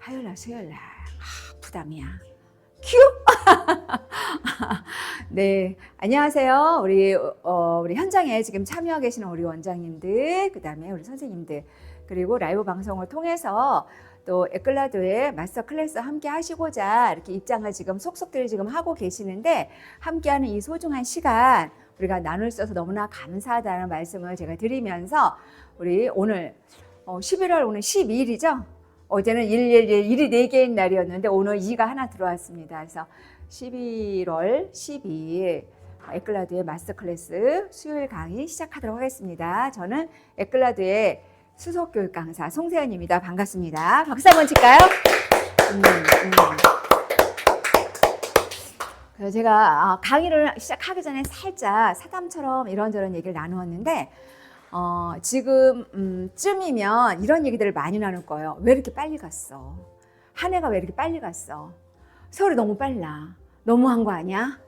화요일날 수요일날 부담이야. 큐! 네, 안녕하세요. 우리 현장에 지금 참여하고 계시는 우리 원장님들, 그 다음에 우리 선생님들, 그리고 라이브 방송을 통해서 또 에클라도의 마스터 클래스 함께 하시고자 이렇게 입장을 지금 속속들이 지금 하고 계시는데, 함께하는 이 소중한 시간 우리가 나눌 수 있어서 너무나 감사하다는 말씀을 제가 드리면서, 우리 오늘 11월 오늘 12일이죠. 어제는 1이 4개인 날이었는데 오늘 2가 하나 들어왔습니다. 그래서 11월 12일 에클라도의 마스터 클래스 수요일 강의 시작하도록 하겠습니다. 저는 에클라도의 수석교육 강사 송세연입니다. 반갑습니다. 박수 한번 칠까요? 그래서 제가 강의를 시작하기 전에 살짝 사담처럼 이런저런 얘기를 나누었는데, 지금 쯤이면 이런 얘기들을 많이 나눌 거예요. 왜 이렇게 빨리 갔어? 한 해가 왜 이렇게 빨리 갔어? 세월이 너무 빨라. 너무한 거 아니야?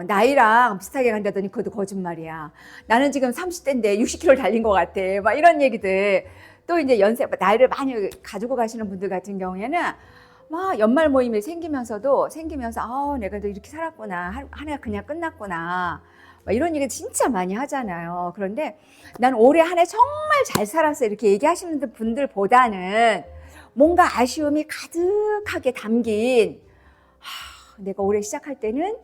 나이랑 비슷하게 간다더니 그것도 거짓말이야. 나는 지금 30대인데 60km 달린 것 같아. 막 이런 얘기들. 또 이제 나이를 많이 가지고 가시는 분들 같은 경우에는 막 연말 모임이 생기면서 내가 또 이렇게 살았구나. 한 해가 그냥 끝났구나. 이런 얘기 진짜 많이 하잖아요. 그런데 난 올해 한 해 정말 잘 살았어 이렇게 얘기하시는 분들보다는 뭔가 아쉬움이 가득하게 담긴, 내가 올해 시작할 때는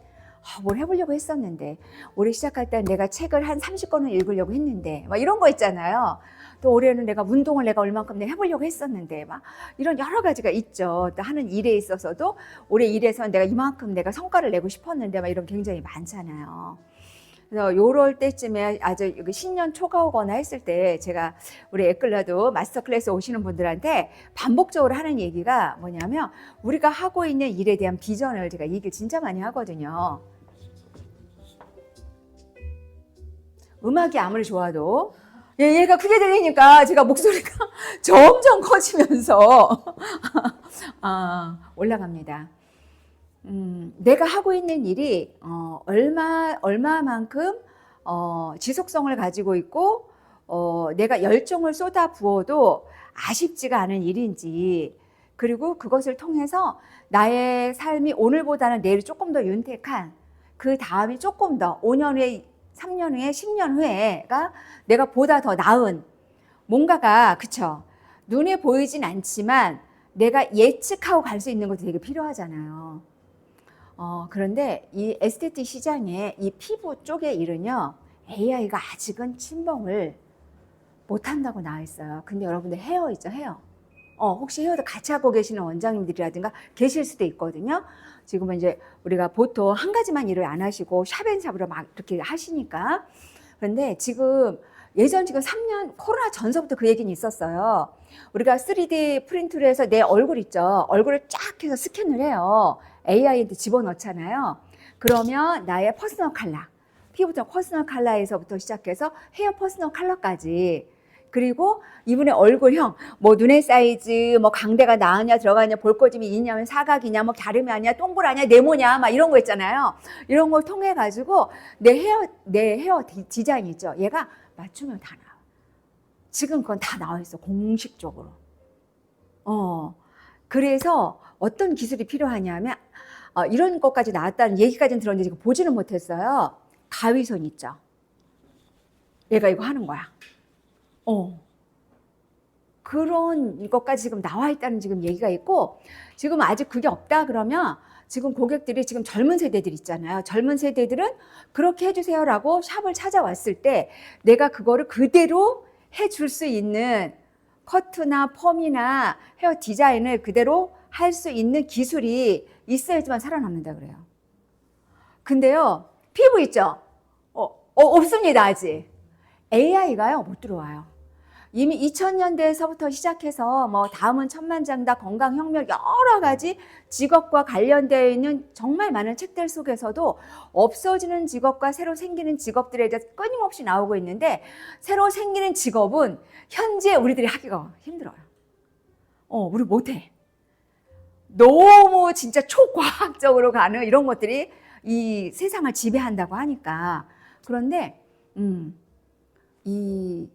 뭘 해보려고 했었는데, 올해 시작할 때는 내가 책을 한 30권을 읽으려고 했는데, 막 이런 거 있잖아요. 또 올해는 내가 운동을 내가 얼만큼 해보려고 했었는데, 막 이런 여러 가지가 있죠. 또 하는 일에 있어서도 올해 일에서 내가 이만큼 내가 성과를 내고 싶었는데, 막 이런 굉장히 많잖아요. 그래서 요럴 때쯤에 아주 신년 초가 오거나 했을 때 제가 우리 에클라도 마스터 클래스 오시는 분들한테 반복적으로 하는 얘기가 뭐냐면, 우리가 하고 있는 일에 대한 비전을 제가 얘기를 진짜 많이 하거든요. 음악이 아무리 좋아도 얘가 크게 들리니까 제가 목소리가 점점 커지면서 올라갑니다. 내가 하고 있는 일이 얼마만큼 지속성을 가지고 있고 내가 열정을 쏟아 부어도 아쉽지가 않은 일인지, 그리고 그것을 통해서 나의 삶이 오늘보다는 내일 조금 더 윤택한, 그 다음이 조금 더 5년 후에 3년 후에 10년 후에가 내가 보다 더 나은 뭔가가, 그쵸? 눈에 보이진 않지만 내가 예측하고 갈 수 있는 것도 되게 필요하잖아요. 그런데 이 에스테틱 시장에 이 피부 쪽의 일은요, AI가 아직은 침범을 못한다고 나와 있어요. 근데 여러분들 헤어 있죠, 헤어. 혹시 헤어도 같이 하고 계시는 원장님들이라든가 계실 수도 있거든요. 지금은 이제 우리가 보통 한 가지만 일을 안 하시고 샵앤샵으로 막 이렇게 하시니까. 그런데 지금 3년 코로나 전서부터 그 얘기는 있었어요. 우리가 3D 프린트를 해서 내 얼굴 있죠. 얼굴을 쫙 해서 스캔을 해요. AI한테 집어넣잖아요. 그러면 나의 퍼스널 컬러, 피부부터 퍼스널 컬러에서부터 시작해서 헤어 퍼스널 컬러까지, 그리고 이분의 얼굴형, 뭐 눈의 사이즈, 뭐 강대가 나으냐 들어가냐, 볼꼬집이 있냐면 사각이냐, 뭐 갸름이 아니야, 동그라냐, 네모냐, 막 이런 거 있잖아요. 이런 걸 통해 가지고 내 헤어 디자인 있죠. 얘가 맞추면 다 나와. 지금 그건 다 나와 있어, 공식적으로. 그래서 어떤 기술이 필요하냐면, 이런 것까지 나왔다는 얘기까지는 들었는데 지금 보지는 못했어요. 가위손 있죠. 얘가 이거 하는 거야. 그런 것까지 지금 나와 있다는 지금 얘기가 있고, 지금 아직 그게 없다 그러면 지금 고객들이, 지금 젊은 세대들 있잖아요. 젊은 세대들은 그렇게 해주세요라고 샵을 찾아왔을 때 내가 그거를 그대로 해줄 수 있는, 커트나 펌이나 헤어 디자인을 그대로 할 수 있는 기술이 있어야지만 살아남는다 그래요. 근데요, 피부 있죠? 없습니다, 아직. AI가요, 못 들어와요. 이미 2000년대에서부터 시작해서 뭐 다음은 천만장다, 건강혁명, 여러 가지 직업과 관련되어 있는 정말 많은 책들 속에서도 없어지는 직업과 새로 생기는 직업들에 대해서 끊임없이 나오고 있는데, 새로 생기는 직업은 현재 우리들이 하기가 힘들어요. 우리 못해. 너무 진짜 초과학적으로 가는 이런 것들이 이 세상을 지배한다고 하니까. 그런데 이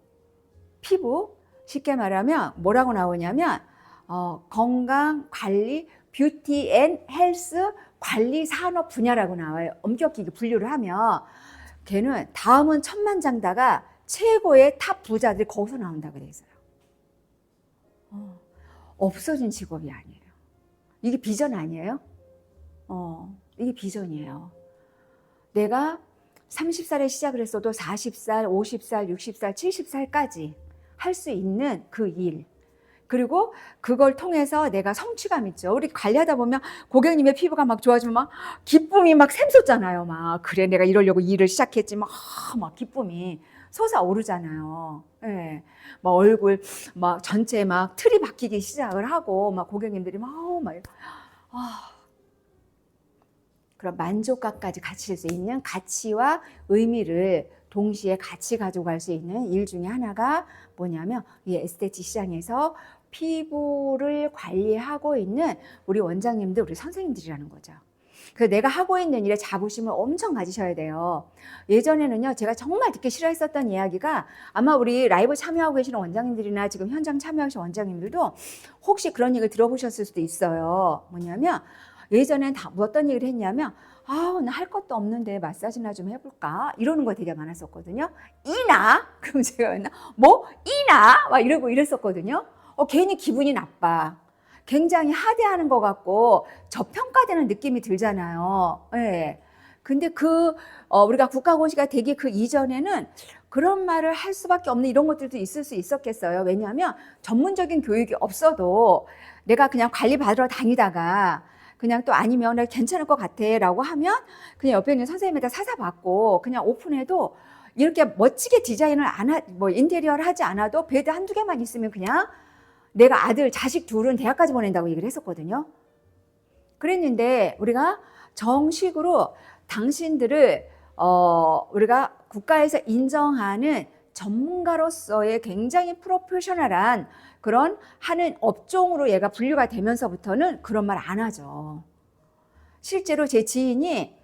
피부, 쉽게 말하면 뭐라고 나오냐면 건강 관리, 뷰티 앤 헬스 관리 산업 분야라고 나와요. 엄격히 분류를 하면 걔는 다음은 천만장자가 최고의 탑 부자들이 거기서 나온다고 돼 있어요. 없어진 직업이 아니에요. 이게 비전 아니에요? 이게 비전이에요. 내가 30살에 시작을 했어도 40살, 50살, 60살, 70살까지 할 수 있는 그 일. 그리고 그걸 통해서 내가 성취감 있죠. 우리 관리하다 보면 고객님의 피부가 막 좋아지면 막 기쁨이 막 샘솟잖아요. 막 그래 내가 이러려고 일을 시작했지 막 기쁨이 솟아오르잖아요. 예. 막 얼굴 막 전체 막 틀이 바뀌기 시작을 하고 막 고객님들이 막 그런 만족감까지 가질 수 있는 가치와 의미를 동시에 같이 가지고 갈 수 있는 일 중에 하나가 뭐냐면 이 에스테틱 시장에서 피부를 관리하고 있는 우리 원장님들, 우리 선생님들이라는 거죠. 그래서 내가 하고 있는 일에 자부심을 엄청 가지셔야 돼요. 예전에는요, 제가 정말 듣기 싫어했었던 이야기가 아마 우리 라이브 참여하고 계시는 원장님들이나 지금 현장 참여하시는 원장님들도 혹시 그런 얘기를 들어보셨을 수도 있어요. 뭐냐면 예전엔 다 어떤 얘기를 했냐면 나 할 것도 없는데 마사지나 좀 해볼까? 이러는 거 되게 많았었거든요. 이나? 그럼 제가 뭐? 이나? 막 이러고 이랬었거든요. 괜히 기분이 나빠. 굉장히 하대하는 것 같고 저평가되는 느낌이 들잖아요. 예. 근데 우리가 국가고시가 되기 그 이전에는 그런 말을 할 수밖에 없는 이런 것들도 있을 수 있었겠어요. 왜냐하면 전문적인 교육이 없어도 내가 그냥 관리 받으러 다니다가 그냥 또 아니면 내가 괜찮을 것 같아 라고 하면 그냥 옆에 있는 선생님에다 사사받고 그냥 오픈해도 이렇게 멋지게 디자인을 인테리어를 하지 않아도 베드 한두 개만 있으면 그냥 내가 아들, 자식 둘은 대학까지 보낸다고 얘기를 했었거든요. 그랬는데 우리가 정식으로 당신들을 우리가 국가에서 인정하는 전문가로서의 굉장히 프로페셔널한 그런 하는 업종으로 얘가 분류가 되면서부터는 그런 말 안 하죠. 실제로 제 지인이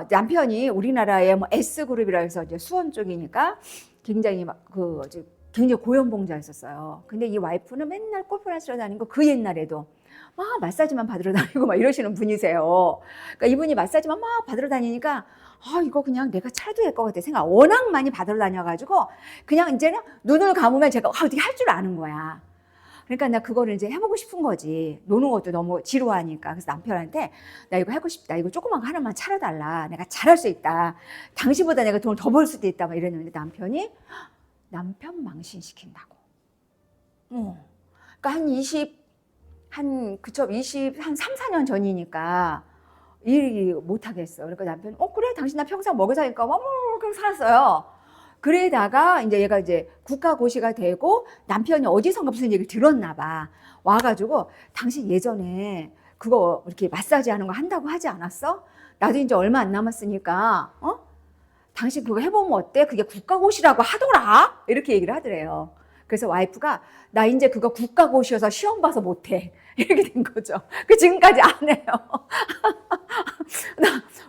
남편이 우리나라의 S그룹이라 해서 이제 수원 쪽이니까 굉장히 굉장히 고연봉자였었어요. 근데 이 와이프는 맨날 골프를 하시러 다니고 그 옛날에도 막 마사지만 받으러 다니고 막 이러시는 분이세요. 그러니까 이분이 마사지만 막 받으러 다니니까 이거 그냥 내가 차도 될 것 같아 생각. 워낙 많이 받으러 다녀가지고 그냥 이제는 눈을 감으면 제가 어떻게 할 줄 아는 거야. 그러니까 나 그거를 이제 해보고 싶은 거지. 노는 것도 너무 지루하니까. 그래서 남편한테 나 이거 하고 싶다. 이거 조그만 거 하나만 차려달라. 내가 잘할 수 있다. 당신보다 내가 돈을 더 벌 수도 있다. 막 이랬는데 남편이 남편 망신시킨다고. 그러니까 한 3, 4년 전이니까 일 못하겠어. 그러니까 남편이 그래 당신 나 평생 먹여 살릴까 봐 그냥 살았어요. 그러다가 이제 얘가 이제 국가고시가 되고 남편이 어디선가 무슨 얘기를 들었나 봐. 와가지고 당신 예전에 그거 이렇게 마사지 하는 거 한다고 하지 않았어? 나도 이제 얼마 안 남았으니까 당신 그거 해보면 어때? 그게 국가고시라고 하더라? 이렇게 얘기를 하더래요. 그래서 와이프가 나 이제 그거 국가고시여서 시험 봐서 못해. 이렇게 된 거죠. 지금까지 안 해요.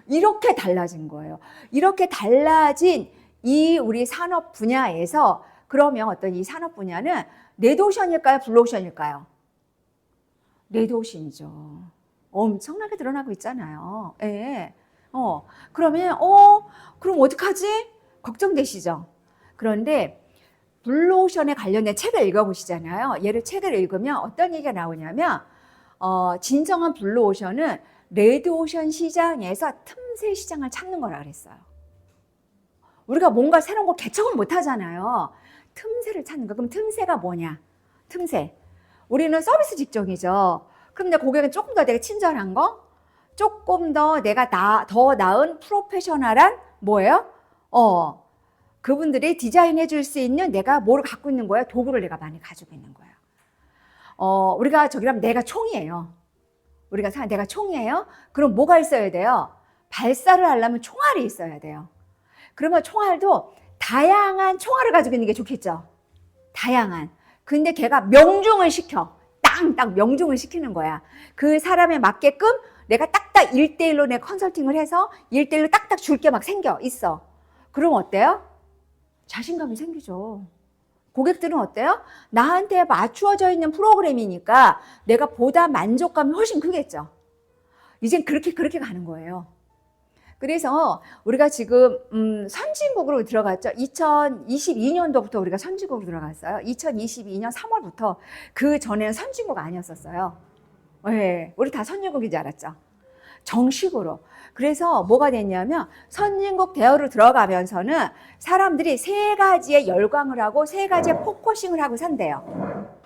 이렇게 달라진 거예요. 이렇게 달라진 이 우리 산업 분야에서 그러면 어떤 이 산업 분야는 레드오션일까요? 블루오션일까요? 레드오션이죠. 엄청나게 드러나고 있잖아요. 예. 그러면 그럼 어떡하지? 걱정되시죠? 그런데 블루오션에 관련된 책을 읽어보시잖아요. 책을 읽으면 어떤 얘기가 나오냐면 진정한 블루오션은 레드오션 시장에서 틈새 시장을 찾는 거라 그랬어요. 우리가 뭔가 새로운 거 개척을 못 하잖아요. 틈새를 찾는 거. 그럼 틈새가 뭐냐? 틈새. 우리는 서비스 직종이죠. 그럼 내 고객은 조금 더 내가 친절한 거? 조금 더 내가 더 나은 프로페셔널한 뭐예요? 그분들이 디자인해 줄 수 있는 내가 뭐를 갖고 있는 거예요? 도구를 내가 많이 가지고 있는 거예요. 우리가 저기라면 내가 총이에요. 내가 총이에요? 그럼 뭐가 있어야 돼요? 발사를 하려면 총알이 있어야 돼요. 그러면 총알도 다양한 총알을 가지고 있는 게 좋겠죠. 다양한. 근데 걔가 명중을 시켜. 땅 명중을 시키는 거야. 그 사람에 맞게끔 내가 딱딱 1대1로 내가 컨설팅을 해서 1대1로 딱딱 줄 게 막 있어. 그럼 어때요? 자신감이 생기죠. 고객들은 어때요? 나한테 맞추어져 있는 프로그램이니까 내가 보다 만족감이 훨씬 크겠죠. 이젠 그렇게 가는 거예요. 그래서 우리가 지금 선진국으로 들어갔죠. 2022년도부터 우리가 선진국으로 들어갔어요. 2022년 3월부터. 그 전에는 선진국 아니었었어요. 네, 우리 다 선진국인 줄 알았죠. 정식으로. 그래서 뭐가 됐냐면 선진국 대우로 들어가면서는 사람들이 세 가지의 열광을 하고 세 가지의 포커싱을 하고 산대요.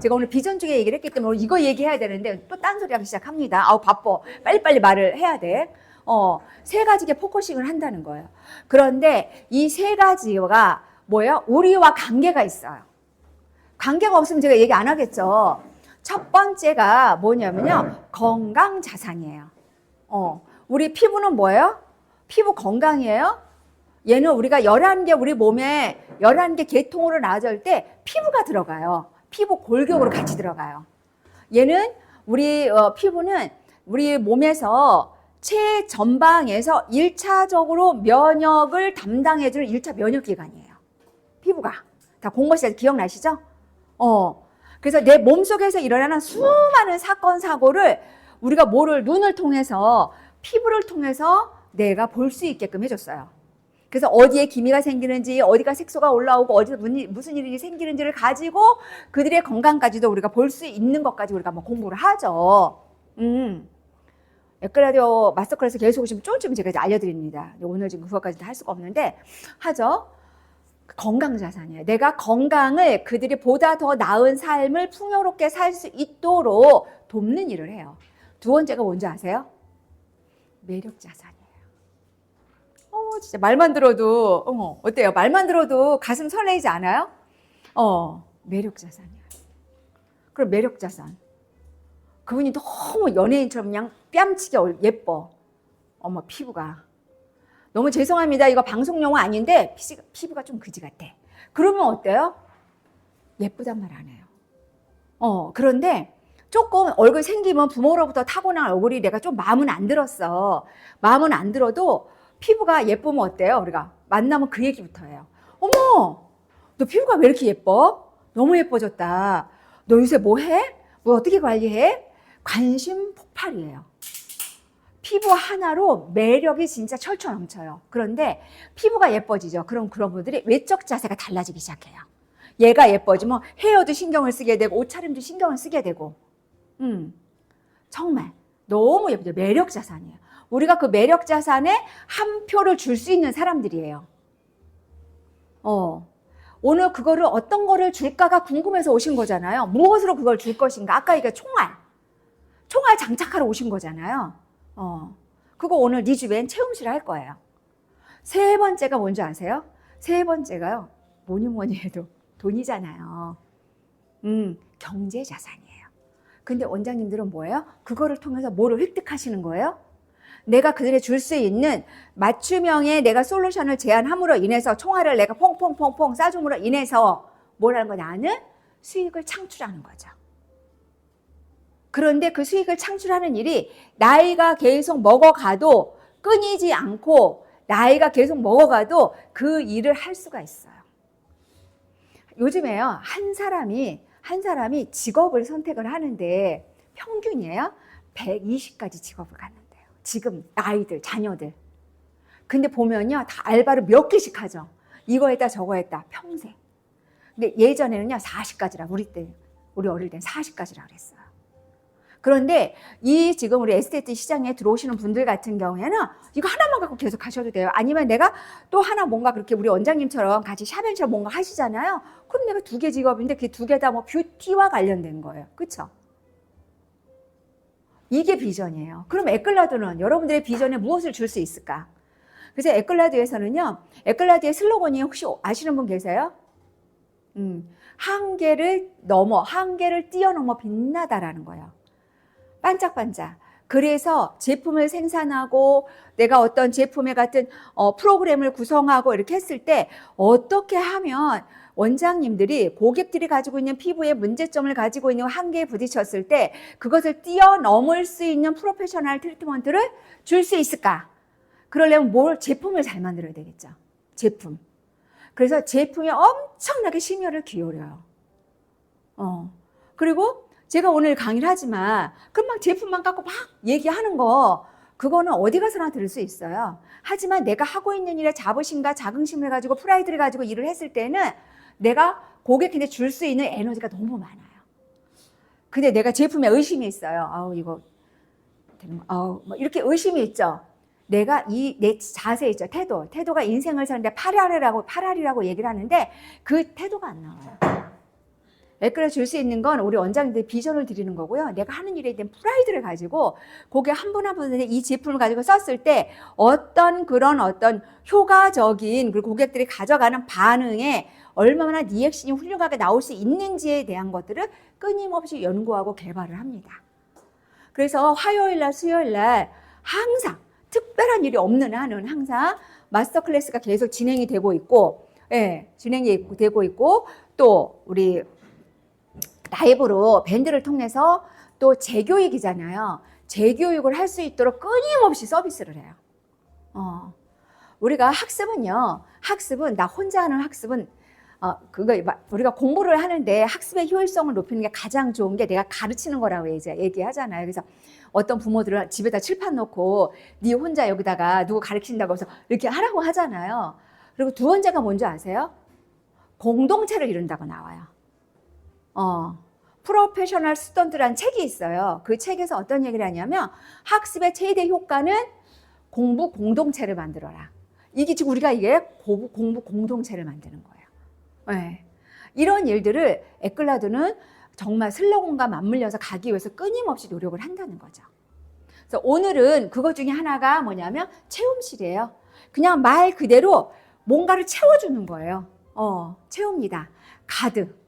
제가 오늘 비전 쪽에 얘기를 했기 때문에 이거 얘기해야 되는데 또 딴소리 하기 시작합니다. 아우 바빠. 빨리빨리 말을 해야 돼. 세 가지의 포커싱을 한다는 거예요. 그런데 이 세 가지가 뭐예요? 우리와 관계가 있어요. 관계가 없으면 제가 얘기 안 하겠죠. 첫 번째가 뭐냐면요. 건강 자산이에요. 우리 피부는 뭐예요? 피부 건강이에요. 얘는 우리가 11개 우리 몸에 11개 계통으로 나눠질 때 피부가 들어가요. 피부 골격으로 같이 들어가요. 얘는 우리 피부는 우리 몸에서 최전방에서 1차적으로 면역을 담당해주는 1차 면역기관이에요. 피부가. 다 공부하실 때 기억나시죠? 그래서 내 몸속에서 일어나는 수많은 사건, 사고를 우리가 눈을 통해서, 피부를 통해서 내가 볼 수 있게끔 해줬어요. 그래서 어디에 기미가 생기는지, 어디가 색소가 올라오고, 어디서 무슨 일이 생기는지를 가지고 그들의 건강까지도 우리가 볼 수 있는 것까지 우리가 뭐 공부를 하죠. 에클라디오 마스터 클래스 계속 오시면 조금 제가 이제 알려드립니다. 오늘 지금 그것까지는 할 수가 없는데, 하죠. 건강 자산이에요. 내가 건강을 그들이 보다 더 나은 삶을 풍요롭게 살 수 있도록 돕는 일을 해요. 두 번째가 뭔지 아세요? 매력 자산이에요. 진짜 말만 들어도, 어때요? 말만 들어도 가슴 설레이지 않아요? 매력 자산이에요. 그럼 매력 자산. 그분이 너무 연예인처럼 그냥 뺨치게 예뻐. 피부가. 너무 죄송합니다. 이거 방송 용어 아닌데 피부가 좀 그지 같아. 그러면 어때요? 예쁘단 말 안 해요. 그런데 조금 얼굴 생기면 부모로부터 타고난 얼굴이 내가 좀 마음은 안 들었어. 마음은 안 들어도 피부가 예쁘면 어때요? 우리가 만나면 그 얘기부터 해요. 어머, 너 피부가 왜 이렇게 예뻐? 너무 예뻐졌다. 너 요새 뭐 해? 뭐 어떻게 관리해? 관심 폭발이에요. 피부 하나로 매력이 진짜 철철 넘쳐요. 그런데 피부가 예뻐지죠. 그럼 그런 분들이 외적 자세가 달라지기 시작해요. 얘가 예뻐지면 헤어도 신경을 쓰게 되고 옷차림도 신경을 쓰게 되고 정말 너무 예쁘죠. 매력 자산이에요. 우리가 그 매력 자산에 한 표를 줄 수 있는 사람들이에요. 오늘 그거를 어떤 거를 줄까가 궁금해서 오신 거잖아요. 무엇으로 그걸 줄 것인가? 아까 이게 총알 장착하러 오신 거잖아요. 그거 오늘 네 주변 체험실 할 거예요. 세 번째가 뭔지 아세요? 세 번째가요. 뭐니 해도 돈이잖아요. 경제 자산이에요. 근데 원장님들은 뭐예요? 그거를 통해서 뭐를 획득하시는 거예요? 내가 그들에 줄 수 있는 맞춤형의 내가 솔루션을 제안함으로 인해서 총알을 내가 퐁퐁퐁퐁 쏴줌으로 인해서 뭐라는 거 나는 수익을 창출하는 거죠. 그런데 그 수익을 창출하는 일이 나이가 계속 먹어가도 끊이지 않고 나이가 계속 먹어가도 그 일을 할 수가 있어요. 요즘에요, 한 사람이 직업을 선택을 하는데 평균이에요. 120가지 직업을 갖는데요. 지금 아이들, 자녀들. 근데 보면요, 다 알바를 몇 개씩 하죠. 이거 했다 저거 했다 평생. 근데 예전에는요 40가지라 우리 어릴 땐 40가지라 그랬어요. 그런데 지금 우리 에스테트 시장에 들어오시는 분들 같은 경우에는 이거 하나만 갖고 계속 하셔도 돼요. 아니면 내가 또 하나 뭔가 그렇게 우리 원장님처럼 같이 샵앤샵 뭔가 하시잖아요. 그럼 내가 2개 직업인데 그 2개 다 뭐 뷰티와 관련된 거예요. 그렇죠? 이게 비전이에요. 그럼 에클라드는 여러분들의 비전에 무엇을 줄 수 있을까? 그래서 에클라드에서는요. 에클라드의 슬로건이 혹시 아시는 분 계세요? 한계를 뛰어넘어 빛나다라는 거예요. 반짝반짝. 그래서 제품을 생산하고 내가 어떤 제품의 같은 프로그램을 구성하고 이렇게 했을 때 어떻게 하면 원장님들이 고객들이 가지고 있는 피부의 문제점을 가지고 있는 한계에 부딪혔을 때 그것을 뛰어넘을 수 있는 프로페셔널 트리트먼트를 줄 수 있을까? 그러려면 제품을 잘 만들어야 되겠죠. 제품. 그래서 제품에 엄청나게 심혈을 기울여요. 그리고 제가 오늘 강의를 하지만 금방 제품만 갖고 막 얘기하는 거 그거는 어디 가서나 들을 수 있어요. 하지만 내가 하고 있는 일에 자부심과 자긍심을 가지고 프라이드를 가지고 일을 했을 때는 내가 고객한테 줄 수 있는 에너지가 너무 많아요. 근데 내가 제품에 의심이 있어요. 아우 이거 뭐 이렇게 의심이 있죠. 내가 내 자세 있죠. 태도가 인생을 사는데 8알이라고 얘기를 하는데 그 태도가 안 나와요. 댓글을 줄 수 있는 건 우리 원장님들 비전을 드리는 거고요. 내가 하는 일에 대한 프라이드를 가지고 고객 한 분 한 분한테 이 제품을 가지고 썼을 때 어떤 효과적인 그 고객들이 가져가는 반응에 얼마나 리액션이 훌륭하게 나올 수 있는지에 대한 것들을 끊임없이 연구하고 개발을 합니다. 그래서 화요일날 수요일날 항상 특별한 일이 없는 한은 항상 마스터 클래스가 계속 진행이 되고 있고, 진행이 되고 있고, 또 우리 라이브로 밴드를 통해서 또 재교육이잖아요. 재교육을 할 수 있도록 끊임없이 서비스를 해요. 우리가 학습은 나 혼자 하는 학습은 우리가 공부를 하는데 학습의 효율성을 높이는 게 가장 좋은 게 내가 가르치는 거라고 이제 얘기하잖아요. 그래서 어떤 부모들은 집에다 칠판 놓고 네 혼자 여기다가 누구 가르친다고 해서 이렇게 하라고 하잖아요. 그리고 두 번째가 뭔지 아세요? 공동체를 이룬다고 나와요. 프로페셔널 스턴트라는 책이 있어요. 그 책에서 어떤 얘기를 하냐면 학습의 최대 효과는 공부 공동체를 만들어라. 이게 지금 우리가 공부 공동체를 만드는 거예요. 네. 이런 일들을 에클라드는 정말 슬로건과 맞물려서 가기 위해서 끊임없이 노력을 한다는 거죠. 그래서 오늘은 그것 중에 하나가 뭐냐면 체험실이에요. 그냥 말 그대로 뭔가를 채워주는 거예요. 채웁니다. 가득.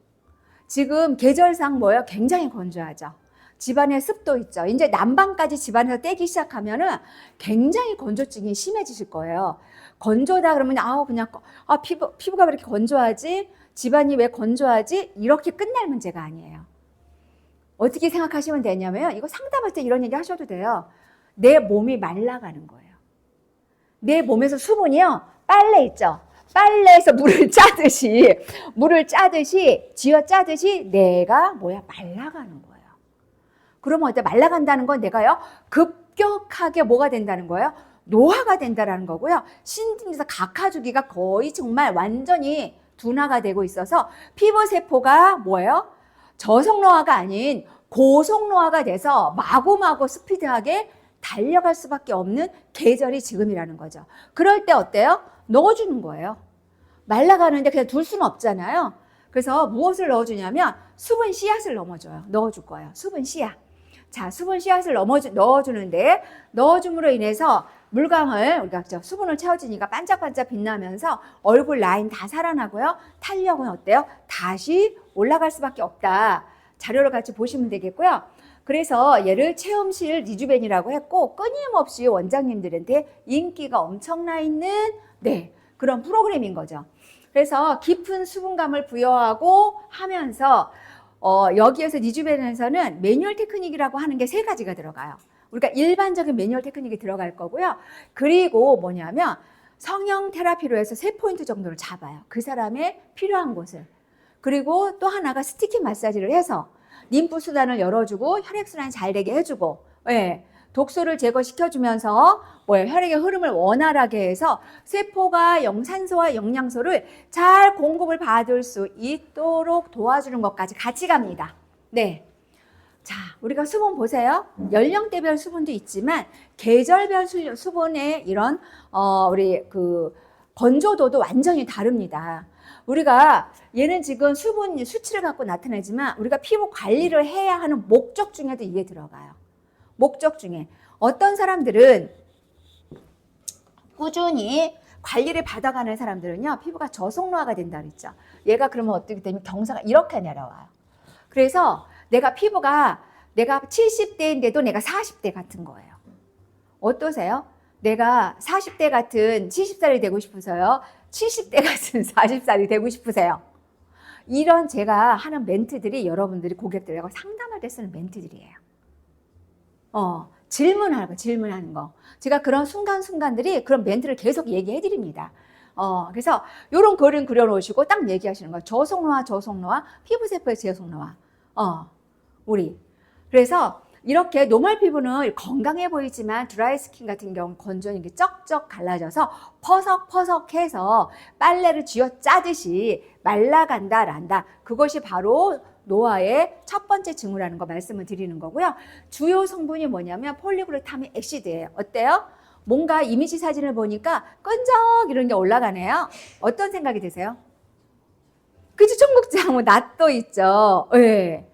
지금 계절상 굉장히 건조하죠. 집안에 습도 있죠. 이제 난방까지 집안에서 떼기 시작하면은 굉장히 건조증이 심해지실 거예요. 건조다 그러면 피부가 왜 이렇게 건조하지? 집안이 왜 건조하지? 이렇게 끝날 문제가 아니에요. 어떻게 생각하시면 되냐면 이거 상담할 때 이런 얘기 하셔도 돼요. 내 몸이 말라가는 거예요. 내 몸에서 수분이요. 빨래 있죠. 빨래에서 물을 짜듯이 쥐어짜듯이 내가 말라가는 거예요. 그러면 어때? 말라간다는 건 내가요 급격하게 뭐가 된다는 거예요? 노화가 된다는 거고요. 신진에서 각하주기가 거의 정말 완전히 둔화가 되고 있어서 피부세포가 저속노화가 아닌 고속노화가 돼서 마구마구 스피드하게 달려갈 수밖에 없는 계절이 지금이라는 거죠. 그럴 때 어때요? 넣어주는 거예요. 말라가는데 그냥 둘 수는 없잖아요. 그래서 무엇을 넣어주냐면 수분 씨앗을 넣어줄 거예요. 수분 씨앗. 자, 수분 씨앗을 넣어주는데 넣어줌으로 인해서 물광을 우리가 수분을 채워주니까 반짝반짝 빛나면서 얼굴 라인 다 살아나고요. 탄력은 어때요? 다시 올라갈 수밖에 없다. 자료를 같이 보시면 되겠고요. 그래서 얘를 체험실 리주벤이라고 했고 끊임없이 원장님들한테 인기가 엄청나 있는 그런 프로그램인 거죠. 그래서 깊은 수분감을 부여하고 하면서 여기에서 리주벤에서는 매뉴얼 테크닉이라고 하는 게 3가지가 들어가요. 우리가 일반적인 매뉴얼 테크닉이 들어갈 거고요. 그리고 뭐냐면 성형 테라피로 해서 3포인트 정도를 잡아요. 그 사람의 필요한 곳을. 그리고 또 하나가 스티킹 마사지를 해서 림프 수단을 열어주고 혈액순환이 잘 되게 해주고 독소를 제거시켜주면서 혈액의 흐름을 원활하게 해서 세포가 산소와 영양소를 잘 공급을 받을 수 있도록 도와주는 것까지 같이 갑니다. 자, 우리가 수분 보세요. 연령대별 수분도 있지만 계절별 수분의 이런 우리 건조도도 완전히 다릅니다. 우리가 얘는 지금 수분 수치를 갖고 나타내지만 우리가 피부 관리를 해야 하는 목적 중에도 이게 들어가요. 목적 중에 어떤 사람들은 꾸준히 관리를 받아가는 사람들은요 피부가 저속노화가 된다 그랬죠. 얘가 그러면 어떻게 되면 경사가 이렇게 내려와요. 그래서 피부가 내가 70대인데도 내가 40대 같은 거예요. 어떠세요? 내가 40대 같은 70살이 되고 싶으세요? 70대 같은 40살이 되고 싶으세요? 이런 제가 하는 멘트들이 여러분들이 고객들하고 상담할 때 쓰는 멘트들이에요. 질문하는 거. 제가 그런 순간순간들이 그런 멘트를 계속 얘기해 드립니다. 그래서 요런 그림 그려놓으시고 딱 얘기하시는 거예요. 저속노화, 피부세포의 저속노화. 우리. 그래서 이렇게 노멀 피부는 건강해 보이지만 드라이 스킨 같은 경우는 건조한 게 쩍쩍 갈라져서 퍼석퍼석해서 빨래를 쥐어 짜듯이 말라간다. 그것이 바로 노화의 첫 번째 징후라는 거 말씀을 드리는 거고요. 주요 성분이 뭐냐면 폴리그루타민 액시드예요. 어때요? 뭔가 이미지 사진을 보니까 끈적 이런 게 올라가네요. 어떤 생각이 드세요? 그치, 청국장, 뭐 낫도 있죠. 네.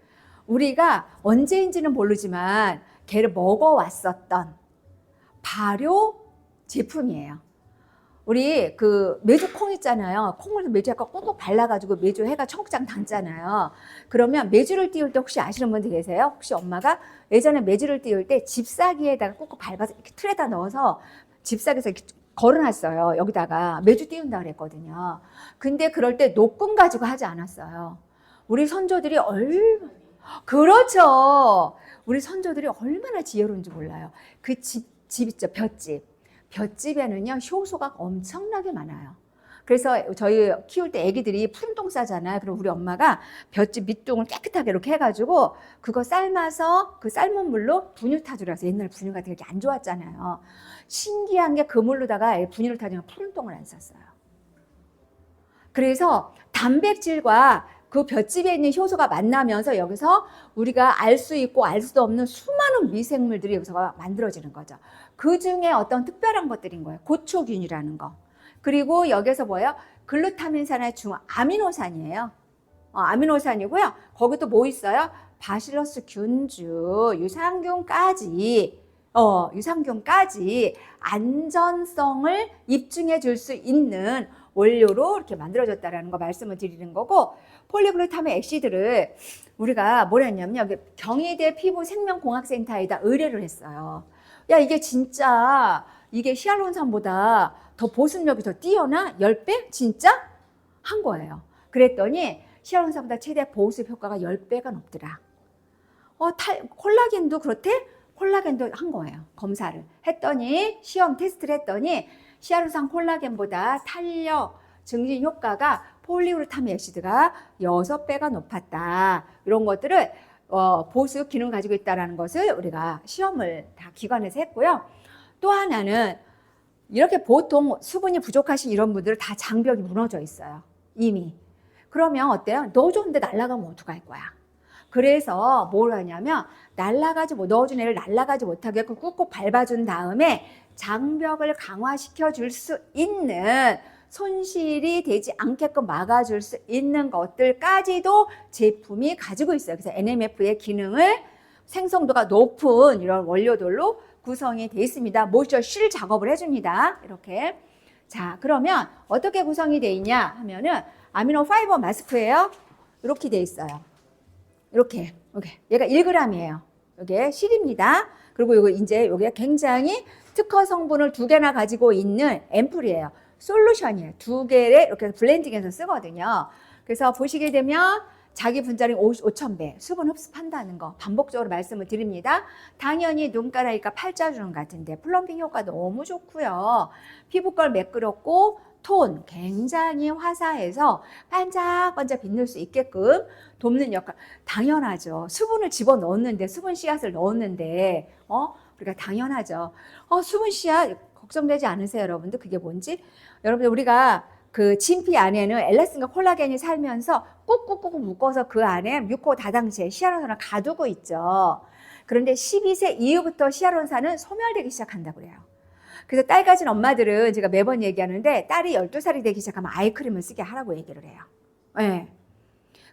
우리가 언제인지는 모르지만 걔를 먹어왔었던 발효 제품이에요. 우리 그 메주콩 있잖아요. 콩을 메주 약간 꾹꾹 발라가지고 메주 해가 청국장 담잖아요. 그러면 메주를 띄울 때 혹시 아시는 분들 계세요? 혹시 엄마가 예전에 메주를 띄울 때 집사기에다가 꾹꾹 밟아서 이렇게 틀에다 넣어서 집사기에서 이렇게 걸어놨어요. 여기다가 메주 띄운다 그랬거든요. 근데 그럴 때 노끈 가지고 하지 않았어요. 우리 선조들이 그렇죠. 우리 선조들이 얼마나 지혜로운지 몰라요. 그 집 있죠, 볏짚. 볏짚에는요, 효소가 엄청나게 많아요. 그래서 저희 키울 때 애기들이 푸른똥 싸잖아요. 그럼 우리 엄마가 볏짚 밑둥을 깨끗하게 이렇게 해가지고 그거 삶아서 그 삶은 물로 분유 타주라서 옛날 분유 같은 게 이렇게 안 좋았잖아요. 신기한 게 그 물로다가 분유를 타주면 푸른똥을 안 쌌어요. 그래서 단백질과 그 볏짚에 있는 효소가 만나면서 여기서 우리가 알 수 있고 알 수도 없는 수많은 미생물들이 여기서 만들어지는 거죠. 그 중에 어떤 특별한 것들인 거예요. 고초균이라는 거. 그리고 여기서 뭐예요? 글루타민산의 아미노산이에요. 아미노산이고요. 거기 또 뭐 있어요? 바실러스 균주, 유산균까지 안전성을 입증해 줄 수 있는 원료로 이렇게 만들어졌다라는 거 말씀을 드리는 거고, 폴리그루타민 액시드를 우리가 뭘 했냐면 여기 경희대 피부생명공학센터에다 의뢰를 했어요. 야, 이게 진짜 이게 히알루론산보다 더 보습력이 더 뛰어나? 10배? 진짜? 한 거예요. 그랬더니 히알루론산보다 최대 보습 효과가 10배가 높더라. 콜라겐도 그렇대? 콜라겐도 한 거예요. 검사를 했더니, 시험 테스트를 했더니 히알루론산 콜라겐보다 탄력 증진 효과가 폴리그루타민 액시드가 6배가 높았다. 이런 것들을 보습 기능을 가지고 있다는 것을 우리가 시험을 다 기관에서 했고요. 또 하나는 이렇게 보통 수분이 부족하신 이런 분들은 다 장벽이 무너져 있어요. 이미. 그러면 어때요? 넣어줬는데 날아가면 어떡할 거야? 그래서 뭘 하냐면 넣어준 애를 날아가지 못하게 꾹꾹 밟아준 다음에 장벽을 강화시켜 줄 수 있는, 손실이 되지 않게끔 막아줄 수 있는 것들까지도 제품이 가지고 있어요. 그래서 NMF의 기능을 생성도가 높은 이런 원료들로 구성이 되어 있습니다. 모이스처 실 작업을 해줍니다. 이렇게. 자, 그러면 어떻게 구성이 되어 있냐 하면은 아미노 파이버 마스크예요. 이렇게 되어 있어요. 이렇게. 얘가 1g이에요. 이게 실입니다. 그리고 요게 굉장히 특허 성분을 2개나 가지고 있는 앰플이에요. 솔루션이에요. 2개를 이렇게 블렌딩해서 쓰거든요. 그래서 보시게 되면 자기 분자량 5,000배 수분 흡수한다는 거 반복적으로 말씀을 드립니다. 당연히 눈가라니까 팔자주름 같은데 플럼핑 효과 너무 좋고요. 피부결 매끄럽고 톤 굉장히 화사해서 반짝반짝 빛날 수 있게끔 돕는 역할. 당연하죠. 수분을 집어넣었는데, 수분 씨앗을 넣었는데 우리가 당연하죠. 수분 씨앗 걱정되지 않으세요, 여러분들? 그게 뭔지? 여러분들, 우리가 그 진피 안에는 엘라스틴과 콜라겐이 살면서 꾹꾹꾹 묶어서 그 안에 뮤코 다당체, 히알루론산을 가두고 있죠. 그런데 12세 이후부터 히알루론산은 소멸되기 시작한다고 그래요. 그래서 딸 가진 엄마들은 제가 매번 얘기하는데 딸이 12살이 되기 시작하면 아이크림을 쓰게 하라고 얘기를 해요. 네.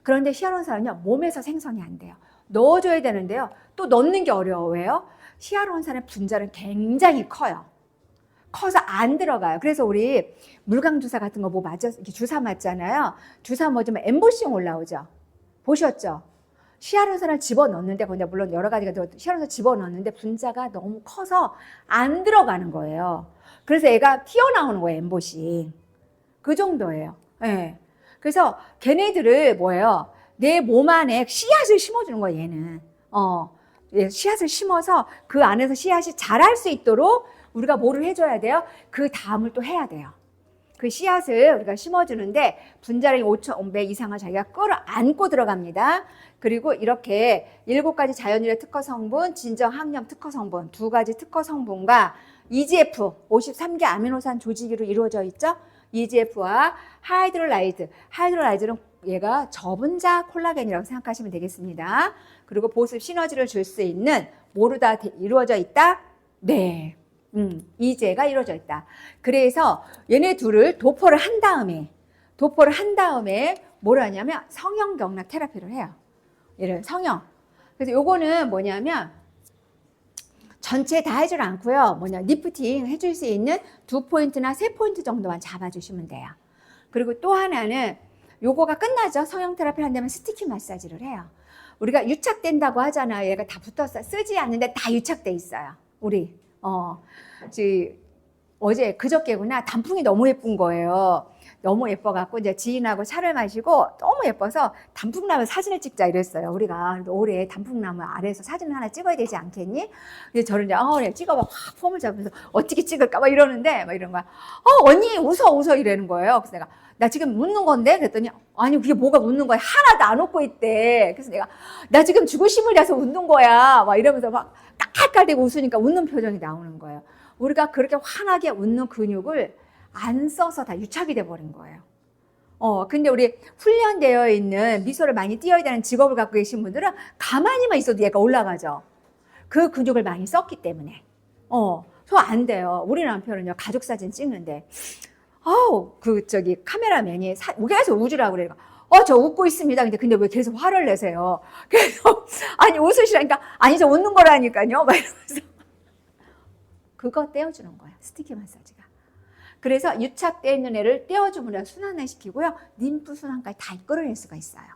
그런데 히알루론산은요, 몸에서 생성이 안 돼요. 넣어줘야 되는데요. 또 넣는 게 어려워요. 히알루론산의 분자는 굉장히 커요. 커서 안 들어가요. 그래서 우리 물광 주사 같은 거 뭐 이렇게 주사 맞잖아요. 주사 맞으면 엠보싱 올라오죠. 보셨죠? 히알루론산을 집어넣는데, 근데 물론 여러 가지가 히알루론산 집어넣는데 분자가 너무 커서 안 들어가는 거예요. 그래서 애가 튀어나오는 거예요, 엠보싱. 그 정도예요. 네. 그래서 걔네들을 뭐예요? 내 몸 안에 씨앗을 심어주는 거예요, 얘는. 씨앗을 심어서 그 안에서 씨앗이 자랄 수 있도록 우리가 뭐를 해줘야 돼요? 그 다음을 또 해야 돼요. 그 씨앗을 우리가 심어주는데 분자량이 5,500 이상을 자기가 끌어안고 들어갑니다. 그리고 이렇게 7가지 자연유래 특허 성분, 진정 항염 특허 성분, 2가지 특허 성분과 EGF, 53개 아미노산 조직으로 이루어져 있죠. EGF와 하이드롤라이즈, 하이드롤라이즈는 얘가 저분자 콜라겐이라고 생각하시면 되겠습니다. 그리고 보습 시너지를 줄 수 있는 뭐로 다 이루어져 있다? 네. 이제가 이루어져 있다. 그래서 얘네 둘을 도포를 한 다음에 뭘 하냐면 성형 경락 테라피를 해요. 얘를 성형. 그래서 요거는 뭐냐면 전체 다 해줄 않고요. 리프팅 해줄 수 있는 2포인트나 3포인트 정도만 잡아주시면 돼요. 그리고 또 하나는 요거가 끝나죠. 성형 테라피를 한다면 스티키 마사지를 해요. 우리가 유착된다고 하잖아요. 얘가 다 붙었어. 쓰지 않는데 다 유착돼 있어요. 우리. 어제 그저께구나. 단풍이 너무 예쁜 거예요. 너무 예뻐갖고 이제 지인하고 차를 마시고 너무 예뻐서 단풍나무 사진을 찍자 이랬어요. 우리가 올해 단풍나무 아래에서 사진을 하나 찍어야 되지 않겠니? 근데 저는 이제 그래 찍어봐 확 폼을 잡으면서 어떻게 찍을까 막 이러는데 막 이런 거야. 언니 웃어 이러는 거예요. 그래서 내가 나 지금 웃는 건데 그랬더니 아니 그게 뭐가 웃는 거야 하나도 안 웃고 있대. 그래서 내가 나 지금 죽으심을 위해서 웃는 거야 막 이러면서 막 깔깔대고 웃으니까 웃는 표정이 나오는 거예요. 우리가 그렇게 환하게 웃는 근육을 안 써서 다 유착이 돼버린 거예요. 근데 우리 훈련되어 있는 미소를 많이 띄어야 되는 직업을 갖고 계신 분들은 가만히만 있어도 얘가 올라가죠. 그 근육을 많이 썼기 때문에. 안 돼요. 우리 남편은요, 가족 사진 찍는데, 카메라맨이 계속 웃으라고 그래요. 저 웃고 있습니다. 근데 왜 계속 화를 내세요? 그래서, 아니, 웃으시라니까, 아니, 저 웃는 거라니까요. 막 이러면서. 그거 떼어주는 거야. 스티키 마사지가. 그래서 유착되어 있는 애를 떼어주면 순환을 시키고요. 림프 순환까지 다 이끌어낼 수가 있어요.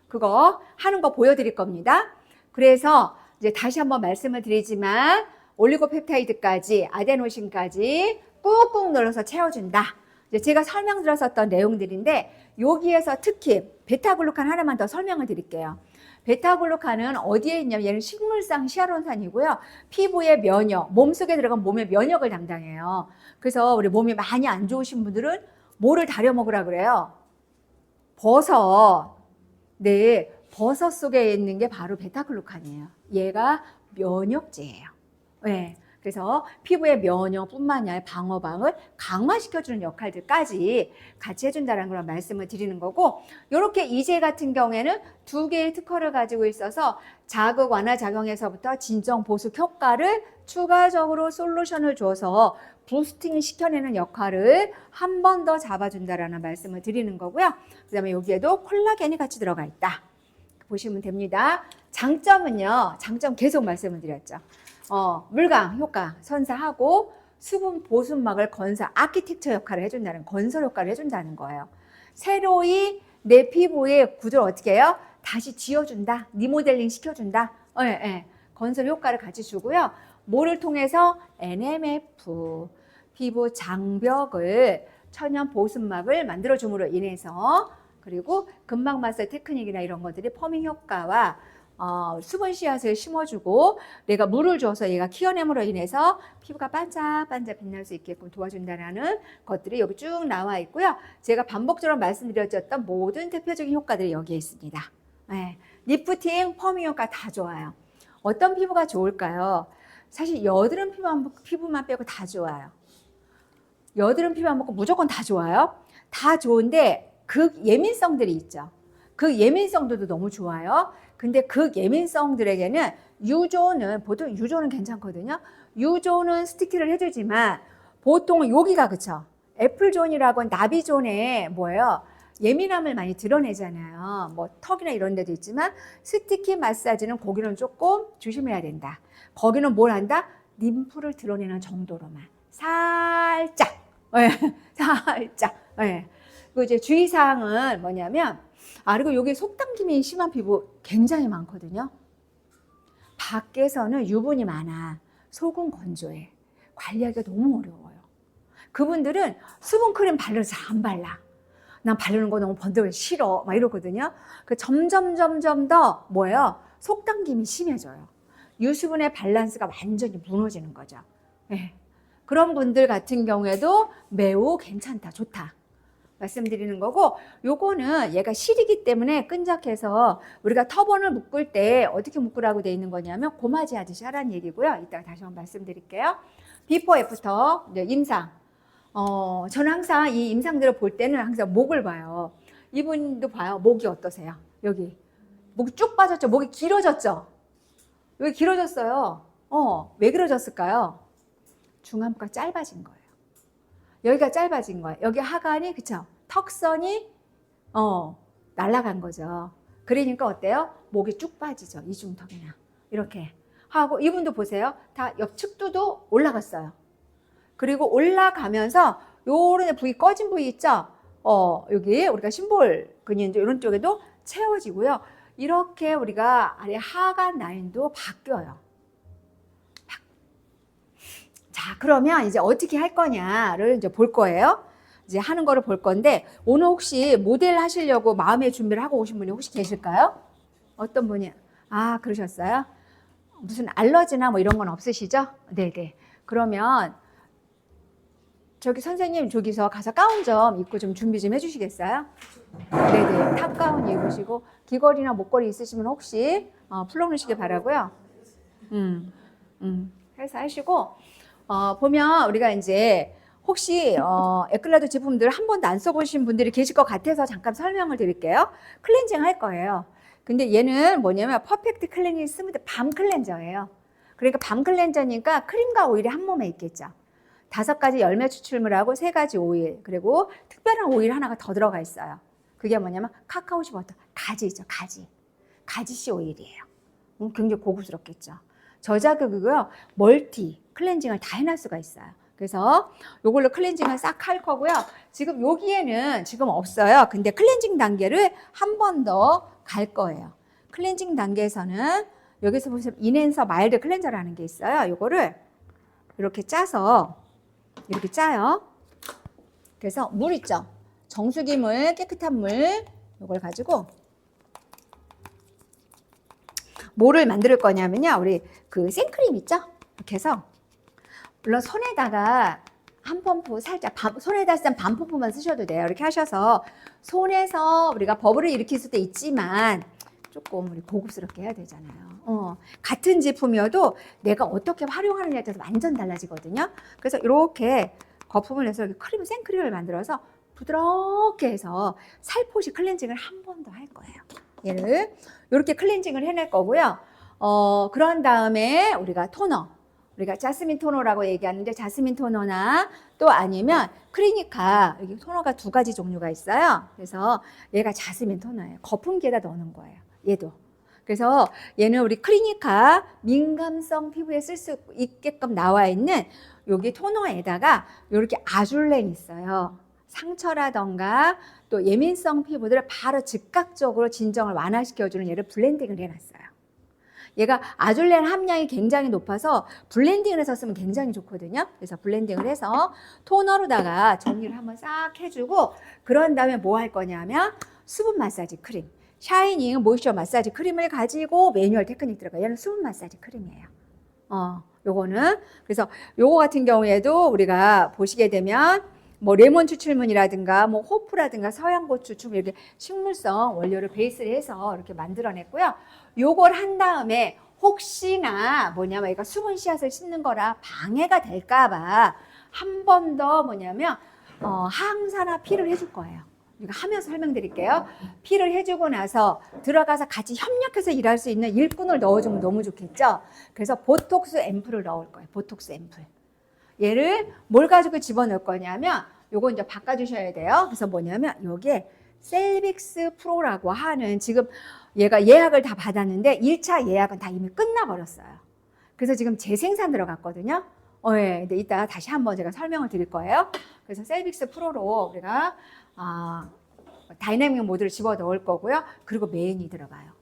그거 하는 거 보여드릴 겁니다. 그래서 이제 다시 한번 말씀을 드리지만 올리고펩타이드까지 아데노신까지 꾹꾹 눌러서 채워준다. 이제 제가 설명드렸었던 내용들인데 여기에서 특히 베타글루칸 하나만 더 설명을 드릴게요. 베타글루칸은 어디에 있냐면 얘는 식물성 히알루론산이고요. 피부의 면역, 몸속에 들어간 몸의 면역을 담당해요. 그래서 우리 몸이 많이 안 좋으신 분들은 뭐를 다려 먹으라 그래요? 버섯. 네, 버섯 속에 있는 게 바로 베타글루칸이에요. 얘가 면역제예요. 네. 그래서 피부의 면역뿐만 아니라 방어방을 강화시켜주는 역할들까지 같이 해준다는 그런 말씀을 드리는 거고, 이렇게 이제 같은 경우에는 2개의 특허를 가지고 있어서 자극 완화 작용에서부터 진정 보습 효과를 추가적으로 솔루션을 줘서 부스팅 시켜내는 역할을 한 번 더 잡아준다라는 말씀을 드리는 거고요. 그 다음에 여기에도 콜라겐이 같이 들어가 있다. 보시면 됩니다. 장점은요, 장점 계속 말씀을 드렸죠. 물광 효과 선사하고 수분 보습막을 아키텍처 역할을 해준다는, 건설 역할을 해준다는 거예요. 새로이 내 피부의 구조를 어떻게 해요? 다시 지어준다. 리모델링 시켜준다. 건설 효과를 같이 주고요. 뭐를 통해서? NMF, 피부 장벽을 천연 보습막을 만들어줌으로 인해서, 그리고 근막 마사 테크닉이나 이런 것들이 퍼밍 효과와 수분 씨앗을 심어주고 내가 물을 줘서 얘가 키워냄으로 인해서 피부가 반짝반짝 빛날 수 있게끔 도와준다는 것들이 여기 쭉 나와 있고요. 제가 반복적으로 말씀드렸던 모든 대표적인 효과들이 여기에 있습니다. 리프팅, 퍼밍 효과 다 좋아요. 어떤 피부가 좋을까요? 사실 여드름 피부만 빼고 다 좋아요. 여드름 피부만 먹고 무조건 다 좋아요. 다 좋은데 극 예민성들이 있죠. 그 예민성들도 너무 좋아요. 근데 그 예민성들에게는 유조는, 보통 유조는 괜찮거든요. 유조는 스티키를 해주지만 보통 여기가 그쵸. 애플존이라고 나비존에 뭐예요? 예민함을 많이 드러내잖아요. 뭐 턱이나 이런 데도 있지만 스티키 마사지는 거기는 조금 조심해야 된다. 거기는 뭘 한다? 림프를 드러내는 정도로만. 살짝. 살짝. 그리고 이제 주의사항은 뭐냐면, 그리고 여기 속당김이 심한 피부 굉장히 많거든요. 밖에서는 유분이 많아. 속은 건조해. 관리하기가 너무 어려워요. 그분들은 수분크림 바르면서 잘 안 발라. 난 바르는 거 너무 번들어 싫어. 막 이러거든요. 그 점점 더 뭐예요? 속당김이 심해져요. 유수분의 밸런스가 완전히 무너지는 거죠. 그런 분들 같은 경우에도 매우 괜찮다, 좋다 말씀드리는 거고, 요거는 얘가 실이기 때문에 끈적해서 우리가 터번을 묶을 때 어떻게 묶으라고 돼 있는 거냐면 고마지 하듯이 하라는 얘기고요. 이따가 다시 한번 말씀드릴게요. 비포 애프터 임상. 저는 항상 이 임상들을 볼 때는 항상 목을 봐요. 이분도 봐요. 목이 어떠세요? 여기 목이 쭉 빠졌죠. 목이 길어졌죠. 여기 길어졌어요. 왜 길어졌을까요? 중안부가 짧아진 거예요. 여기가 짧아진 거예요. 여기 하관이, 그쵸? 턱선이 날아간 거죠. 그러니까 어때요? 목이 쭉 빠지죠. 이중턱이나 이렇게 하고, 이분도 보세요. 다 옆측도도 올라갔어요. 그리고 올라가면서 요런 부위, 꺼진 부위 있죠? 여기 우리가 심볼 근육 이런 쪽에도 채워지고요. 이렇게 우리가 아래 하관 라인도 바뀌어요. 자, 그러면 이제 어떻게 할 거냐를 이제 볼 거예요. 이제 하는 거를 볼 건데, 오늘 혹시 모델 하시려고 마음의 준비를 하고 오신 분이 혹시 계실까요? 어떤 분이? 아, 그러셨어요? 무슨 알러지나 뭐 이런 건 없으시죠? 네네. 그러면 저기 선생님, 저기서 가서 가운 좀 입고 좀 준비 좀 해주시겠어요? 네네. 탑 가운 입으시고, 귀걸이나 목걸이 있으시면 혹시 풀어놓으시길 바라고요. 해서 하시고, 보면 우리가 이제 혹시 에클라도 제품들 한 번도 안 써보신 분들이 계실 것 같아서 잠깐 설명을 드릴게요. 클렌징 할 거예요. 근데 얘는 뭐냐면 퍼펙트 클렌징 스무드 밤 클렌저예요. 그러니까 밤 클렌저니까 크림과 오일이 한 몸에 있겠죠. 5가지 열매 추출물하고 3가지 오일, 그리고 특별한 오일 하나가 더 들어가 있어요. 그게 뭐냐면 카카오씨 버터, 가지죠, 가지. 가지씨 오일이에요. 굉장히 고급스럽겠죠. 저자극이고요. 멀티 클렌징을 다 해낼 수가 있어요. 그래서 이걸로 클렌징을 싹 할 거고요. 지금 여기에는 지금 없어요. 근데 클렌징 단계를 한 번 더 갈 거예요. 클렌징 단계에서는 여기서 보시면 인앤서 마일드 클렌저라는 게 있어요. 이거를 이렇게 짜서 이렇게 짜요. 그래서 물 있죠. 정수기 물, 깨끗한 물 이걸 가지고 뭐를 만들 거냐면요. 우리 그 생크림 있죠? 이렇게 해서 물론 손에다가 한 펌프 살짝 손에다 쓰면 반 펌프만 쓰셔도 돼요. 이렇게 하셔서 손에서 우리가 버블을 일으킬 수도 있지만 조금 우리 고급스럽게 해야 되잖아요. 같은 제품이어도 내가 어떻게 활용하느냐에 따라서 완전 달라지거든요. 그래서 이렇게 거품을 내서 이렇게 생크림을 만들어서 부드럽게 해서 살포시 클렌징을 한 번 더 할 거예요. 얘를 이렇게 클렌징을 해낼 거고요. 그런 다음에 우리가 토너, 우리가 자스민 토너라고 얘기하는데 자스민 토너나 또 아니면 크리니카, 여기 토너가 2가지 종류가 있어요. 그래서 얘가 자스민 토너예요. 거품기에다 넣는 거예요. 얘도. 그래서 얘는 우리 크리니카 민감성 피부에 쓸 수 있게끔 나와 있는 여기 토너에다가 이렇게 아줄렌 있어요. 상처라던가 또 예민성 피부들을 바로 즉각적으로 진정을 완화시켜주는 얘를 블렌딩을 해놨어요. 얘가 아줄렌 함량이 굉장히 높아서 블렌딩을 해서 쓰면 굉장히 좋거든요. 그래서 블렌딩을 해서 토너로다가 정리를 한번 싹 해주고, 그런 다음에 뭐 할 거냐면 수분 마사지 크림, 샤이닝 모이스처 마사지 크림을 가지고 매뉴얼 테크닉 들어가요. 얘는 수분 마사지 크림이에요. 요거는 그래서 요거 같은 경우에도 우리가 보시게 되면 뭐 레몬 추출물이라든가 뭐 호프라든가 서양고추 추출 이렇게 식물성 원료를 베이스를 해서 이렇게 만들어냈고요. 요걸 한 다음에 혹시나 뭐냐면 얘가 수분 씨앗을 씹는 거라 방해가 될까봐 한 번 더 뭐냐면 항산화 필을 해줄 거예요. 이거 하면서 설명드릴게요. 필을 해주고 나서 들어가서 같이 협력해서 일할 수 있는 일꾼을 넣어주면 너무 좋겠죠. 그래서 보톡스 앰플을 넣을 거예요. 보톡스 앰플. 얘를 뭘 가지고 집어넣을 거냐면 요거 이제 바꿔주셔야 돼요. 그래서 뭐냐면 여기에 셀빅스 프로라고 하는, 지금 얘가 예약을 다 받았는데 1차 예약은 다 이미 끝나버렸어요. 그래서 지금 재생산 들어갔거든요. 예, 근데 이따 다시 한번 제가 설명을 드릴 거예요. 그래서 셀빅스 프로로 우리가 다이내믹 모드를 집어 넣을 거고요. 그리고 메인이 들어가요.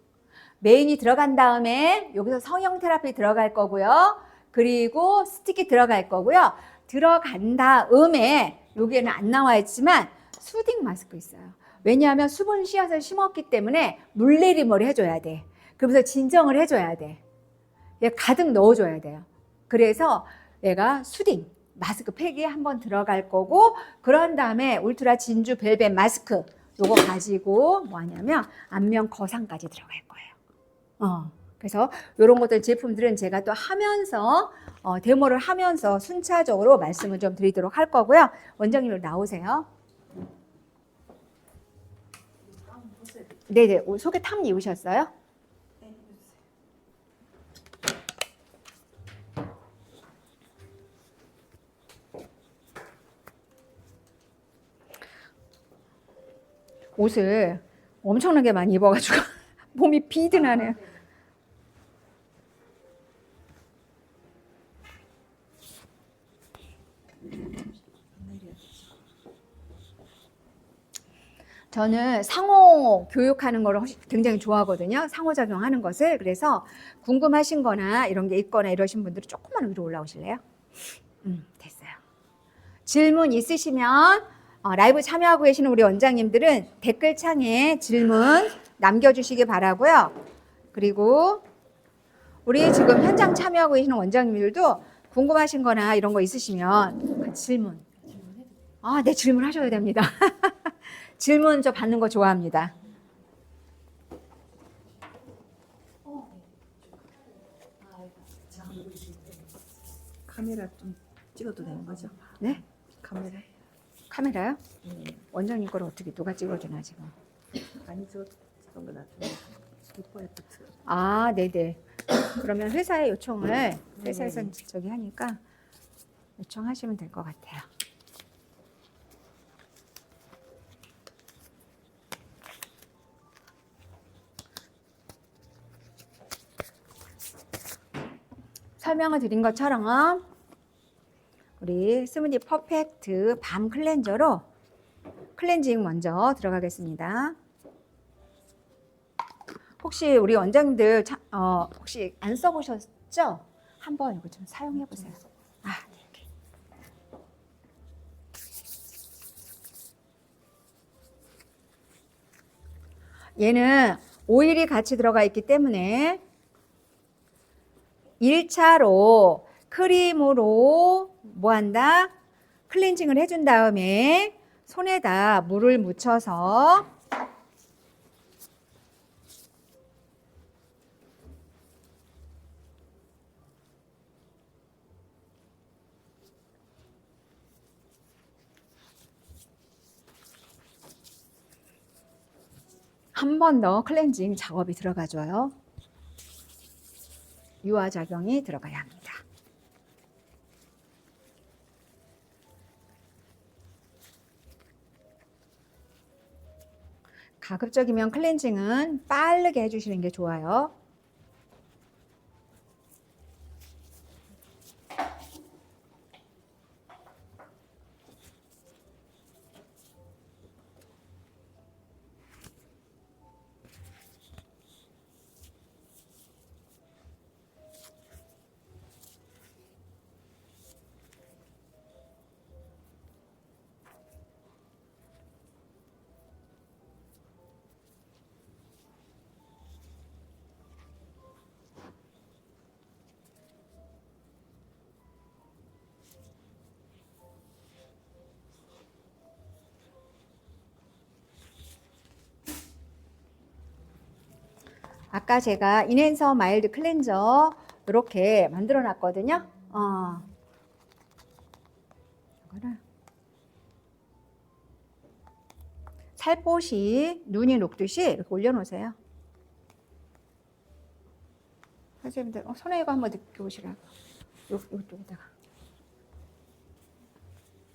메인이 들어간 다음에 여기서 성형 테라피 들어갈 거고요. 그리고 스틱이 들어갈 거고요. 들어간 다음에 여기에는 안 나와 있지만 수딩 마스크 있어요. 왜냐하면 수분 씨앗을 심었기 때문에 물내림을 해줘야 돼. 그러면서 진정을 해줘야 돼. 얘 가득 넣어줘야 돼요. 그래서 얘가 수딩 마스크 팩이 한번 들어갈 거고, 그런 다음에 울트라 진주 벨벳 마스크 요거 가지고 뭐 하냐면 안면 거상까지 들어갈 거예요. 그래서 이런 것들 제품들은 제가 또 하면서 데모를 하면서 순차적으로 말씀을 좀 드리도록 할 거고요. 원장님 나오세요. 네네. 속에 탐 입으셨어요? 옷을 엄청나게 많이 입어가지고 몸이 비드나네요. 저는 상호 교육하는 걸 굉장히 좋아하거든요. 상호작용하는 것을. 그래서 궁금하신 거나 이런 게 있거나 이러신 분들은 조금만 위로 올라오실래요? 됐어요. 질문 있으시면 라이브 참여하고 계시는 우리 원장님들은 댓글창에 질문 남겨주시기 바라고요. 그리고 우리 지금 현장 참여하고 계시는 원장님들도 궁금하신 거나 이런 거 있으시면 같이 질문. 네, 질문하셔야 됩니다. 질문 저 받는 거 좋아합니다. 카메라 좀 찍어도 되는 거죠? 네? 카메라요? 네. 원장님 걸 어떻게 누가 찍어주나 지금. 아니 저 찍은 거 놔두면 이뻐 예쁘트. 네네. 그러면 회사에 요청을 회사에서 저기 하니까 요청하시면 될 것 같아요. 설명을 드린 것처럼 우리 스무디 퍼펙트 밤 클렌저로 클렌징 먼저 들어가겠습니다. 혹시 우리 원장님들 혹시 안 써보셨죠? 한번 이거 좀 사용해 보세요. 이렇게. 얘는 오일이 같이 들어가 있기 때문에 1차로 크림으로 뭐 한다? 클렌징을 해준 다음에 손에다 물을 묻혀서 한 번 더 클렌징 작업이 들어가줘요. 유화작용이 들어가야 합니다. 가급적이면 클렌징은 빠르게 해주시는 게 좋아요. 아까 제가 인앤서 마일드 클렌저 이렇게 만들어 놨거든요. 이거를 살포시 눈이 녹듯이 이렇게 올려놓으세요. 선생님들 손에 이거 한번 느껴보시라고. 이쪽에다가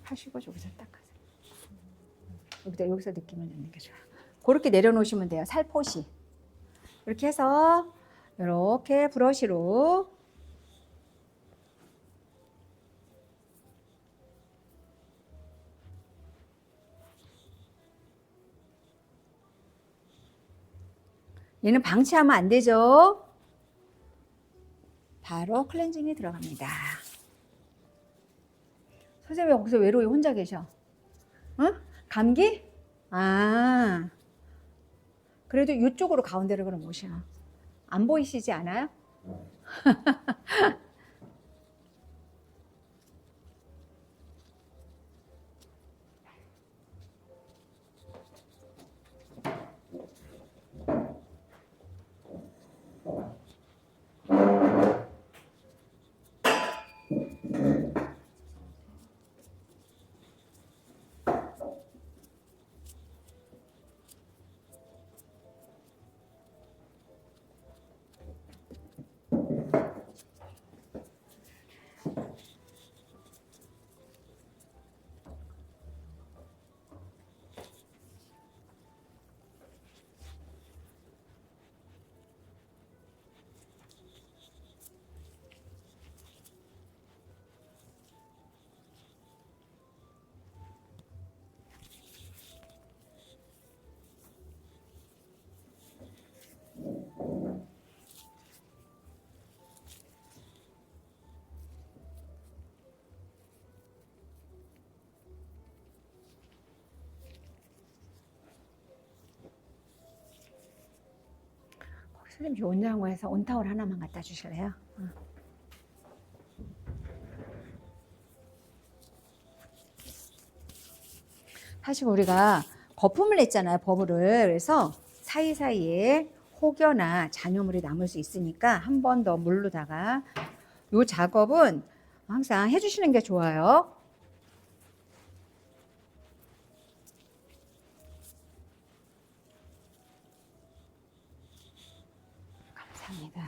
하시고 저기서 닦아서 여기서 느낌을 내는 게 좋아요. 그렇게 내려놓으시면 돼요. 살포시 이렇게 해서 이렇게 브러쉬로 얘는 방치하면 안 되죠. 바로 클렌징이 들어갑니다. 선생님 여기서 외로이 혼자 계셔? 응? 감기? 그래도 이쪽으로 가운데로 그럼 오셔. 안 보이시지 않아요? 선생님 이 온장고에서 온타올 하나만 갖다 주실래요? 사실 우리가 거품을 냈잖아요, 버블을. 그래서 사이사이에 혹여나 잔여물이 남을 수 있으니까 한 번 더 물로다가 이 작업은 항상 해주시는 게 좋아요. 감사합니다.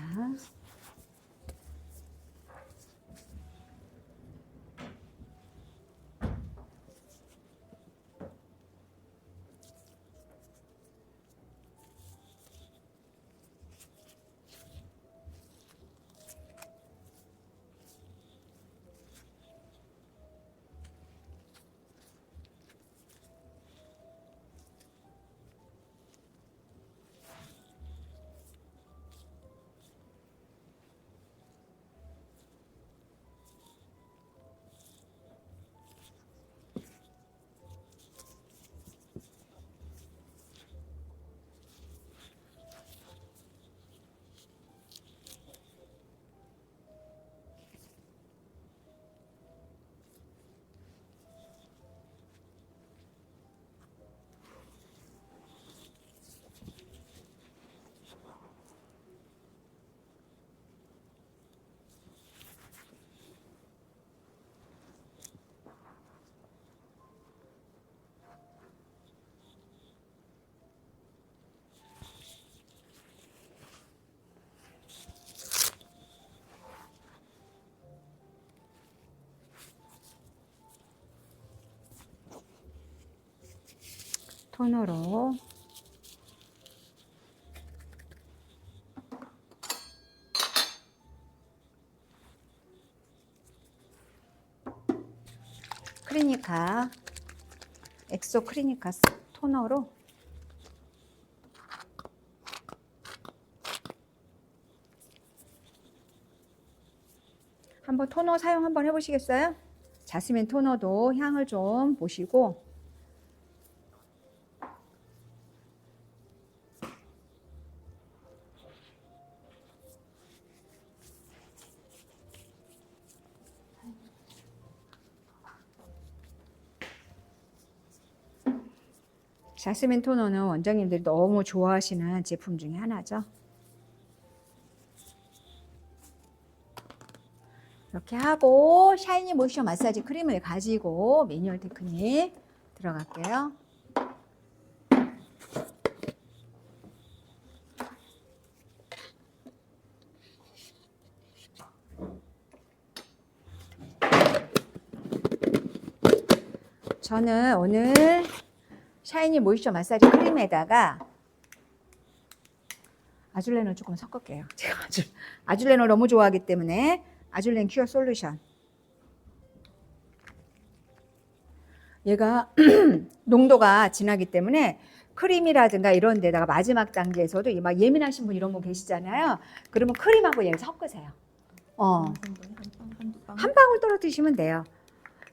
토너로 크리니카 엑소 크리니카 토너로 한번 토너 사용 한번 해보시겠어요? 자스민 토너도 향을 좀 보시고 자스민 토너는 원장님들이 너무 좋아하시는 제품 중에 하나죠. 이렇게 하고 샤이니 모이처 마사지 크림을 가지고 매뉴얼 테크닉 들어갈게요. 저는 오늘 샤이니 모이처 마사지 크림에다가 아줄렌을 조금 섞을게요. 제가 아줄렌을 너무 좋아하기 때문에 아줄렌 큐어 솔루션. 얘가 농도가 진하기 때문에 크림이라든가 이런 데다가 마지막 단계에서도 막 예민하신 분 이런 분 계시잖아요. 그러면 크림하고 얘를 섞으세요. 한 방울 떨어뜨리시면 돼요.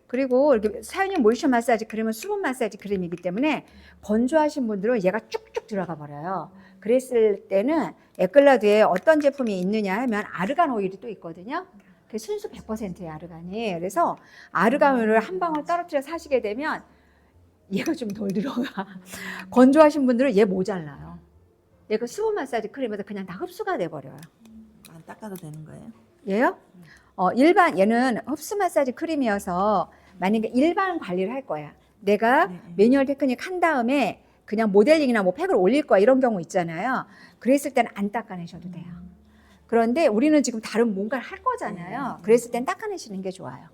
그리고 이렇게 샤이니 모이처 마사지 크림은 수분 마사지 크림이기 때문에 건조하신 분들은 얘가 쭉쭉 들어가 버려요. 그랬을 때는 에클라드에 어떤 제품이 있느냐 하면 아르간 오일이 또 있거든요. 그게 순수 100%예요, 아르간이. 그래서 아르간을 한 방울 떨어뜨려서 하시게 되면 얘가 좀 덜 들어가. 건조하신 분들은 얘 모자라요. 얘가 수분 마사지 크림에서 그냥 다 흡수가 돼버려요. 안 닦아도 되는 거예요? 얘요? 일반 얘는 흡수 마사지 크림이어서 만약에 일반 관리를 할 거야. 내가 매뉴얼 테크닉 한 다음에 그냥 모델링이나 뭐 팩을 올릴 거야 이런 경우 있잖아요. 그랬을 때는 안 닦아내셔도 돼요. 그런데 우리는 지금 다른 뭔가를 할 거잖아요. 그랬을 땐 닦아내시는 게 좋아요.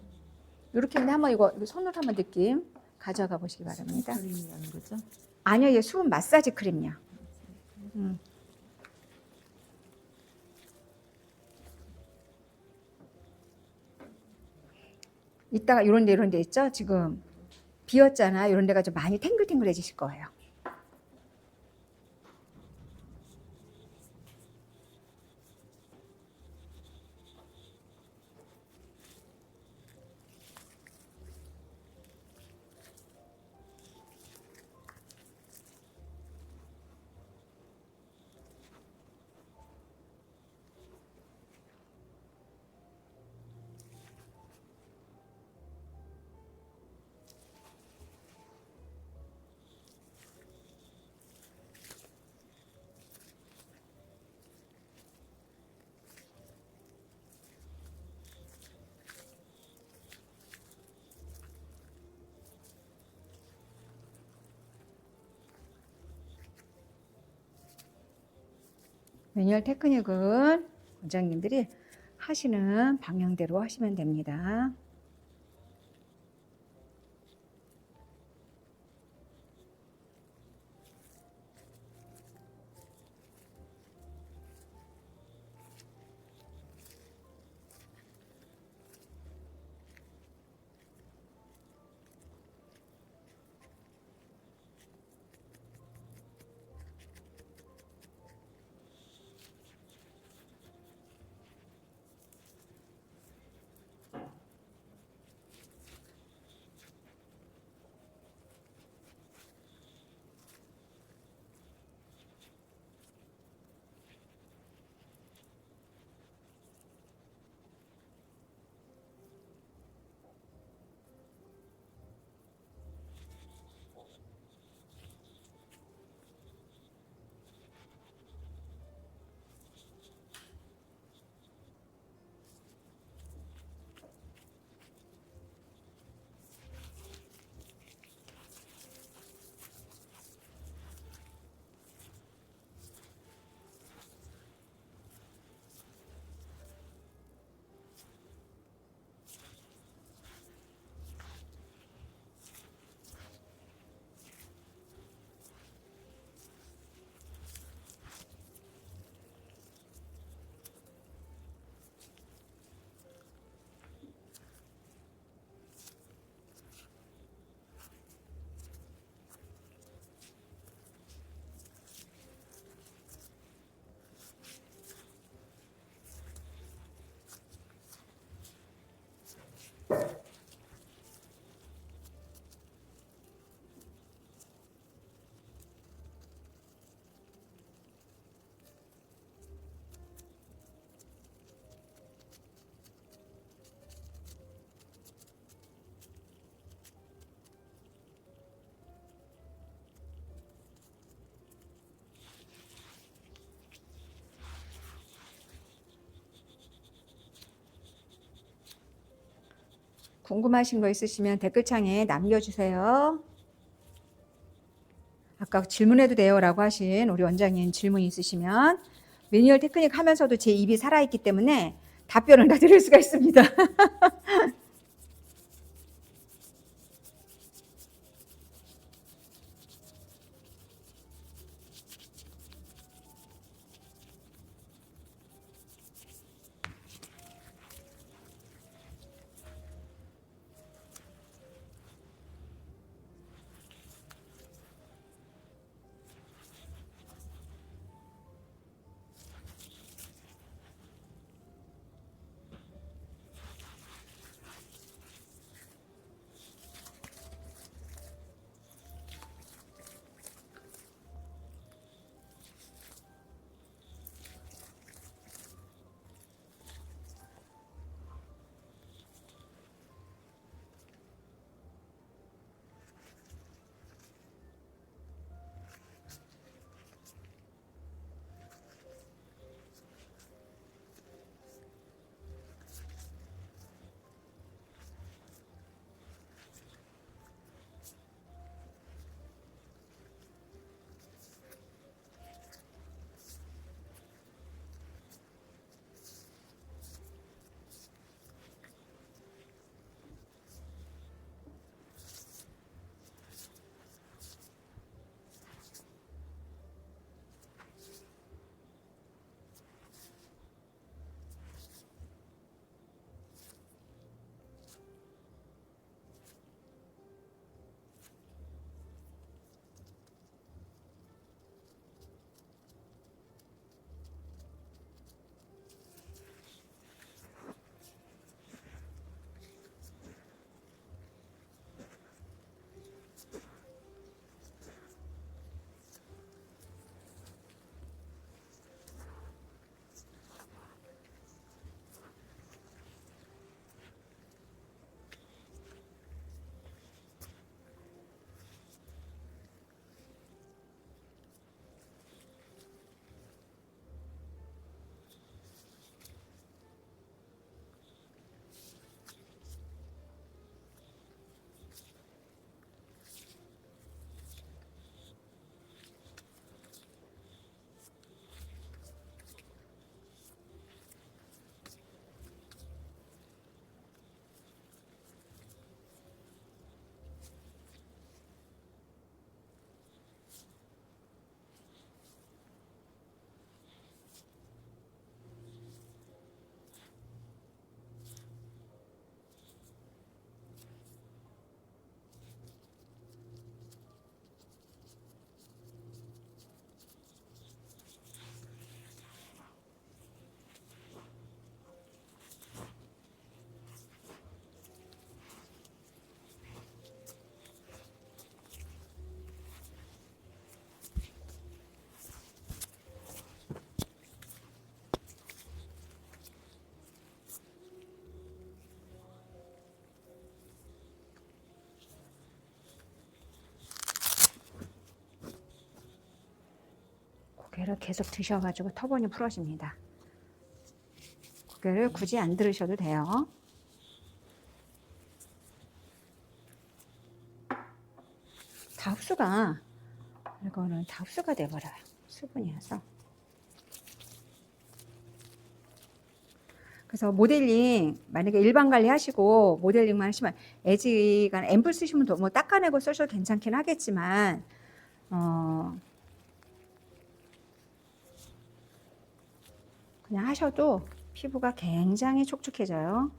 이렇게 했는데 한번 이거 손으로 한번 느낌 가져가 보시기 바랍니다. 크림이라는 거죠? 아니요, 얘 수분 마사지 크림이요. 이따가 이런 데 있죠? 지금 비었잖아. 이런 데가 좀 많이 탱글탱글해지실 거예요. 매뉴얼 테크닉은 원장님들이 하시는 방향대로 하시면 됩니다. 궁금하신 거 있으시면 댓글창에 남겨주세요. 아까 질문해도 돼요 라고 하신 우리 원장님 질문 있으시면 매뉴얼 테크닉 하면서도 제 입이 살아있기 때문에 답변을 다 드릴 수가 있습니다. 고개를 계속 드셔가지고 터번이 풀어집니다. 고개를 굳이 안 들으셔도 돼요. 다 흡수가, 이거는 다 흡수가 돼버려요. 수분이어서. 그래서 모델링, 만약에 일반 관리 하시고 모델링만 하시면 에지가 앰플 쓰시면 뭐 닦아내고 쓰셔도 괜찮긴 하겠지만, 그냥 하셔도 피부가 굉장히 촉촉해져요.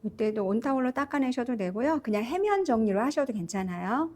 이때도 온타올로 닦아내셔도 되고요. 그냥 해면 정리로 하셔도 괜찮아요.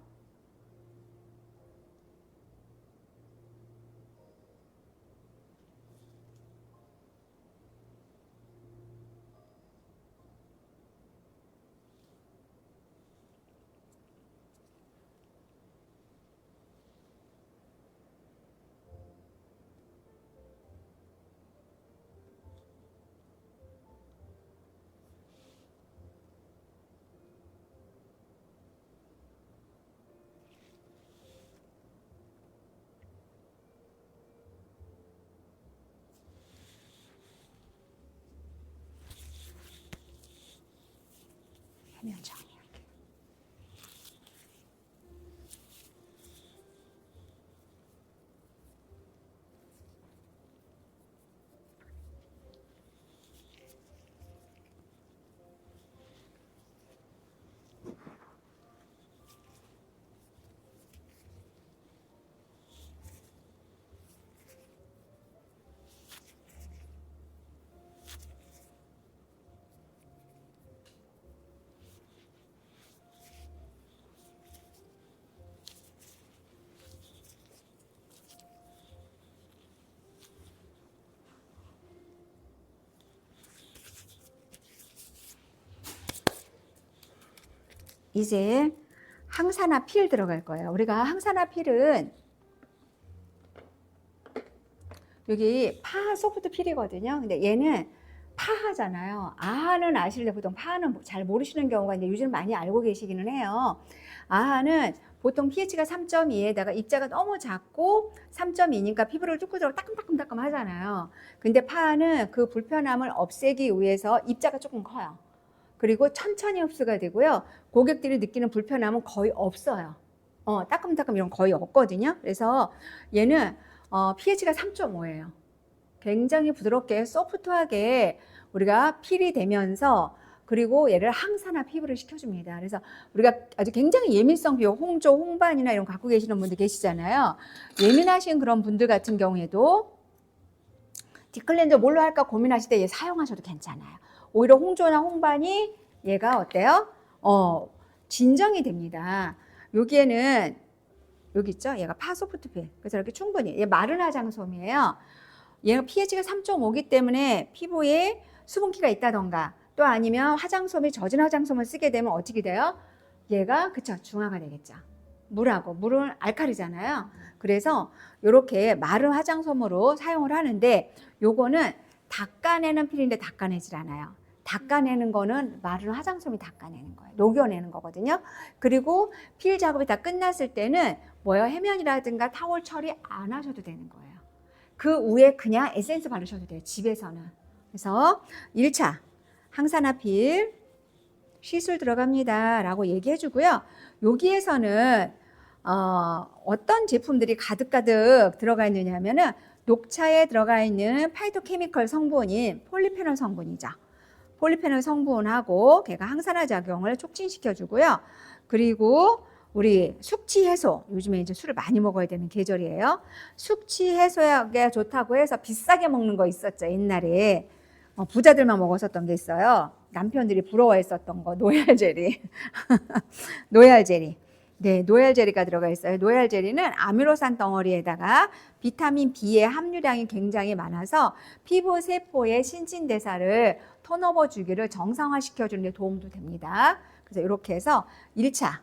해면 정리할게요. 이제 항산화 필 들어갈 거예요. 우리가 항산화 필은 여기 파 소프트 필이거든요. 근데 얘는 파하잖아요. 아하는 아실래 보통 파하는 잘 모르시는 경우가 이제 요즘 많이 알고 계시기는 해요. 아하는 보통 pH가 3.2에다가 입자가 너무 작고 3.2니까 피부를 뚫고 들어 따끔따끔 하잖아요. 근데 파하는 그 불편함을 없애기 위해서 입자가 조금 커요. 그리고 천천히 흡수가 되고요. 고객들이 느끼는 불편함은 거의 없어요. 따끔따끔 이런 거 거의 없거든요. 그래서 얘는 pH가 3.5예요. 굉장히 부드럽게 소프트하게 우리가 필이 되면서 그리고 얘를 항산화 피부를 시켜줍니다. 그래서 우리가 아주 굉장히 예민성 피부, 홍조, 홍반이나 이런 거 갖고 계시는 분들 계시잖아요. 예민하신 그런 분들 같은 경우에도 딥클렌저 뭘로 할까 고민하실 때 얘 사용하셔도 괜찮아요. 오히려 홍조나 홍반이 얘가 어때요? 진정이 됩니다. 여기에는 여기 있죠? 얘가 파소프트필. 그래서 이렇게 충분히 얘 마른 화장솜이에요. 얘가 pH가 3.5기 때문에 피부에 수분기가 있다던가 또 아니면 화장솜이 젖은 화장솜을 쓰게 되면 어떻게 돼요? 얘가 그쵸 중화가 되겠죠. 물은 알칼리잖아요. 그래서 이렇게 마른 화장솜으로 사용을 하는데 요거는 닦아내는 필인데 닦아내질 않아요. 닦아내는 거는 마른 화장솜이 닦아내는 거예요. 녹여내는 거거든요. 그리고 필 작업이 다 끝났을 때는 뭐예요? 해면이라든가 타월 처리 안 하셔도 되는 거예요. 그 위에 그냥 에센스 바르셔도 돼요. 집에서는. 그래서 1차 항산화 필 시술 들어갑니다 라고 얘기해 주고요. 여기에서는 어떤 제품들이 가득가득 들어가 있느냐 하면은 녹차에 들어가 있는 파이토케미컬 성분인 폴리페놀 성분이죠. 폴리페놀 성분하고 걔가 항산화 작용을 촉진시켜 주고요. 그리고 우리 숙취 해소, 요즘에 이제 술을 많이 먹어야 되는 계절이에요. 숙취 해소에 좋다고 해서 비싸게 먹는 거 있었죠, 옛날에. 부자들만 먹었었던 게 있어요. 남편들이 부러워했었던 거, 노얄 제리. 노얄 제리. 네, 노얄 제리가 들어가 있어요. 노얄 제리는 아미노산 덩어리에다가 비타민 B의 함유량이 굉장히 많아서 피부 세포의 신진대사를 턴오버 주기를 정상화시켜 주는 데 도움도 됩니다. 그래서 이렇게 해서 1차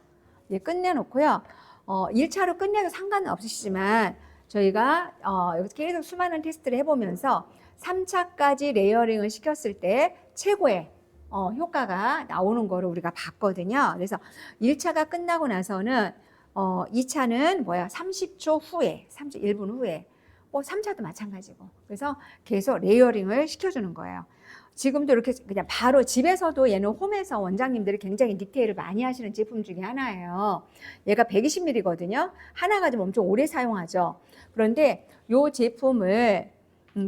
끝내놓고요. 1차로 끝내도 상관은 없으시지만 저희가 여기서 계속 수많은 테스트를 해보면서 3차까지 레이어링을 시켰을 때 최고의 효과가 나오는 거를 우리가 봤거든요. 그래서 1차가 끝나고 나서는 2차는 30초 후에, 31분 후에 3차도 마찬가지고 그래서 계속 레이어링을 시켜주는 거예요. 지금도 이렇게 그냥 바로 집에서도 얘는 홈에서 원장님들이 굉장히 디테일을 많이 하시는 제품 중에 하나예요. 얘가 120ml거든요. 하나 가지고 엄청 오래 사용하죠. 그런데 이 제품을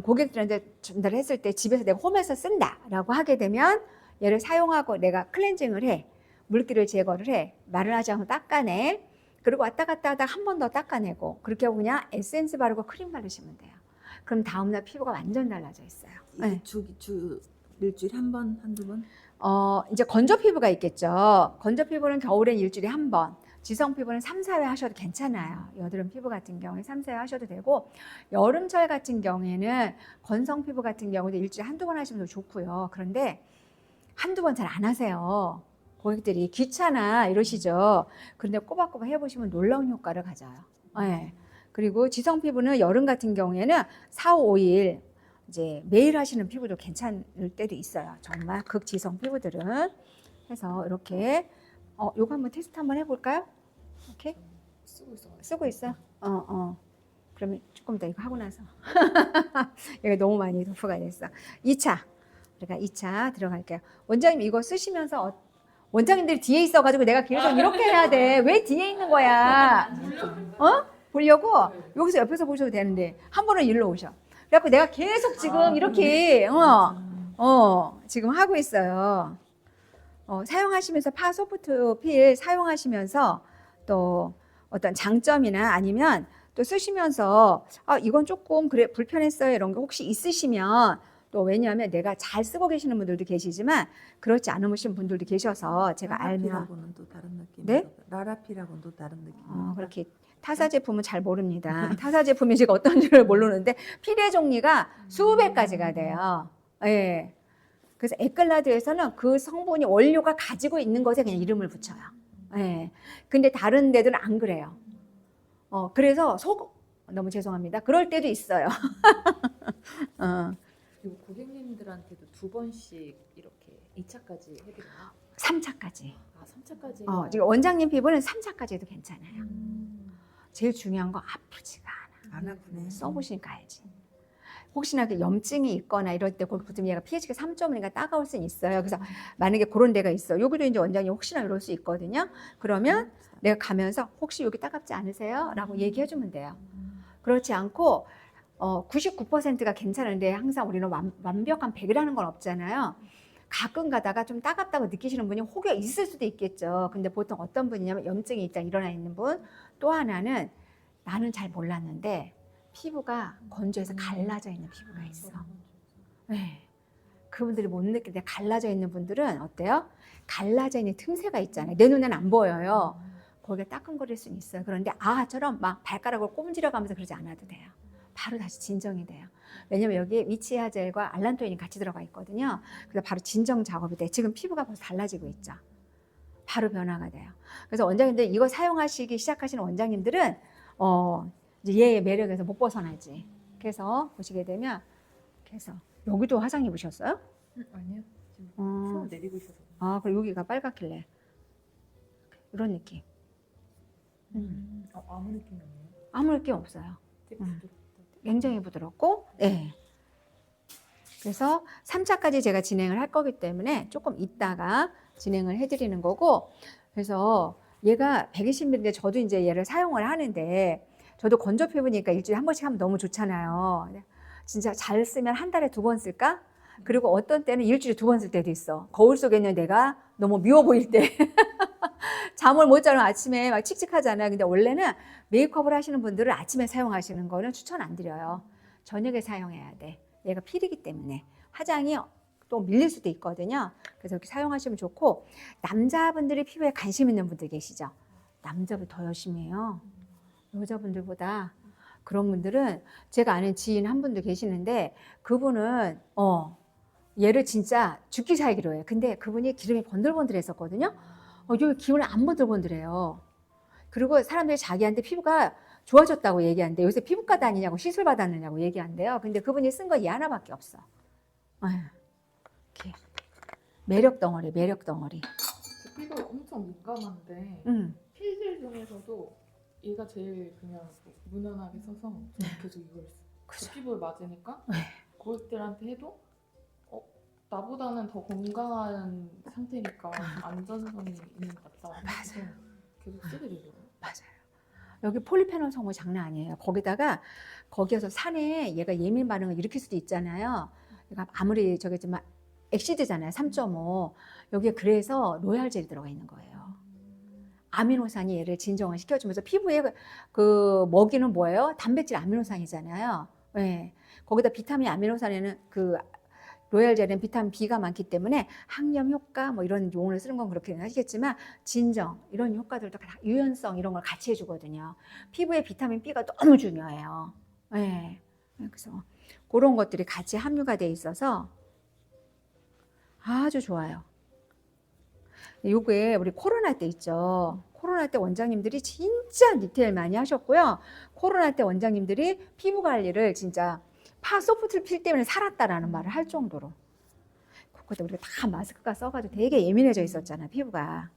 고객들한테 전달을 했을 때 집에서 내가 홈에서 쓴다라고 하게 되면 얘를 사용하고 내가 클렌징을 해. 물기를 제거를 해. 마른 화장을 닦아내. 그리고 왔다 갔다 하다가 한 번 더 닦아내고 그렇게 하고 그냥 에센스 바르고 크림 바르시면 돼요. 그럼 다음날 피부가 완전 달라져 있어요. 네. 일주일에 한 번, 한두 번? 이제 건조 피부가 있겠죠. 건조 피부는 겨울엔 일주일에 한 번, 지성 피부는 3, 4회 하셔도 괜찮아요. 여드름 피부 같은 경우에 3, 4회 하셔도 되고 여름철 같은 경우에는 건성 피부 같은 경우도 일주일에 한두 번 하시면 더 좋고요. 그런데 한두 번 잘 안 하세요. 고객들이 귀찮아 이러시죠. 그런데 꼬박꼬박 해보시면 놀라운 효과를 가져요. 네. 그리고 지성 피부는 여름 같은 경우에는 4, 5일 이제 매일 하시는 피부도 괜찮을 때도 있어요. 정말 극지성 피부들은. 해서 이렇게 요거 한번 테스트 한번 해볼까요? 이렇게 쓰고 있어. 그러면 조금 더 이거 하고 나서 이거 너무 많이 도포가 됐어. 2차 우리가 2차 들어갈게요. 원장님 이거 쓰시면서 원장님들이 뒤에 있어가지고 내가 계속 이렇게 해야 돼. 왜 뒤에 있는 거야? 보려고 여기서 옆에서 보셔도 되는데 한 번은 일로 오셔. 그래갖고 내가 계속 지금 이렇게 지금 하고 있어요. 사용하시면서 파소프트 필 사용하시면서 또 어떤 장점이나 아니면 또 쓰시면서 이건 조금 그래 불편했어요 이런 게 혹시 있으시면 또 왜냐하면 내가 잘 쓰고 계시는 분들도 계시지만 그렇지 않으신 분들도 계셔서 제가 알면 라라피라고는 또 다른 느낌. 네? 라라피라고는 또 다른 느낌. 그렇게 타사 제품은 잘 모릅니다. 타사 제품이 제가 어떤 줄을 모르는데 필의 종류가 수백 가지가 돼요. 예. 그래서 에클라드에서는 그 성분이 원료가 가지고 있는 것에 그냥 이름을 붙여요. 예. 근데 다른 데들은 안 그래요. 그래서 너무 죄송합니다. 그럴 때도 있어요. 그리고 고객님들한테도 2번씩 이렇게 2차까지 해드려요? 3차까지. 3차까지. 지금 원장님 피부는 3차까지 해도 괜찮아요. 제일 중요한 거 아프지가 않아. 안 아프네. 써보시니까 알지. 혹시나 그 염증이 있거나 이럴 때 거기 붙으면 얘가 pH가 3.5니까 따가울 수는 있어요. 그래서 만약에 그런 데가 있어. 여기도 이제 원장님 혹시나 이럴 수 있거든요. 그러면 내가 가면서 혹시 여기 따갑지 않으세요? 라고 얘기해 주면 돼요. 그렇지 않고 99%가 괜찮은데 항상 우리는 완벽한 100이라는 건 없잖아요. 가끔 가다가 좀 따갑다고 느끼시는 분이 혹여 있을 수도 있겠죠. 근데 보통 어떤 분이냐면 염증이 일단 일어나 있는 분, 또 하나는 나는 잘 몰랐는데 피부가 건조해서 갈라져 있는 피부가 있어. 네. 그분들이 못 느끼는데 갈라져 있는 분들은 어때요? 갈라져 있는 틈새가 있잖아요. 내 눈에는 안 보여요. 거기가 따끔거릴 수는 있어요. 그런데 아처럼 막 발가락을 꼼지러 가면서 그러지 않아도 돼요. 바로 다시 진정이 돼요. 왜냐면 여기에 위치아 젤과 알란토인이 같이 들어가 있거든요. 그래서 바로 진정 작업이 돼. 지금 피부가 벌써 달라지고 있죠. 바로 변화가 돼요. 그래서 원장님들 이거 사용하시기 시작하시는 원장님들은 이제 얘의 매력에서 못 벗어나지. 그래서 보시게 되면 그래서 여기도 화상 입으셨어요? 아니요. 지금 어. 수업 내리고 있어서. 아, 그리고 여기가 빨갛길래 이런 느낌. 아무 느낌이 없네요. 아무 느낌 없어요. 되게 음. 부드럽다. 굉장히 부드럽고, 네. 그래서 3차까지 제가 진행을 할 거기 때문에 조금 이따가 진행을 해드리는 거고, 그래서 얘가 120ml인데 저도 이제 얘를 사용을 하는데, 저도 건조 피부니까 일주일에 한 번씩 하면 너무 좋잖아요. 진짜 잘 쓰면 한 달에 2번 쓸까? 그리고 어떤 때는 일주일에 2번 쓸 때도 있어. 거울 속에 있는 내가 너무 미워 보일 때. 잠을 못 자면 아침에 막 칙칙하잖아요. 근데 원래는 메이크업을 하시는 분들은 아침에 사용하시는 거는 추천 안 드려요. 저녁에 사용해야 돼. 얘가 필이기 때문에. 화장이 또 밀릴 수도 있거든요. 그래서 이렇게 사용하시면 좋고, 남자분들이 피부에 관심 있는 분들 계시죠? 남자분 더 열심히 해요. 여자분들보다. 그런 분들은 제가 아는 지인 한 분도 계시는데 그분은 얘를 진짜 죽기 살기로 해요. 근데 그분이 기름이 번들번들했었거든요. 여기 기분이 안 번들번들해요. 그리고 사람들이 자기한테 피부가 좋아졌다고 얘기하는데 요새 피부과 다니냐고 시술 받았느냐고 얘기한대요. 근데 그분이 쓴 거 얘 하나밖에 없어. 이렇게. 매력 덩어리, 매력 덩어리. 제 피부 엄청 민감한데 필들 중에서도 얘가 제일 그냥 무난하게 써서 저는 계속 이걸 써요. 제 피부에 맞으니까 고객들한테 해도 나보다는 더 건강한 상태니까 안전성이 있는 것 같다. 맞아요. 계속 쓰게 되더라고요. 맞아요. 여기 폴리페놀 성분 장난 아니에요. 거기에서 산에 얘가 예민 반응을 일으킬 수도 있잖아요. 얘가 아무리 저기지만 엑시드잖아요. 3.5. 여기에 그래서 로얄 젤이 들어가 있는 거예요. 아미노산이 얘를 진정을 시켜주면서 피부에 그 먹이는 뭐예요? 단백질 아미노산이잖아요. 네. 거기다 비타민 아미노산에는 그 로얄 젤은 비타민 B가 많기 때문에 항염 효과 뭐 이런 용어를 쓰는 건 그렇게 하시겠지만 진정 이런 효과들도 유연성 이런 걸 같이 해주거든요. 피부에 비타민 B가 너무 중요해요. 네. 그래서 그런 것들이 같이 함유가 돼 있어서 아주 좋아요. 요게 우리 코로나 때 있죠. 코로나 때 원장님들이 진짜 디테일 많이 하셨고요. 코로나 때 원장님들이 피부 관리를 진짜 소프트 필 때문에 살았다라는 말을 할 정도로. 그때 우리가 다 마스크가 써가지고 되게 예민해져 있었잖아, 피부가.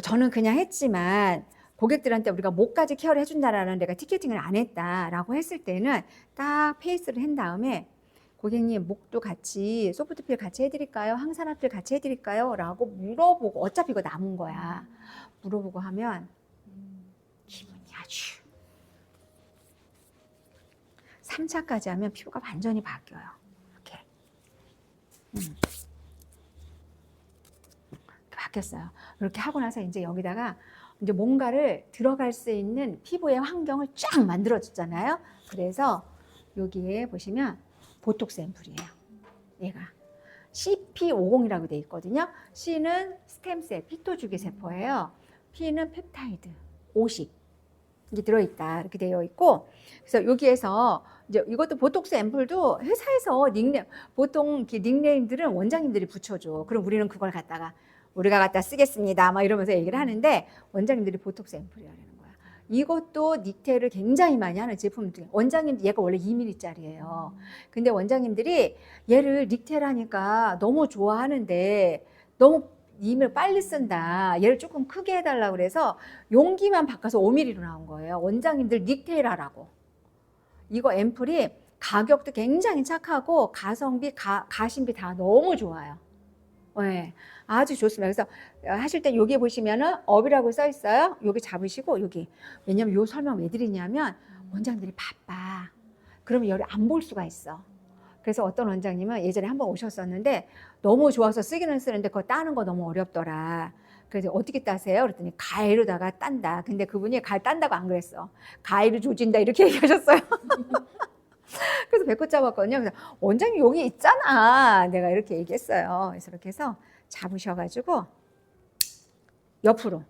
저는 그냥 했지만 고객들한테 우리가 목까지 케어를 해준다라는 내가 티켓팅을 안 했다라고 했을 때는 딱 페이스를 한 다음에 고객님 목도 같이 소프트필 같이 해드릴까요? 항산화필 같이 해드릴까요? 라고 물어보고 어차피 이거 남은 거야. 물어보고 하면 기분이 아주 3차까지 하면 피부가 완전히 바뀌어요. 이렇게. 바뀌었어요. 이렇게 하고 나서 이제 여기다가 이제 뭔가를 들어갈 수 있는 피부의 환경을 쫙 만들어줬잖아요. 그래서 여기에 보시면 보톡스 앰플이에요. 얘가 CP50이라고 돼 있거든요. C는 스템셀, 피토주기 세포예요. P는 펩타이드 50 이게 들어있다 이렇게 되어 있고, 그래서 여기에서 이제 이것도 보톡스 앰플도 회사에서 보통 닉네임들은 원장님들이 붙여줘. 그럼 우리는 그걸 갖다가 우리가 갖다 쓰겠습니다 막 이러면서 얘기를 하는데 원장님들이 보톡스 앰플이라는 거야. 이것도 닉테일을 굉장히 많이 하는 제품 중에 원장님 얘가 원래 2mm짜리예요. 근데 원장님들이 얘를 닉테일 하니까 너무 좋아하는데 너무 2mm 빨리 쓴다. 얘를 조금 크게 해달라고 그래서 용기만 바꿔서 5mm로 나온 거예요. 원장님들 닉테일 하라고. 이거 앰플이 가격도 굉장히 착하고 가성비, 가심비 다 너무 좋아요. 네, 아주 좋습니다. 그래서 하실 때 여기 보시면은 업이라고 써 있어요. 여기 잡으시고 여기. 왜냐면 요 설명 왜 드리냐면 원장들이 바빠. 그러면 얘를 안 볼 수가 있어. 그래서 어떤 원장님은 예전에 한번 오셨었는데 너무 좋아서 쓰기는 쓰는데 그거 따는 거 너무 어렵더라. 그래서 어떻게 따세요? 그랬더니 가위로다가 딴다. 근데 그분이 가위 딴다고 안 그랬어. 가위로 조진다 이렇게 얘기하셨어요. 그래서 배꼽 잡았거든요. 그래서 원장님 여기 있잖아. 내가 이렇게 얘기했어요. 그래서 이렇게 해서 잡으셔가지고 옆으로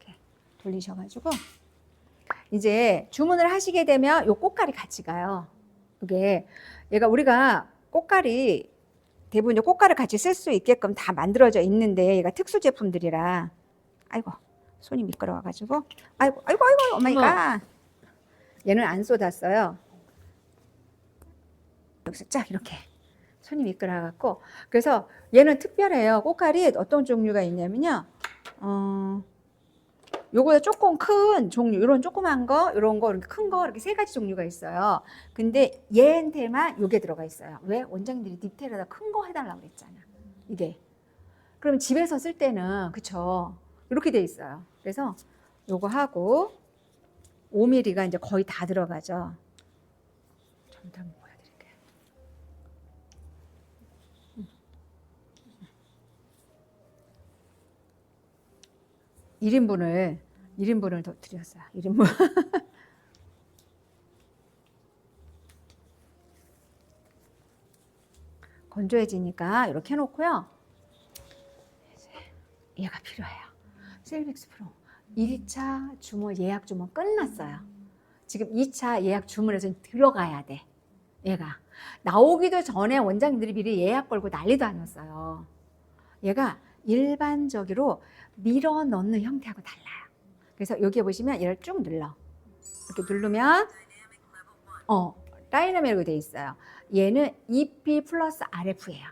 이렇게 돌리셔가지고 이제 주문을 하시게 되면 요 꽃갈이 같이 가요. 이게 얘가 우리가 꽃갈이 대부분 이제 꽃갈을 같이 쓸 수 있게끔 다 만들어져 있는데 얘가 특수 제품들이라 아이고 손이 미끄러워가지고 아이고 오마이갓 얘는 안 쏟았어요. 여기서 쫙 이렇게 손이 미끄러워갖고 그래서 얘는 특별해요. 꽃갈이 어떤 종류가 있냐면요. 요거보다 조금 큰 종류, 이런 조그만 거, 이런 거, 이렇게 큰 거, 이렇게 세 가지 종류가 있어요. 근데 얘한테만 요게 들어가 있어요. 왜? 원장님들이 디테일하다 큰 거 해달라고 그랬잖아. 이게. 그럼 집에서 쓸 때는, 그쵸. 이렇게 돼 있어요. 그래서 요거 하고 5mm가 이제 거의 다 들어가죠. 좀 더 한번 보여드릴게요. 1인분을 더 드렸어요. 1인분. 건조해지니까 이렇게 해놓고요. 이제 얘가 필요해요. 셀빅스 프로 1차 주문 예약 주문 끝났어요. 지금 2차 예약 주문에서 들어가야 돼. 얘가 나오기도 전에 원장님들이 미리 예약 걸고 난리도 아니었어요. 얘가 일반적으로 밀어 넣는 형태하고 달라요. 그래서 여기 보시면 얘를 쭉 눌러. 이렇게 누르면 다이나믹으로 돼 있어요. 얘는 EP 플러스 RF예요.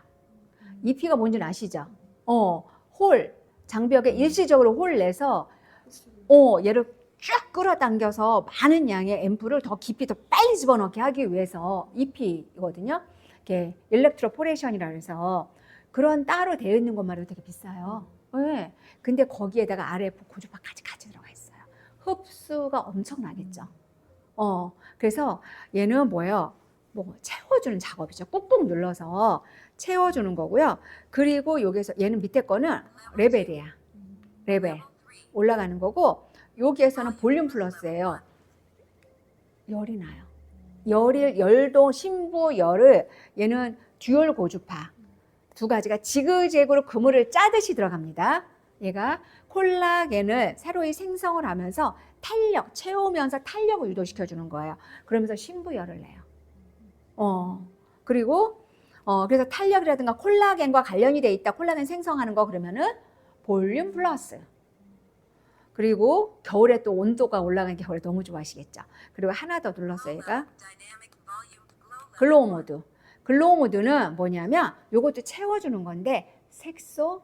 EP가 뭔지는 아시죠? 홀 장벽에 일시적으로 홀 내서 얘를 쫙 끌어당겨서 많은 양의 앰플을 더 깊이 더 빨리 집어넣게 하기 위해서 EP거든요. 이게 일렉트로포레이션이라 해서 그런 따로 되어 있는 것만 해도 되게 비싸요. 네. 근데 거기에다가 RF 고주파까지 같이 들어가 있어요. 흡수가 엄청나겠죠. 그래서 얘는 뭐예요? 뭐 채워주는 작업이죠. 꾹꾹 눌러서 채워주는 거고요. 그리고 여기서 얘는 밑에 거는 레벨이야. 레벨 올라가는 거고 여기에서는 볼륨 플러스예요. 열이 나요. 열도 심부 열을 얘는 듀얼 고주파 두 가지가 지그재그로 그물을 짜듯이 들어갑니다. 얘가 콜라겐을 새로이 생성을 하면서 탄력, 채우면서 탄력을 유도시켜 주는 거예요. 그러면서 심부열을 내요. 그리고 그래서 탄력이라든가 콜라겐과 관련이 돼 있다. 콜라겐 생성하는 거 그러면은 볼륨 플러스. 그리고 겨울에 또 온도가 올라가는 게 겨울에 너무 좋아하시겠죠. 그리고 하나 더 눌렀어요. 얘가 글로우 모드. 글로우 모드는 뭐냐면 요것도 채워주는 건데 색소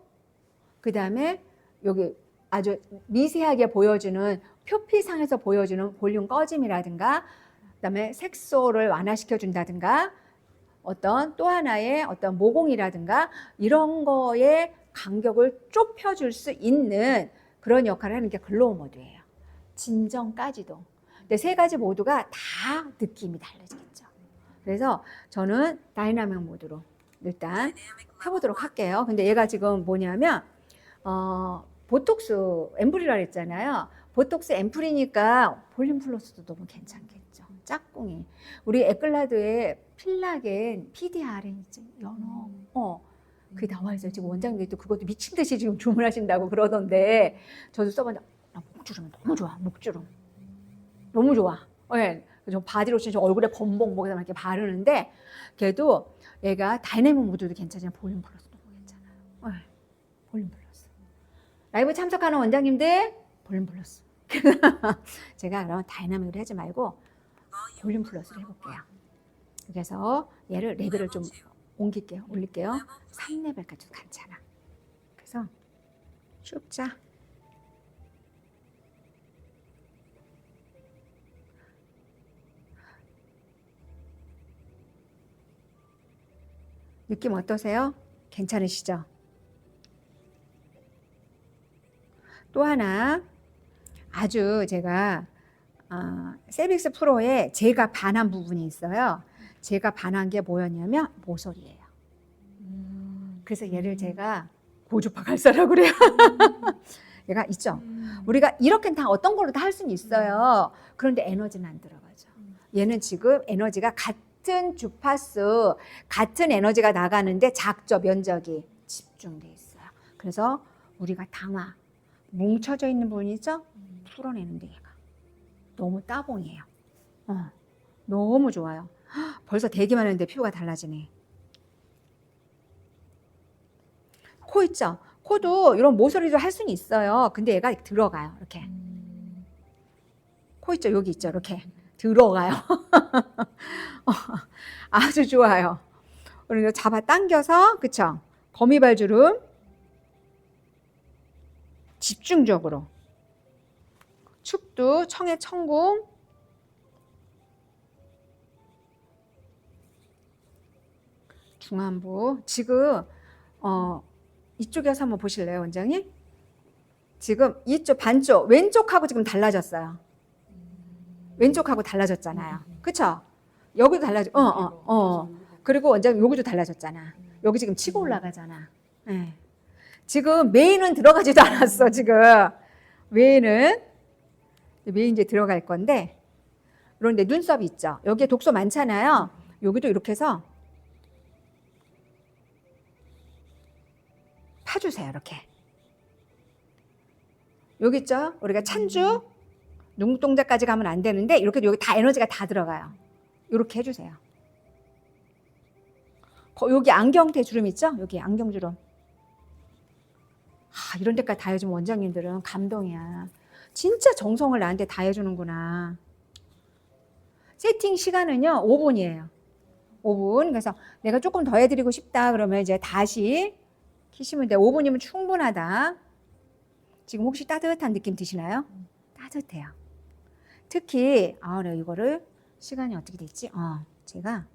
그 다음에 여기 아주 미세하게 보여주는 표피상에서 보여주는 볼륨 꺼짐이라든가 그 다음에 색소를 완화시켜 준다든가 어떤 또 하나의 어떤 모공이라든가 이런 거에 간격을 좁혀줄 수 있는 그런 역할을 하는 게 글로우 모드예요. 진정까지도. 근데 세 가지 모두가 다 느낌이 달라지겠죠. 그래서 저는 다이나믹 모드로 일단 해보도록 할게요. 근데 얘가 지금 뭐냐면 보톡스 앰플이라 그랬잖아요. 보톡스 앰플이니까 볼륨 플러스도 너무 괜찮겠죠. 짝꿍이. 우리 에클라드의 필라겐, PDRN 있죠. 연어. 그게 나와 있어요. 지금 원장님도 그것도 미친 듯이 지금 주문하신다고 그러던데 저도 써봤는데 목주름이 너무 좋아. 목주름. 너무 좋아. 네. 저 바디로션 저 얼굴에 범벅목에다 이렇게 바르는데 걔도 얘가 다이내믹 모드도 괜찮지만 볼륨 플러스 너무 괜찮아요. 네. 볼륨 플러스. 라이브 참석하는 원장님들 볼륨 플러스. 제가 그럼 다이나믹으로 하지 말고 볼륨 플러스를 해볼게요. 그래서 얘를 레벨을 좀 올릴게요. 3레벨까지 괜찮아. 그래서 쭉 짜. 느낌 어떠세요? 괜찮으시죠? 또 하나 아주 제가 세빅스 프로에 제가 반한 부분이 있어요. 제가 반한 게 뭐였냐면 모서리예요. 그래서 얘를 제가 고주파 갈사라고 그래요. 얘가 있죠. 우리가 이렇게는 다 어떤 걸로 다 할 수는 있어요. 그런데 에너지는 안 들어가죠. 얘는 지금 에너지가 같은 주파수, 같은 에너지가 나가는데 작죠. 면적이 집중돼 있어요. 그래서 우리가 뭉쳐져 있는 부분이 있죠? 풀어내는데 얘가 너무 따봉이에요. 너무 좋아요. 벌써 되게 많은데 피부가 달라지네. 코 있죠? 코도 이런 모서리도 할 수는 있어요. 근데 얘가 들어가요. 이렇게. 코 있죠? 여기 있죠? 이렇게 들어가요. 아주 좋아요. 그리고 잡아 당겨서, 그쵸? 거미발주름 집중적으로. 축두, 청의 천궁, 중안부. 지금 이쪽에서 한번 보실래요, 원장님? 지금 이쪽 반쪽 왼쪽하고 지금 달라졌어요. 왼쪽하고 달라졌잖아요. 그쵸? 여기도 달라져. 그리고 원장님 여기도 달라졌잖아. 여기 지금 치고 올라가잖아. 네. 지금 메인은 들어가지도 않았어. 지금 메인은 이제 들어갈 건데, 그런데 눈썹이 있죠. 여기에 독소 많잖아요. 여기도 이렇게 해서 파주세요. 이렇게. 여기 있죠. 우리가 찬주 눈동자까지 가면 안 되는데 이렇게 여기 다 에너지가 다 들어가요. 이렇게 해주세요. 여기 안경테 주름 있죠? 여기 안경주름. 이런 데까지 다 해주면 원장님들은 감동이야. 진짜 정성을 나한테 다 해주는구나. 세팅 시간은요 5분이에요. 5분. 그래서 내가 조금 더 해드리고 싶다 그러면 이제 다시 키시면 돼. 5분이면 충분하다. 지금 혹시 따뜻한 느낌 드시나요? 따뜻해요. 특히 내가 이거를 시간이 어떻게 됐지? 제가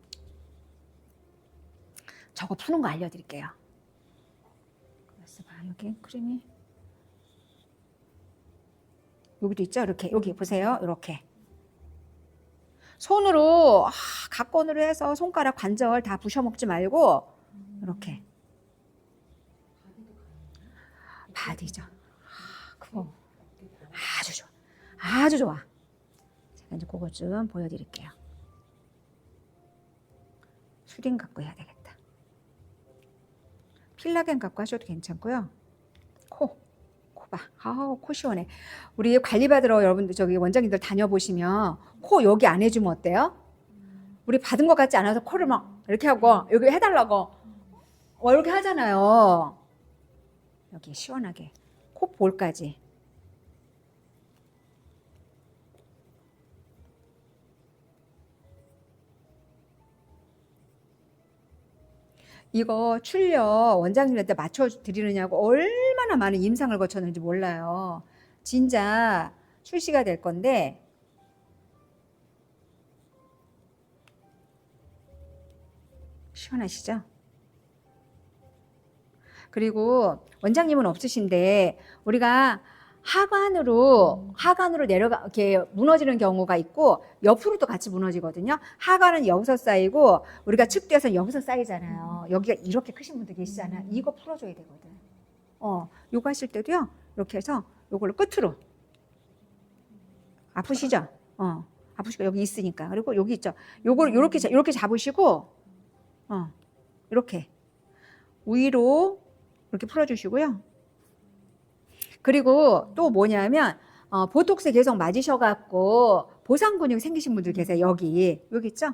저거 푸는 거 알려드릴게요. 그래서 여기 크림이 여기도 있죠? 이렇게 여기 보세요. 이렇게 손으로 각건으로 해서 손가락 관절 다 부셔먹지 말고 이렇게 바디죠. 그거 아주 좋아. 아주 좋아. 제가 이제 그거 좀 보여드릴게요. 수딩 갖고 해야 되겠다. 필라겐 갖고 하셔도 괜찮고요. 코 봐. 코 시원해. 우리 관리받으러 여러분들 저기 원장님들 다녀보시면 코 여기 안 해주면 어때요? 우리 받은 것 같지 않아서 코를 막 이렇게 하고 여기 해달라고 이렇게 하잖아요. 여기 시원하게 콧볼까지. 이거 출력 원장님한테 맞춰드리느냐고 얼마나 많은 임상을 거쳤는지 몰라요. 진짜 출시가 될 건데 시원하시죠? 그리고 원장님은 없으신데 우리가 하관으로 내려가 이렇게 무너지는 경우가 있고 옆으로도 같이 무너지거든요. 하관은 여기서 쌓이고 우리가 측대에서 여기서 쌓이잖아요. 여기가 이렇게 크신 분들 계시잖아요. 이거 풀어줘야 되거든. 요거 하실 때도요. 이렇게 해서 요걸로 끝으로 아프시죠? 아프시고 여기 있으니까. 그리고 여기 있죠. 요걸 요렇게 잡으시고 이렇게 위로 이렇게 풀어주시고요. 그리고 또 뭐냐면 보톡스 계속 맞으셔갖고 보상 근육 생기신 분들 계세요. 여기 있죠?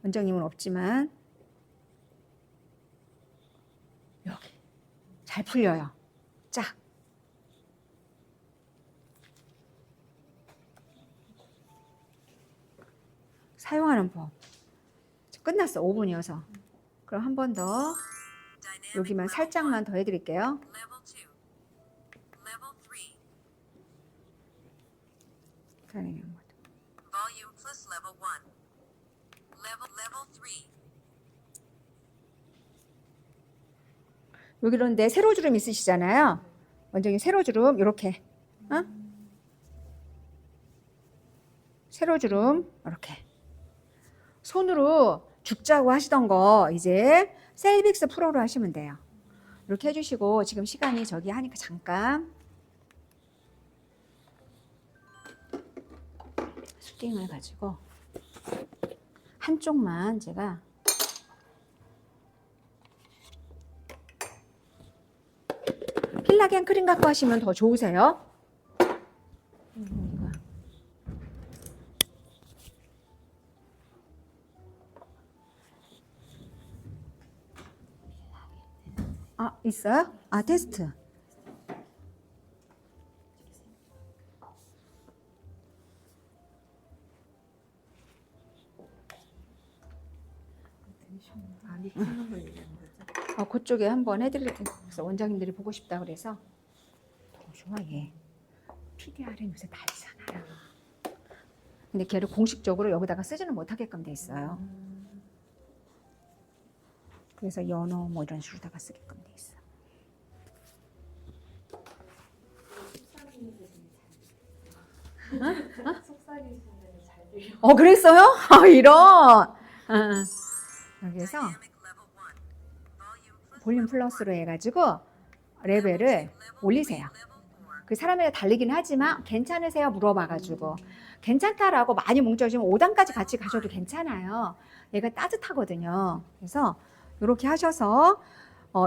원장님은 없지만 여기 잘 풀려요. 쫙. 사용하는 법. 끝났어. 5분이어서. 그럼 한 번 더 여기만 살짝만 더 해드릴게요. 여기 그런데 세로주름 있으시잖아요. 원장님 세로주름 이렇게 세로주름 이렇게 손으로 죽자고 하시던 거 이제 셀빅스 프로로 하시면 돼요. 이렇게 해주시고 지금 시간이 저기 하니까 잠깐 수딩을 가지고 한쪽만 제가 콜라겐 크림 갖고 하시면 더 좋으세요. 아, 있어요? 아, 테스트. 아니 푸는 거 얘기하는 거죠? 그쪽에 한번 해드릴게요. 원장님들이 보고 싶다 그래서. 더 좋아, 얘. PDR은 요새 다르잖아요. 근데 걔를 공식적으로 여기다가 쓰지는 못하게끔 돼 있어요. 그래서 연어 뭐 이런 식으로다가 쓰게끔 돼 있어. 속삭이시는 잘 돼요. 그랬어요? 아, 이런. 여기서 볼륨 플러스로 해가지고 레벨을 올리세요. 그 사람에 달리긴 하지만 괜찮으세요? 물어봐가지고 괜찮다라고 많이 뭉쳐지면 5단까지 같이 가셔도 괜찮아요. 얘가 따뜻하거든요. 그래서 이렇게 하셔서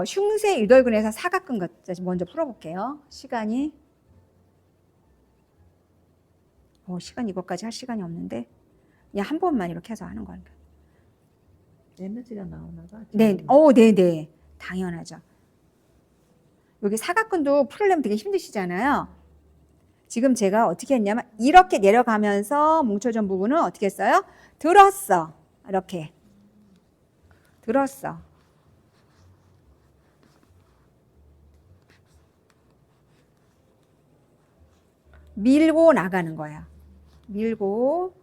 흉쇄 유돌근에서 사각근 것까지 먼저 풀어볼게요. 시간이 시간 이것까지 할 시간이 없는데 그냥 한 번만 이렇게 해서 하는 거니까. 에너지가 나오나 봐. 네, 네. 당연하죠. 여기 사각근도 풀려면 되게 힘드시잖아요. 지금 제가 어떻게 했냐면 이렇게 내려가면서 뭉쳐진 부분은 어떻게 했어요? 들었어. 이렇게. 들었어. 밀고 나가는 거야. 밀고.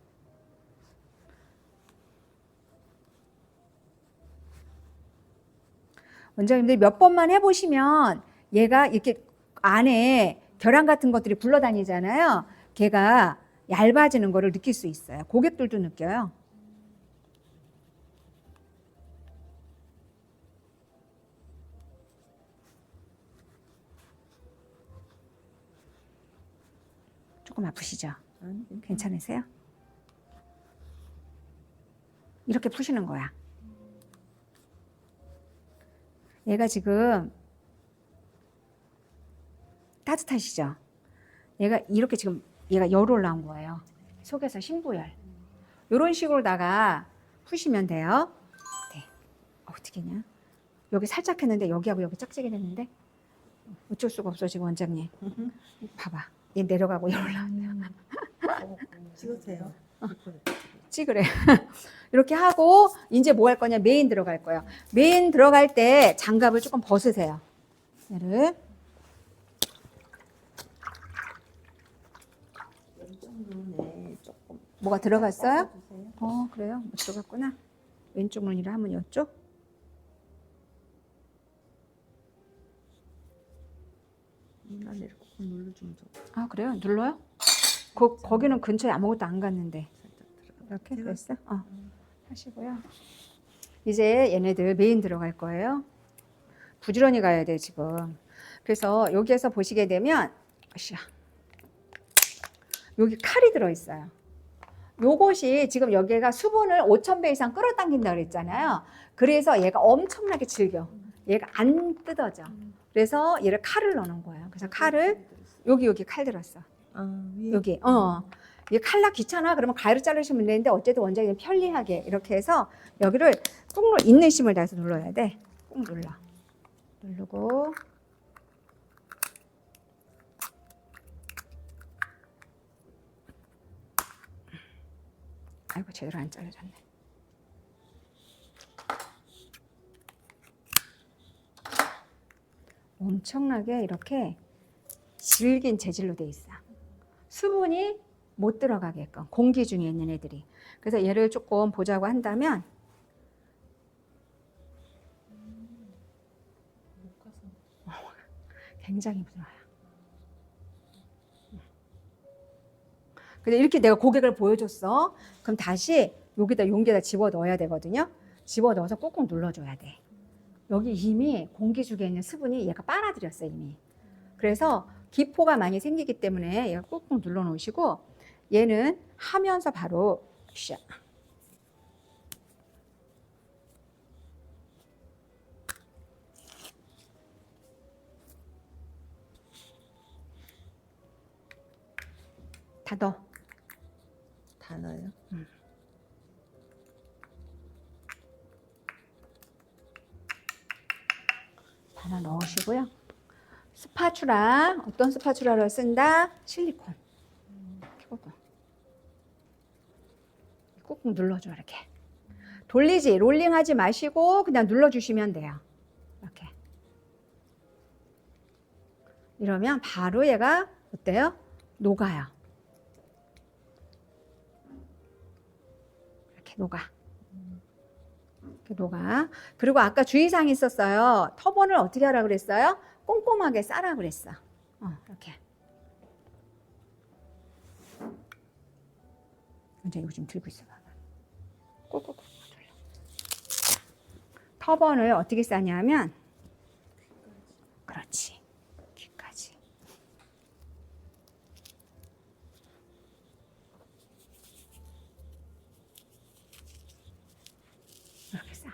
원장님들 몇 번만 해보시면 얘가 이렇게 안에 결함 같은 것들이 굴러다니잖아요. 걔가 얇아지는 거를 느낄 수 있어요. 고객들도 느껴요. 조금 아프시죠? 아니, 괜찮으세요? 이렇게 푸시는 거야. 얘가 지금 따뜻하시죠? 얘가 이렇게 지금 얘가 열 올라온 거예요. 속에서 신부열. 이런 식으로다가 푸시면 돼요. 네. 어떻게 했냐? 여기 살짝 했는데 여기하고 여기 짝짝이 됐는데 어쩔 수가 없어 지금 원장님. 봐봐. 얘 내려가고 열 올라온다. 찍으세요. 찍으래. 이렇게 하고 이제 뭐 할 거냐? 메인 들어갈 거예요. 메인 들어갈 때 장갑을 조금 벗으세요. 얘를. 왼쪽 눈에 조금 뭐가 들어갔어요? 닦아주세요. 그래요? 못 들어갔구나. 왼쪽 눈이라 하면 이쪽. 눈 안에 이렇게 꾹 눌러주면 좋고 아, 그래요? 눌러요? 거기는 근처에 아무것도 안 갔는데. 살짝 들어가. 이렇게 제가- 됐어? 하시고요. 이제 얘네들 메인 들어갈 거예요. 부지런히 가야 돼, 지금. 그래서 여기에서 보시게 되면, 아시야. 여기 칼이 들어있어요. 요것이 지금 여기가 수분을 5,000배 이상 끌어당긴다 그랬잖아요. 그래서 얘가 엄청나게 질겨. 얘가 안 뜯어져. 그래서 얘를 칼을 넣는 거예요. 그래서 칼을 여기 칼 들었어. 위에 여기 얘 칼라 귀찮아 그러면 가위로 자르시면 되는데 어쨌든 원장님 편리하게 이렇게 해서 여기를 꾹 있는 힘을 다해서 눌러야 돼. 꾹 눌러. 누르고 아이고 제대로 안 잘라졌네. 엄청나게 이렇게 질긴 재질로 돼 있어. 수분이 못 들어가게끔 공기 중에 있는 애들이. 그래서 얘를 조금 보자고 한다면 못 가서. 굉장히 부드러워요. 근데 이렇게 내가 고객을 보여줬어. 그럼 다시 여기다 용기에다 집어 넣어야 되거든요. 집어 넣어서 꾹꾹 눌러줘야 돼. 여기 이미 공기 중에 있는 수분이 얘가 빨아들였어 이미. 그래서 기포가 많이 생기기 때문에 얘가 꾹꾹 눌러 놓으시고 얘는 하면서 바로 샤. 다 넣어. 다 넣어요? 하나 넣으시고요. 스파츌라, 어떤 스파츌라를 쓴다? 실리콘. 이렇게 꾹꾹 눌러줘, 이렇게. 돌리지, 롤링하지 마시고 그냥 눌러주시면 돼요. 이렇게. 이러면 바로 얘가 어때요? 녹아요. 이렇게 녹아. 이렇게 녹아. 그리고 아까 주의사항이 있었어요. 터번을 어떻게 하라고 그랬어요? 꼼꼼하게 싸라고 그랬어. 이렇게. 먼저 이거 좀 들고 있어봐. 꾹꾹꾹 돌려. 터번을 어떻게 싸냐면, 그렇지. 귀까지. 이렇게 싸.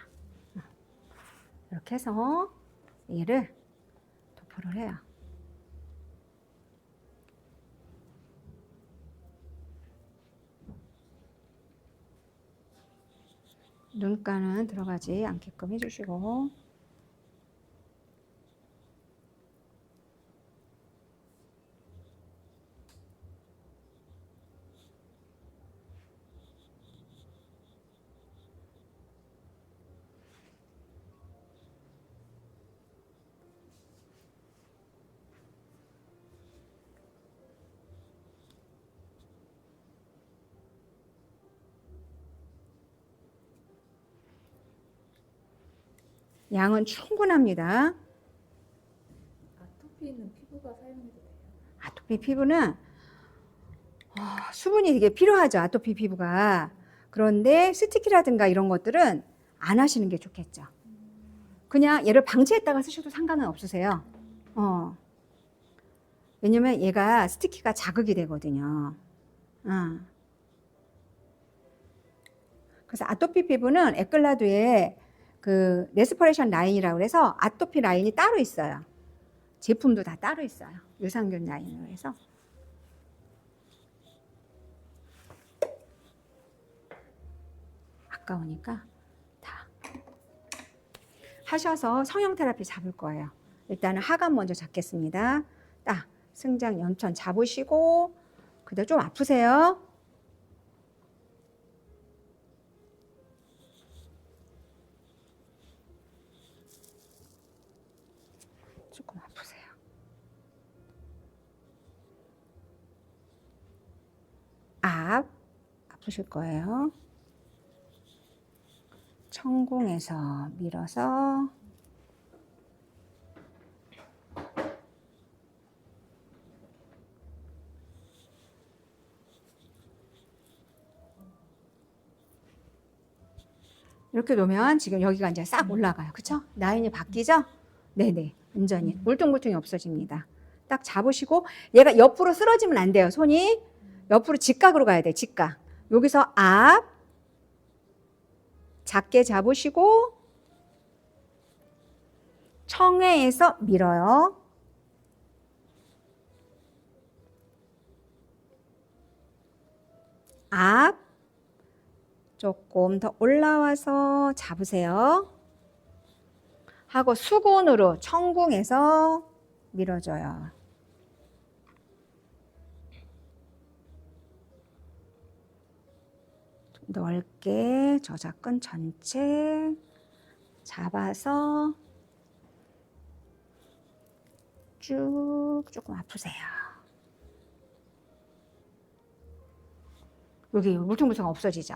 이렇게 해서 얘를 도포를 해요. 눈가는 들어가지 않게끔 해주시고. 양은 충분합니다. 아토피 있는 피부가 사용해도 돼요? 아토피 피부는 수분이 되게 필요하죠. 아토피 피부가. 그런데 스티키라든가 이런 것들은 안 하시는 게 좋겠죠. 그냥 얘를 방치했다가 쓰셔도 상관은 없으세요. 왜냐면 얘가 스티키가 자극이 되거든요. 그래서 아토피 피부는 에클라두에 그 레스퍼레이션 라인이라고 해서 아토피 라인이 따로 있어요. 제품도 다 따로 있어요. 유산균 라인으로 해서. 아까우니까 다 하셔서 성형 테라피 잡을 거예요. 일단은 하관 먼저 잡겠습니다. 딱 승장 연천 잡으시고, 그대로 좀 아프세요? 조금 아프세요. 아프실 거예요. 천궁에서 밀어서 이렇게 놓으면 지금 여기가 이제 싹 올라가요. 그쵸? 라인이 바뀌죠? 네네. 완전히 울퉁불퉁이 없어집니다. 딱 잡으시고, 얘가 옆으로 쓰러지면 안 돼요. 손이 옆으로 직각으로 가야 돼. 직각. 여기서 앞 작게 잡으시고 청회에서 밀어요. 앞 조금 더 올라와서 잡으세요. 하고 수군으로 천궁에서 밀어줘요. 넓게 저작근 전체 잡아서 쭉 조금 아프세요. 여기 물퉁물퉁 없어지죠.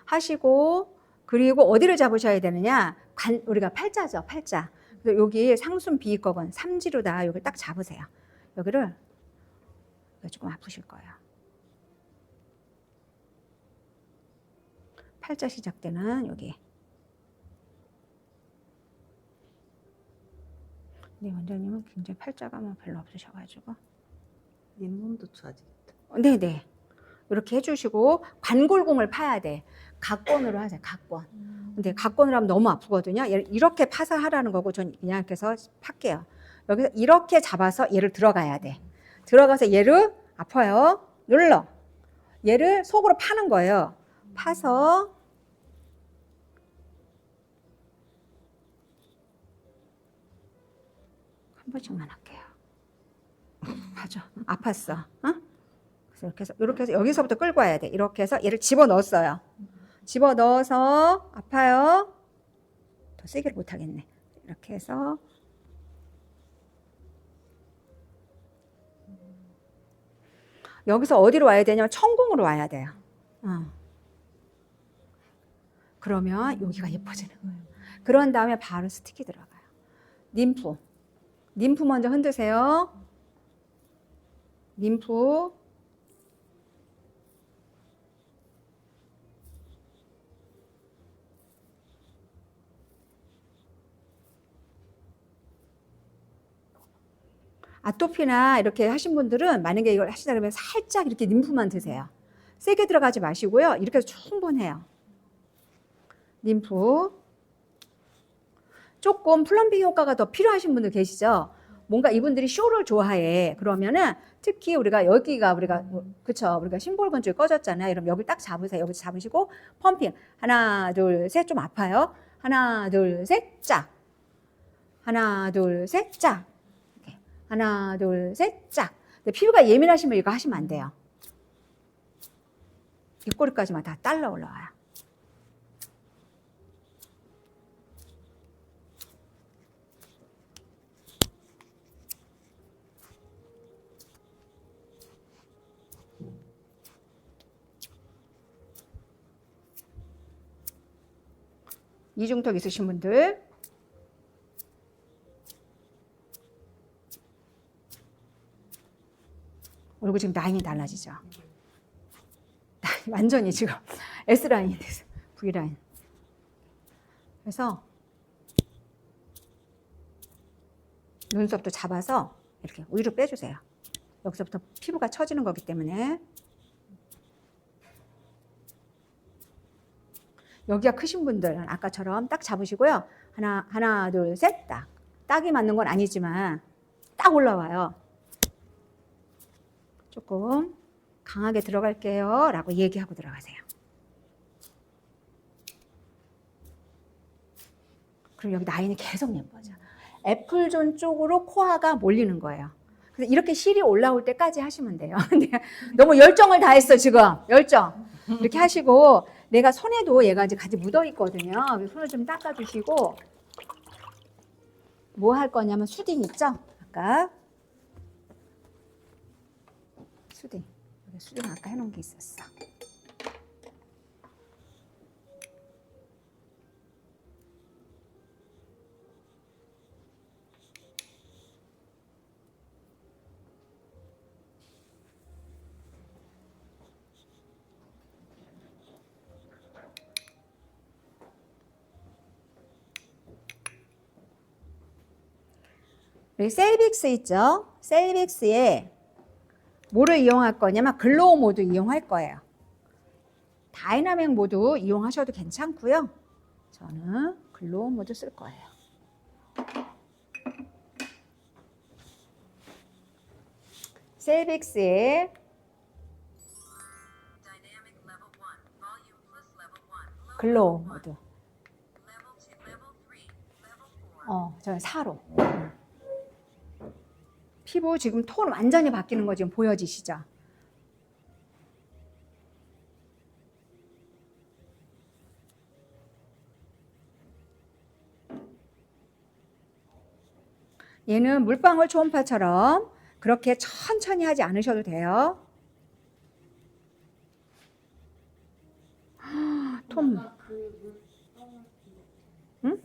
하시고, 그리고 어디를 잡으셔야 되느냐? 우리가 팔자죠, 팔자. 그래서 여기 상순 비위법은 삼지로다. 여기를 딱 잡으세요. 여기를 조금 아프실 거예요. 팔자 시작되는 여기. 네, 원장님은 굉장히 팔자가 별로 없으셔가지고. 잇몸도 좋아지겠다. 네네. 이렇게 해주시고, 관골공을 파야 돼. 각권으로 하세요, 각권. 근데 각권으로 하면 너무 아프거든요. 이렇게 파서 하라는 거고, 전 그냥 이렇게 해서 팔게요. 여기서 이렇게 잡아서 얘를 들어가야 돼. 들어가서 얘를 아파요. 눌러. 얘를 속으로 파는 거예요. 파서 한 번씩만 할게요. 맞아. 아팠어. 어? 그래서 이렇게 해서 여기서부터 끌고 와야 돼. 이렇게 해서 얘를 집어 넣었어요. 집어 넣어서 아파요. 더 세게를 못 하겠네. 이렇게 해서 여기서 어디로 와야 되냐면 천궁으로 와야 돼요. 그러면 여기가 예뻐지는 거예요. 그런 다음에 바로 스틱이 들어가요. 림프. 림프 먼저 흔드세요. 림프. 아토피나 이렇게 하신 분들은 만약에 이걸 하시다 그러면 살짝 이렇게 림프만 드세요. 세게 들어가지 마시고요. 이렇게 해서 충분해요. 림프. 조금 플럼빙 효과가 더 필요하신 분들 계시죠? 뭔가 이분들이 쇼를 좋아해. 그러면은 특히 우리가 그쵸? 우리가 심볼근 쪽이 꺼졌잖아요. 그럼 여기 딱 잡으세요. 여기 잡으시고 펌핑. 하나, 둘, 셋. 좀 아파요. 하나, 둘, 셋. 짝. 하나, 둘, 셋. 짝. 이렇게. 하나, 둘, 셋. 짝. 근데 피부가 예민하시면 이거 하시면 안 돼요. 입꼬리까지만 다 딸라 올라와요. 이중턱 있으신 분들 얼굴 지금 라인이 달라지죠. 완전히 지금 S라인이 돼서 V라인. 그래서 눈썹도 잡아서 이렇게 위로 빼주세요. 여기서부터 피부가 처지는 거기 때문에. 여기가 크신 분들은 아까처럼 딱 잡으시고요. 하나, 둘, 셋, 딱. 딱이 맞는 건 아니지만 딱 올라와요. 조금 강하게 들어갈게요. 라고 얘기하고 들어가세요. 그럼 여기 라인이 계속 예뻐져. 애플존 쪽으로 코아가 몰리는 거예요. 그래서 이렇게 실이 올라올 때까지 하시면 돼요. 너무 열정을 다했어, 지금. 열정. 이렇게 하시고, 내가 손에도 얘가 이제 같이 묻어 있거든요. 손을 좀 닦아주시고, 뭐 할 거냐면 수딩 있죠? 아까. 수딩. 여기 수딩 아까 해놓은 게 있었어. 여기 셀빅스 있죠? 셀빅스에 뭐를 이용할 거냐면 글로우 모드 이용할 거예요. 다이나믹 모드 이용하셔도 괜찮고요. 저는 글로우 모드 쓸 거예요. 셀빅스에 글로우 모드. 저는 4로. 피부 지금 톤 완전히 바뀌는 거 지금 보여지시죠? 얘는 물방울 초음파처럼 그렇게 천천히 하지 않으셔도 돼요. 톤. 응?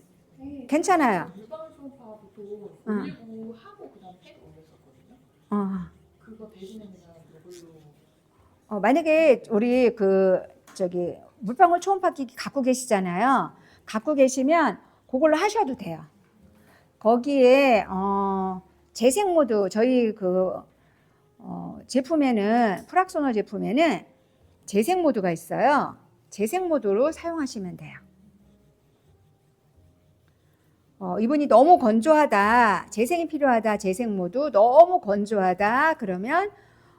괜찮아요. 물방울 초음파부터 올리고 하고 그다음 팩 올렸었거든요. 그거 대신에 그냥 이걸로. 만약에 우리 물방울 초음파 기기 갖고 계시잖아요. 갖고 계시면 그걸로 하셔도 돼요. 거기에 재생 모드 저희 제품에는 프락소너 제품에는 재생 모드가 있어요. 재생 모드로 사용하시면 돼요. 이분이 너무 건조하다, 재생이 필요하다, 재생 모드 너무 건조하다 그러면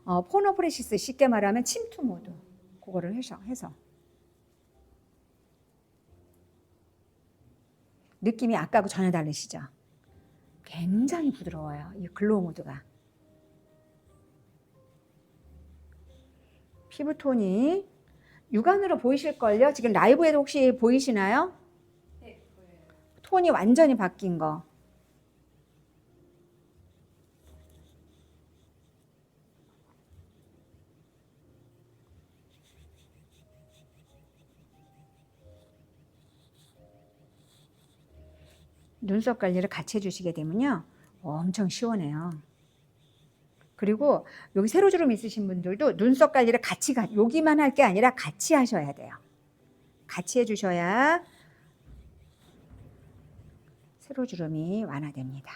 포노프레시스 쉽게 말하면 침투 모드 그거를 해서 느낌이 아까하고 전혀 다르시죠? 굉장히 부드러워요. 이 글로우 모드가. 피부톤이 육안으로 보이실걸요? 지금 라이브에도 혹시 보이시나요? 네, 보여요. 톤이 완전히 바뀐 거. 눈썹 관리를 같이 해주시게 되면요. 엄청 시원해요. 그리고 여기 세로주름 있으신 분들도 눈썹 관리를 같이, 여기만 할 게 아니라 같이 하셔야 돼요. 같이 해주셔야 세로주름이 완화됩니다.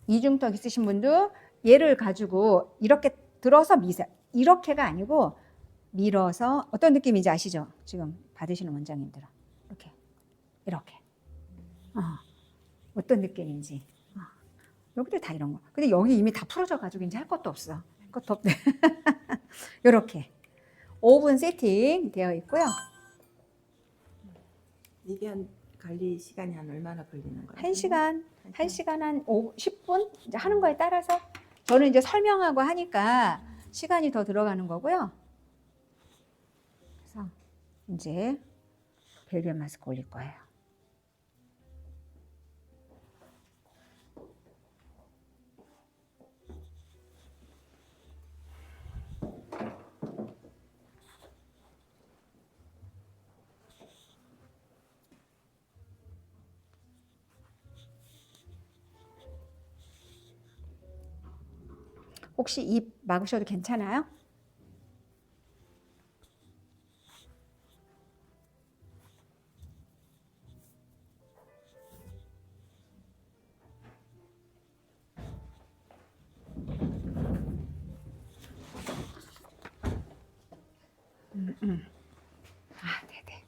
이중턱 있으신 분도 얘를 가지고 이렇게 들어서 미세요. 이렇게가 아니고 밀어서 어떤 느낌인지 아시죠? 지금 받으시는 원장님들은 이렇게 어떤 느낌인지 여기도 다 이런 거. 근데 여기 이미 다 풀어져 가지고 이제 할 것도 없어. 할 것도 없네. 이렇게 5분 세팅 되어 있고요. 이게 한 관리 시간이 한 얼마나 걸리는 거예요? 1시간, 1시간 한 10분 이제 하는 거에 따라서 저는 이제 설명하고 하니까 시간이 더 들어가는 거고요. 그래서 이제 벨벳 마스크 올릴 거예요. 혹시 입 막으셔도 괜찮아요? 네네.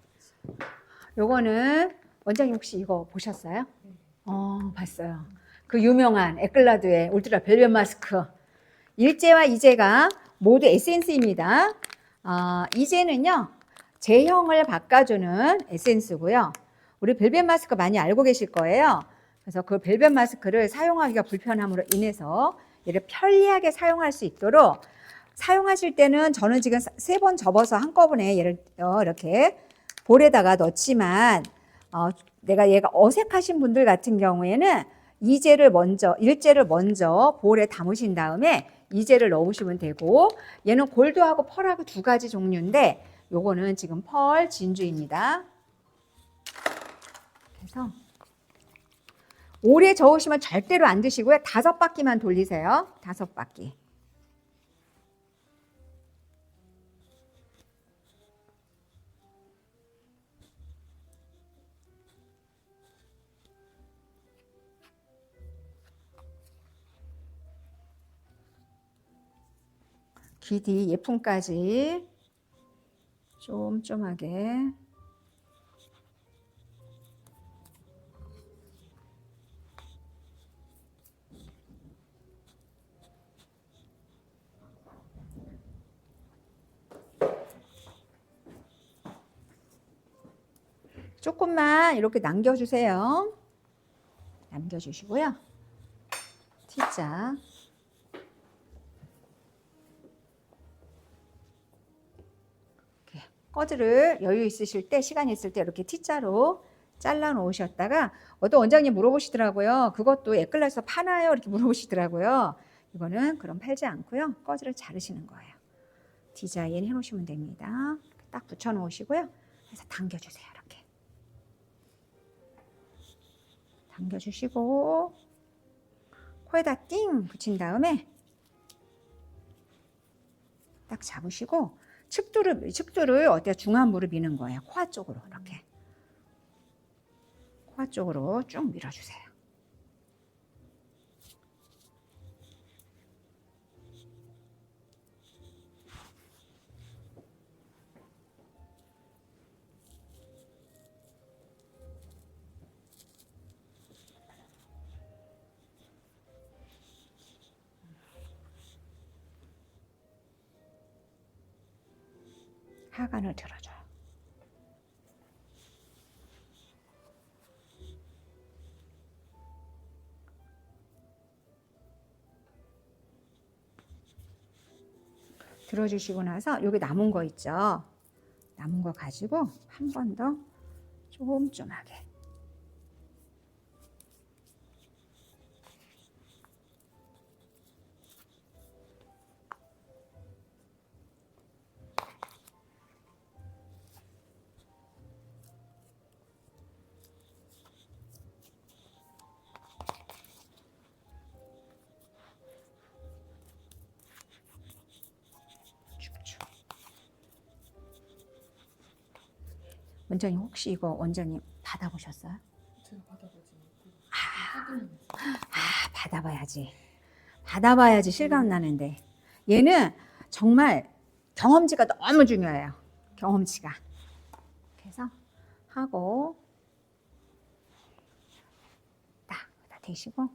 요거는 원장님 혹시 이거 보셨어요? 봤어요. 그 유명한 에클라드의 울트라 벨벳 마스크. 일제와 이제가 모두 에센스입니다. 이제는요, 제형을 바꿔주는 에센스고요. 우리 벨벳 마스크 많이 알고 계실 거예요. 그래서 그 벨벳 마스크를 사용하기가 불편함으로 인해서 얘를 편리하게 사용할 수 있도록 사용하실 때는 저는 지금 3번 접어서 한꺼번에 얘를 이렇게 볼에다가 넣지만 내가 얘가 어색하신 분들 같은 경우에는 일제를 먼저 볼에 담으신 다음에 이제를 넣으시면 되고, 얘는 골드하고 펄하고 두 가지 종류인데 요거는 지금 펄 진주입니다. 그래서 오래 저으시면 절대로 안 드시고요. 5바퀴만 돌리세요. 5바퀴. 귀 뒤 예품까지 쫌쫌하게. 조금만 이렇게 남겨주세요. 남겨주시고요. T자. 꺼즈를 여유 있으실 때, 시간 있을 때 이렇게 T자로 잘라 놓으셨다가, 어떤 원장님 물어보시더라고요. 그것도 에클라에서 파나요? 이렇게 물어보시더라고요. 이거는 그럼 팔지 않고요. 꺼즈를 자르시는 거예요. 디자인 해놓으시면 됩니다. 딱 붙여 놓으시고요. 그래서 당겨주세요. 이렇게. 당겨주시고, 코에다 띵 붙인 다음에 딱 잡으시고, 측두를 어때요? 중안부를 미는 거예요. 코아 쪽으로 이렇게. 코아 쪽으로 쭉 밀어주세요. 하관을 들어줘요. 들어주시고 나서 여기 남은 거 있죠? 남은 거 가지고 한 번 더 쫌쫌하게. 쭉쭉. 원장님 혹시 이거 원장님 받아보셨어요? 제가 받아보지 못고 받아봐야지. 받아봐야지 실감 나는데. 얘는 정말 경험치가 너무 중요해요. 경험치가. 그래서 하고 딱 대시고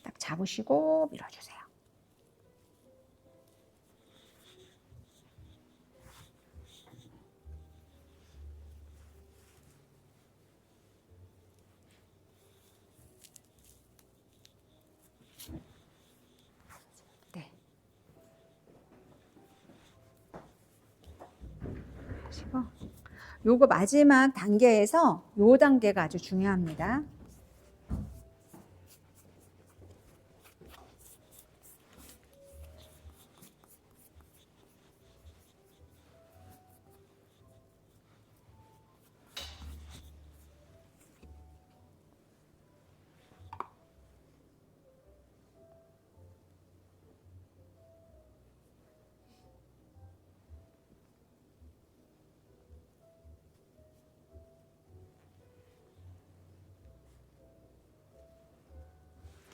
딱 잡으시고 밀어주세요. 네. 하시고 요거 마지막 단계에서 요 단계가 아주 중요합니다.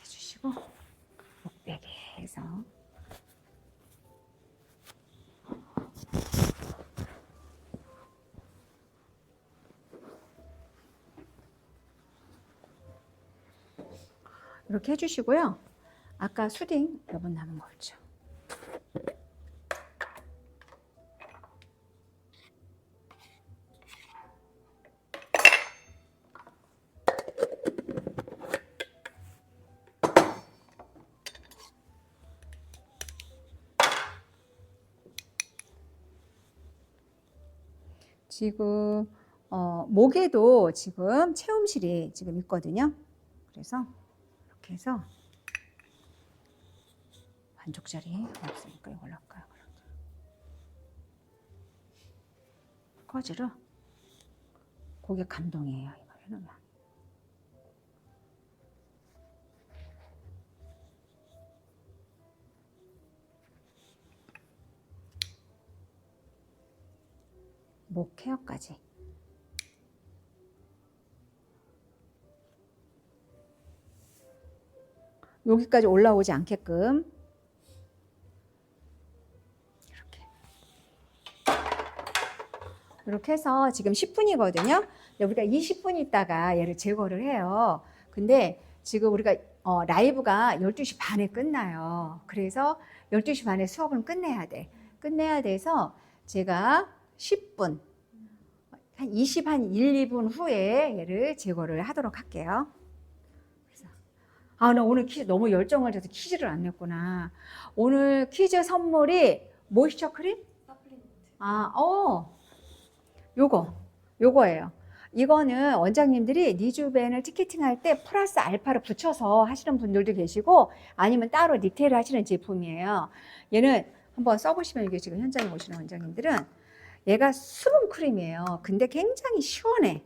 해주시고 목베개 해서 이렇게 해주시고요. 아까 수딩 몇 번 남은 거 있죠? 지금 목에도 지금 체험실이 지금 있거든요. 그래서 이렇게 해서 반쪽짜리 없으니까 이걸로 할까요? 꺼지로 고객 감동이에요. 이걸 해놓으면. 목 케어까지. 여기까지 올라오지 않게끔 이렇게 해서 지금 10분이거든요. 우리가 20분 있다가 얘를 제거를 해요. 근데 지금 우리가 라이브가 12시 반에 끝나요. 그래서 12시 반에 수업은 끝내야 돼. 끝내야 돼서 제가 10분, 한 1, 2분 후에 얘를 제거를 하도록 할게요. 그래서 나 오늘 퀴즈 너무 열정을 해서 퀴즈를 안 냈구나. 오늘 퀴즈 선물이 모이스처 크림? 서플리먼트. 요거예요. 이거는 원장님들이 니주벤을 티켓팅할 때 플러스 알파를 붙여서 하시는 분들도 계시고 아니면 따로 닉테일을 하시는 제품이에요. 얘는 한번 써보시면 이게 지금 현장에 오시는 원장님들은 얘가 수분 크림이에요. 근데 굉장히 시원해.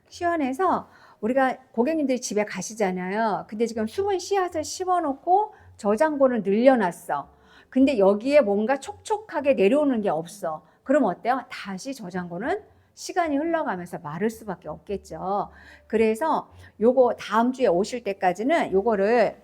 시원해서 우리가 고객님들이 집에 가시잖아요. 근데 지금 수분 씨앗을 심어놓고 저장고를 늘려놨어. 근데 여기에 뭔가 촉촉하게 내려오는 게 없어. 그럼 어때요? 다시 저장고는 시간이 흘러가면서 마를 수밖에 없겠죠. 그래서 요거 다음 주에 오실 때까지는 요거를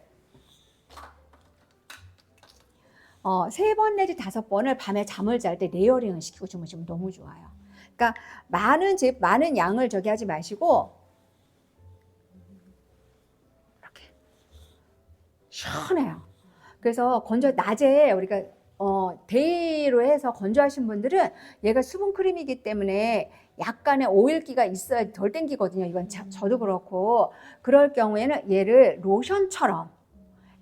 3번 내지 5번을 밤에 잠을 잘 때 레이어링을 시키고 주무시면 너무 좋아요. 그러니까 많은 양을 저기 하지 마시고 이렇게 시원해요. 그래서 낮에 우리가 데이로 해서 건조하신 분들은 얘가 수분 크림이기 때문에 약간의 오일기가 있어야 덜 땡기거든요. 이건 저도 그렇고. 그럴 경우에는 얘를 로션처럼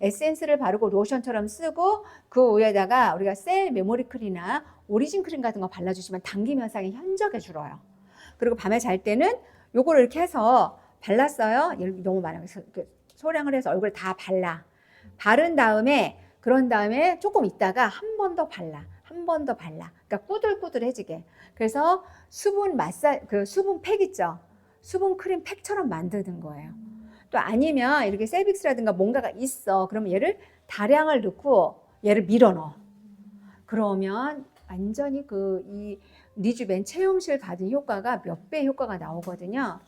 에센스를 바르고 로션처럼 쓰고 그 위에다가 우리가 셀 메모리 크림이나 오리진 크림 같은 거 발라주시면 당기 현상이 현저하게 줄어요. 그리고 밤에 잘 때는 요거를 이렇게 해서 발랐어요. 너무 많아요. 그래서 소량을 해서 얼굴에 다 발라. 바른 다음에 그런 다음에 조금 있다가 한 번 더 발라. 한 번 더 발라. 그러니까 꾸들꾸들해지게. 그래서 수분 그 수분 팩 있죠. 수분 크림 팩처럼 만드는 거예요. 또 아니면 이렇게 세빅스라든가 뭔가가 있어. 그러면 얘를 다량을 넣고 얘를 밀어 넣어. 그러면 완전히 이 니쥬벤 체험실 받은 효과가 몇 배 효과가 나오거든요.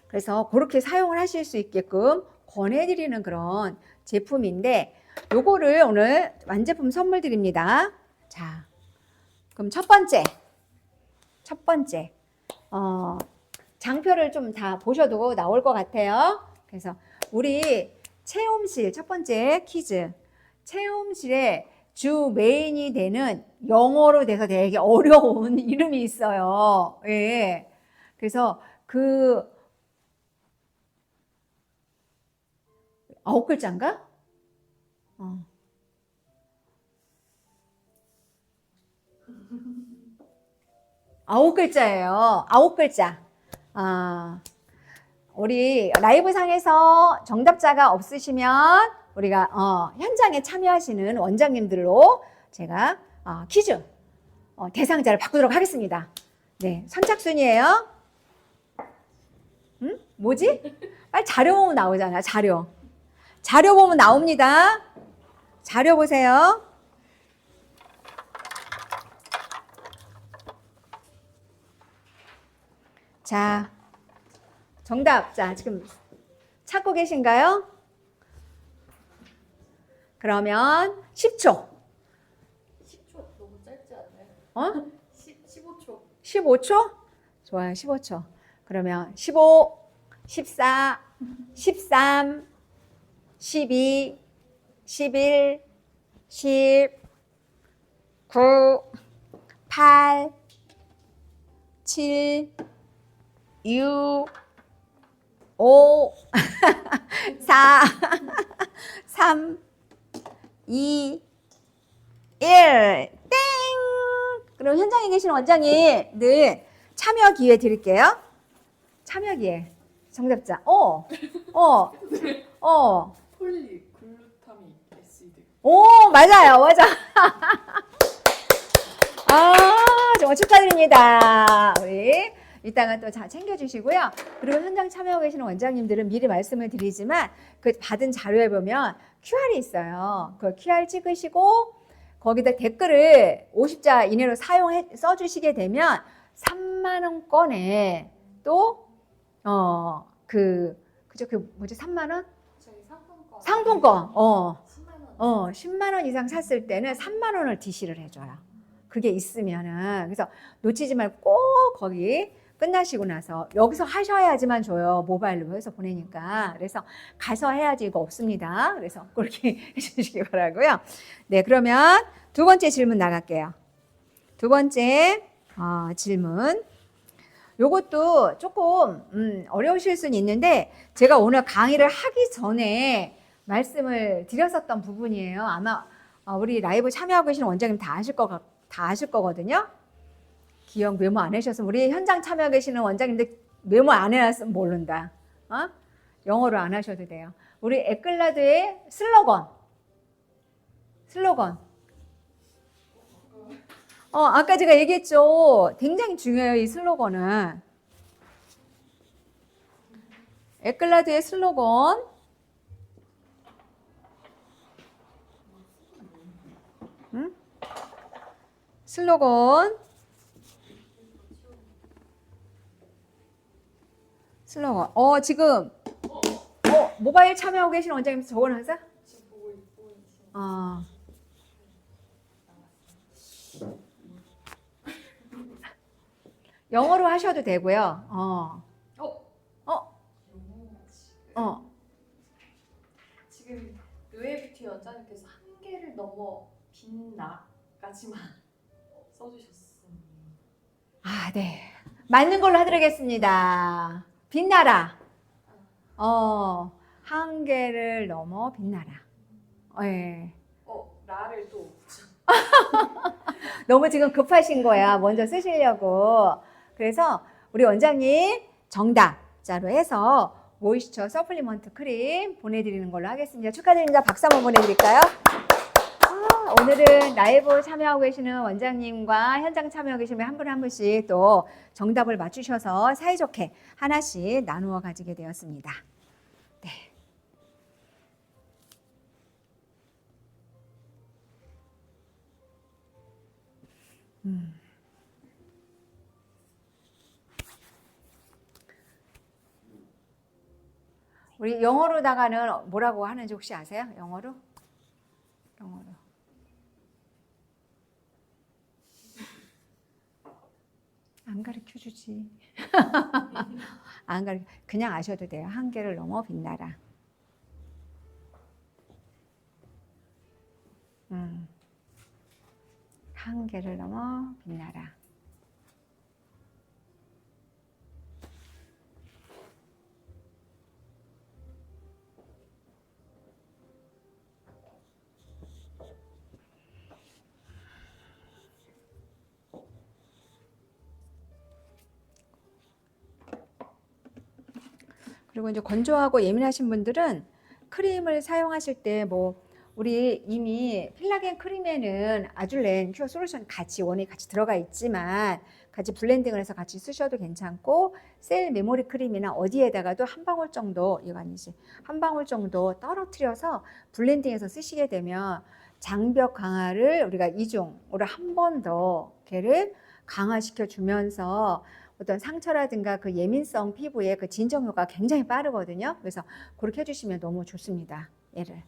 그래서 그렇게 사용을 하실 수 있게끔 권해드리는 그런 제품인데 요거를 오늘 완제품 선물 드립니다. 자, 그럼 첫 번째 장표를 좀 다 보셔도 나올 것 같아요. 그래서 우리 체험실 첫 번째 퀴즈. 체험실에 주 메인이 되는 영어로 돼서 되게 어려운 이름이 있어요. 예. 그래서 그 9글자인가? 9글자예요. 9글자. 우리 라이브 상에서 정답자가 없으시면 우리가 현장에 참여하시는 원장님들로 제가 퀴즈 대상자를 바꾸도록 하겠습니다. 네, 선착순이에요. 응? 뭐지? 빨리 자료 보면 나오잖아. 자료 보면 나옵니다. 자료 보세요. 자, 정답. 자, 지금 찾고 계신가요? 그러면 10초. 10초 너무 짧지 않나요? 15초. 15초? 좋아요. 15초. 그러면 15, 14, 13, 12, 11, 10, 9, 8, 7, 6, 5, 4, 3, 2, 1. 땡! 그럼 현장에 계신 원장님 늘 참여 기회 드릴게요. 참여 기회. 정답자. 폴리글루타믹 애시드. 오, 맞아요. 맞아. 정말 축하드립니다. 우리 이따가 또 잘 챙겨주시고요. 그리고 현장 참여하고 계시는 원장님들은 미리 말씀을 드리지만 그 받은 자료에 보면 QR이 있어요. 그 QR 찍으시고 거기다 댓글을 50자 이내로 써주시게 되면 3만 원권에 또 그죠? 그 뭐지? 3만 원? 저희 상품권. 상품권. 10만 원. 10만 원 이상 샀을 때는 3만 원을 DC를 해줘요. 그게 있으면은. 그래서 놓치지 말고 꼭 거기 끝나시고 나서 여기서 하셔야지만 줘요. 모바일로 해서 보내니까. 그래서 가서 해야지 이거 없습니다. 그래서 그렇게 해주시기 바라고요. 네, 그러면 두 번째 질문 나갈게요. 두 번째 질문. 요것도 조금 어려우실 수는 있는데 제가 오늘 강의를 하기 전에 말씀을 드렸었던 부분이에요. 아마 우리 라이브 참여하고 계시는 원장님 다 아실 거거든요. 기억 메모 안 해주셔서 우리 현장 참여하고 계시는 원장님들 메모 안 해놨으면 모른다. 영어로 안 하셔도 돼요. 우리 에클라드의 슬로건. 아까 제가 얘기했죠. 굉장히 중요해요. 이 슬로건은. 에클라드의 슬로건. 슬로건. 지금 모바일 참여하고 계시는 원장님 적어놨어? 지금 보고 있어요. 영어로 하셔도 되고요. 지금 류에뷰티 원장님께서 한계를 넘어 빛나까지만 써주셨어요. 아, 네. 맞는 걸로 해드리겠습니다. 빛나라. 한계를 넘어 빛나라. 예. 나를 또 너무 지금 급하신 거야. 먼저 쓰시려고. 그래서 우리 원장님 정답자로 해서 모이스처 서플리먼트 크림 보내드리는 걸로 하겠습니다. 축하드립니다. 박수 한번 보내드릴까요? 오늘은 라이브 참여하고 계시는 원장님과 현장 참여하고 계시는 한 분 한 분씩 또 정답을 맞추셔서 사이좋게 하나씩 나누어 가지게 되었습니다. 네. 우리 영어로다가는 뭐라고 하는지 혹시 아세요? 영어로? 안 가르쳐 주지. 그냥 아셔도 돼요. 한계를 넘어 빛나라. 한계를 넘어 빛나라. 그리고 이제 건조하고 예민하신 분들은 크림을 사용하실 때 뭐 우리 이미 필라겐 크림에는 아줄렌 큐어 솔루션 같이 원이 같이 들어가 있지만 같이 블렌딩을 해서 같이 쓰셔도 괜찮고 셀 메모리 크림이나 어디에다가도 한 방울 정도 이거 아니지 한 방울 정도 떨어뜨려서 블렌딩해서 쓰시게 되면 장벽 강화를 우리가 이중으로 한 번 더 걔를 강화시켜 주면서 어떤 상처라든가 그 예민성 피부의 그 진정 효과가 굉장히 빠르거든요. 그래서 그렇게 해주시면 너무 좋습니다. 얘를.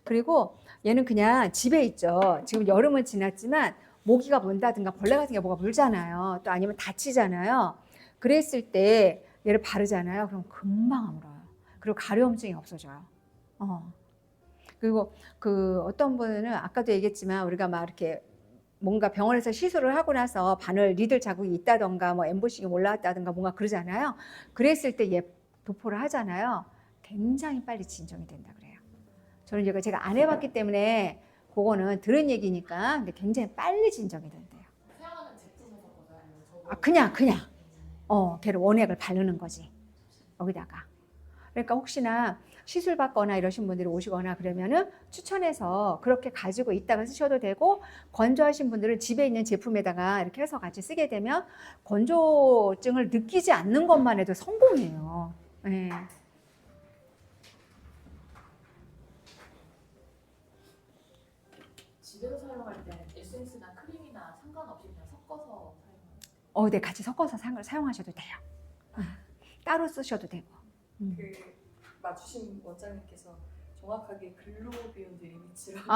그리고 얘는 그냥 집에 있죠. 지금 여름은 지났지만 모기가 문다든가 벌레 같은 게 뭐가 물잖아요. 또 아니면 다치잖아요. 그랬을 때 얘를 바르잖아요. 그럼 금방 아물어요. 그리고 가려움증이 없어져요. 그리고 그 어떤 분은 아까도 얘기했지만 우리가 막 이렇게 뭔가 병원에서 시술을 하고 나서 바늘 니들 자국이 있다던가 뭐 엠보싱이 올라왔다던가 뭔가 그러잖아요. 그랬을 때 얘 도포를 하잖아요. 굉장히 빨리 진정이 된다 그래요. 저는 이거 제가 안 해봤기 때문에 그거는 들은 얘기니까 근데 굉장히 빨리 진정이 된대요. 사용하는 제품에서 보다는 그냥 걔를 원액을 바르는 거지 여기다가. 그러니까 혹시나 시술 받거나 이러신 분들이 오시거나 그러면은 추천해서 그렇게 가지고 있다가 쓰셔도 되고 건조하신 분들은 집에 있는 제품에다가 이렇게 해서 같이 쓰게 되면 건조증을 느끼지 않는 것만 해도 성공이에요. 네. 집에서 사용할 때 에센스나 크림이나 상관없이 그냥 섞어서 사용해요. 네, 같이 섞어서 사용하셔도 돼요. 따로 쓰셔도 되고. 그 맞추신 원장님께서 정확하게 글로비온드 이미지라고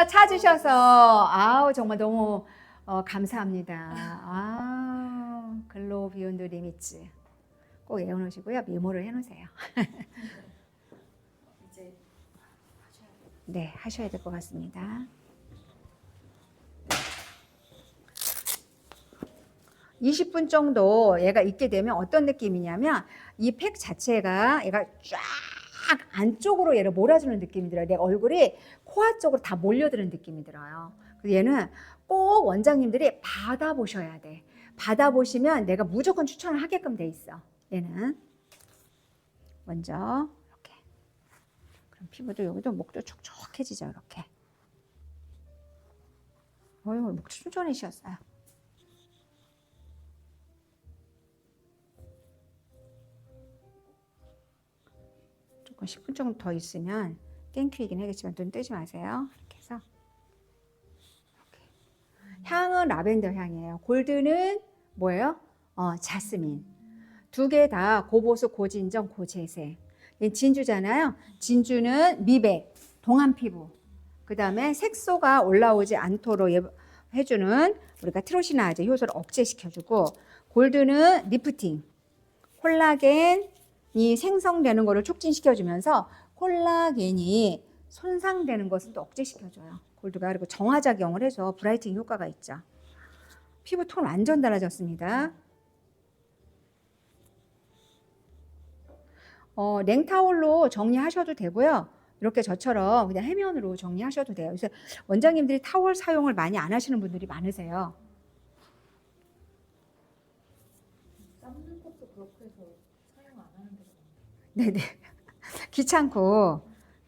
찾으셔서 정말 너무 감사합니다. 글로우 비욘드 리미츠 꼭 외워놓으시고요. 메모를 해놓으세요. 이제 하셔야 돼요. 네, 하셔야 될 것 같습니다. 20분 정도 얘가 있게 되면 어떤 느낌이냐면 이 팩 자체가 얘가 쫙 안쪽으로 얘를 몰아주는 느낌이 들어요. 내 얼굴이 코아 쪽으로 다 몰려드는 느낌이 들어요. 그래서 얘는 꼭 원장님들이 받아보셔야 돼. 받아보시면 내가 무조건 추천을 하게끔 돼 있어. 얘는 먼저 이렇게. 그럼 피부도 여기도 목도 촉촉해지죠. 이렇게. 목 쫀쫀해지셨어요. 조금 10분 정도 더 있으면 땡큐이긴 하겠지만 눈 뜨지 마세요. 이렇게 해서 이렇게. 향은 라벤더 향이에요. 골드는 뭐예요? 자스민. 두 개 다 고보수, 고진정, 고재색. 진주잖아요. 진주는 미백, 동안 피부. 그 다음에 색소가 올라오지 않도록 해주는 우리가 트로시나제 효소를 억제시켜주고, 골드는 리프팅, 콜라겐이 생성되는 것을 촉진시켜주면서 콜라겐이 손상되는 것을 또 억제시켜줘요. 골드가. 그리고 정화작용을 해서 브라이팅 효과가 있죠. 피부 톤 완전 달라졌습니다. 냉타올로 정리하셔도 되고요. 이렇게 저처럼 그냥 해면으로 정리하셔도 돼요. 그래서 원장님들이 타월 사용을 많이 안 하시는 분들이 많으세요. 삶는 것도 그렇게 해서 사용 안 하는 데가 네네. 귀찮고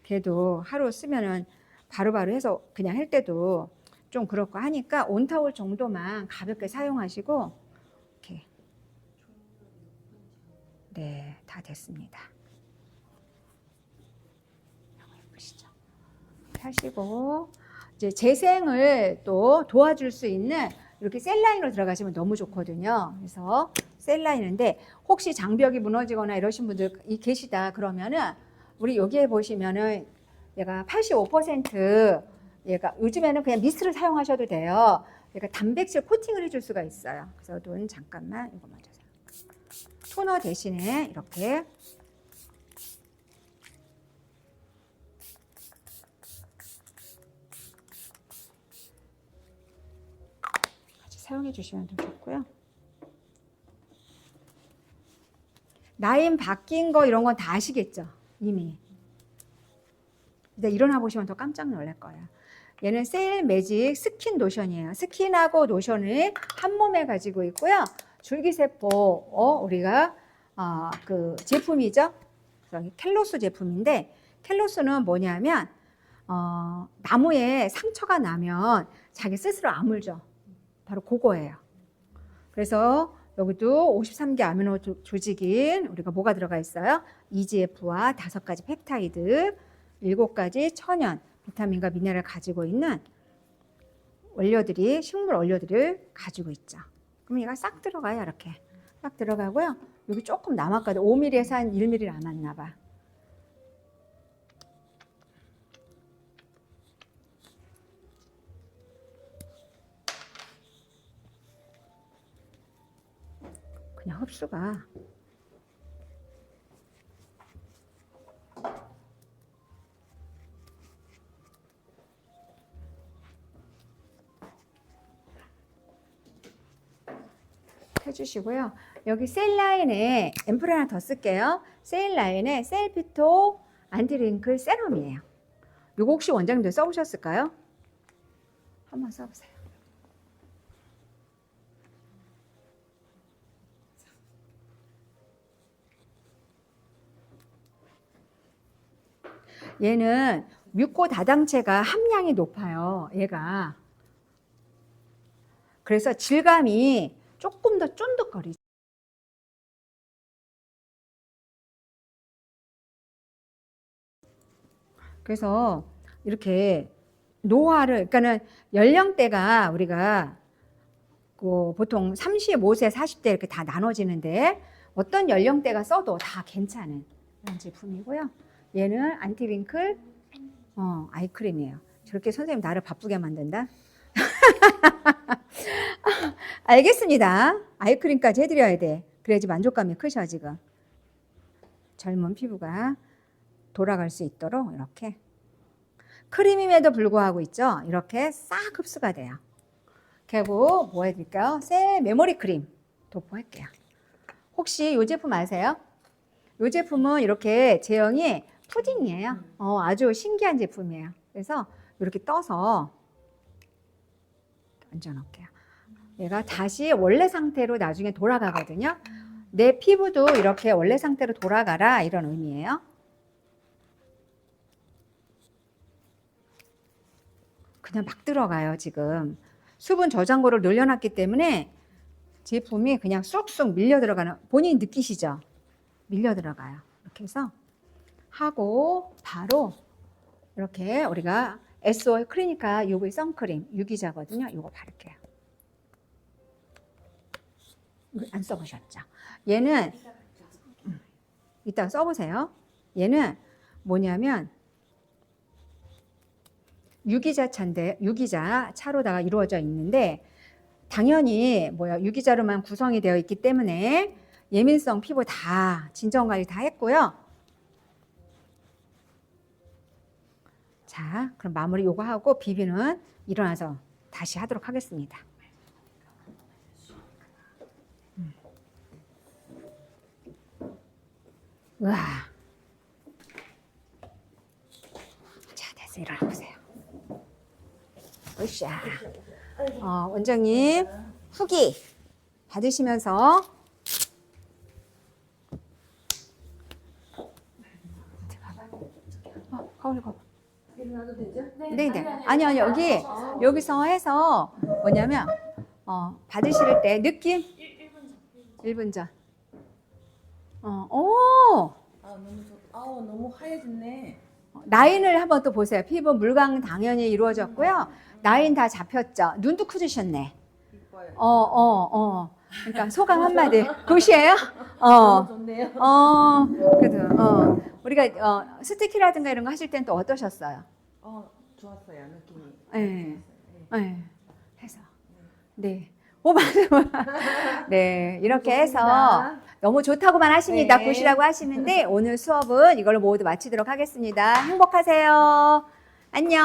걔도 하루 쓰면은 바로바로 해서 그냥 할 때도 좀 그렇고 하니까 온타올 정도만 가볍게 사용하시고 이렇게. 네, 다 됐습니다. 예쁘시죠? 하시고 이제 재생을 또 도와줄 수 있는 이렇게 셀라인으로 들어가시면 너무 좋거든요. 그래서 셀라인인데 혹시 장벽이 무너지거나 이러신 분들 계시다 그러면은 우리 여기에 보시면은 얘가 85% 얘가 요즘에는 그냥 미스트를 사용하셔도 돼요. 얘가 단백질 코팅을 해줄 수가 있어요. 그래서 눈 잠깐만 이거 먼저 토너 대신에 이렇게 같이 사용해 주시면 더 좋고요. 라인 바뀐 거 이런 건 다 아시겠죠? 이미. 근데 일어나 보시면 더 깜짝 놀랄 거예요. 얘는 세일 매직 스킨 로션이에요. 스킨하고 로션을 한 몸에 가지고 있고요. 줄기세포 우리가 그 제품이죠. 그래서 켈로스 제품인데 켈로스는 뭐냐면 나무에 상처가 나면 자기 스스로 아물죠. 바로 그거예요. 그래서 여기도 53개 아미노 조직인 우리가 뭐가 들어가 있어요? EGF와 5가지 펩타이드, 7가지 천연 비타민과 미네랄을 가지고 있는 원료들이 식물 원료들을 가지고 있죠. 그럼 얘가 싹 들어가요. 이렇게 싹 들어가고요. 여기 조금 남았거든. 5mm에서 한 1mm 남았나 봐. 그냥 흡수가 해주시고요. 여기 셀 라인에 앰플 하나 더 쓸게요. 셀 라인에 셀피토 안티링클 세럼이에요. 이거 혹시 원장님들 써보셨을까요? 한번 써보세요. 얘는 뮤코 다당체가 함량이 높아요. 얘가. 그래서 질감이 조금 더 쫀득거리죠. 그래서 이렇게 노화를, 그러니까는 연령대가 우리가 그 보통 35세, 40대 이렇게 다 나눠지는데 어떤 연령대가 써도 다 괜찮은 그런 제품이고요. 얘는 안티링클 아이크림이에요. 저렇게 선생님 나를 바쁘게 만든다? 알겠습니다. 아이크림까지 해드려야 돼. 그래야지 만족감이 크셔 지금. 젊은 피부가 돌아갈 수 있도록 이렇게 크림임에도 불구하고 있죠. 이렇게 싹 흡수가 돼요. 그리고 뭐 해드릴까요? 셀 메모리 크림 도포할게요. 혹시 이 제품 아세요? 이 제품은 이렇게 제형이 푸딩이에요. 아주 신기한 제품이에요. 그래서 이렇게 떠서 얹어놓을게요. 얘가 다시 원래 상태로 나중에 돌아가거든요. 내 피부도 이렇게 원래 상태로 돌아가라 이런 의미예요. 그냥 막 들어가요. 지금 수분 저장고를 늘려놨기 때문에 제품이 그냥 쑥쑥 밀려 들어가는, 본인이 느끼시죠? 밀려 들어가요. 이렇게 해서 하고 바로 이렇게 우리가 SO 클리니카 UV 선크림 유기자거든요. 이거 바를게요. 안 써보셨죠? 얘는 이따 써보세요. 얘는 뭐냐면 유기자차인데 유기자 차로다가 이루어져 있는데 당연히 유기자로만 구성이 되어 있기 때문에 예민성 피부 다 진정 관리 다 했고요. 자, 자, 그럼 마무리 요거 하고 비비는 일어나서 다시 하도록 하겠습니다. 와. 자, 됐어. 일어나 보세요. 으쌰. 원장님 후기 받으시면서 거울 봐. 일어나도 되죠? 네네. 아니요, 여기서 해서 뭐냐면 받으실 때 느낌 1분 전. 오. 너무 하얘졌네. 라인을 한번 또 보세요. 피부 물광 당연히 이루어졌고요. 라인 다 잡혔죠. 눈도 크주셨네. 이뻐요. 그러니까 소감 한마디. 굿이에요? 너무 좋네요. 그래도 우리가 스티키라든가 이런 거 하실 땐 또 어떠셨어요? 좋았어요. 느낌이. 네. 네. 해서. 네. 오, 맞아. 네. 이렇게 해서 좋습니다. 너무 좋다고만 하십니다. 네. 굿이라고 하시는데 오늘 수업은 이걸로 모두 마치도록 하겠습니다. 행복하세요. 안녕.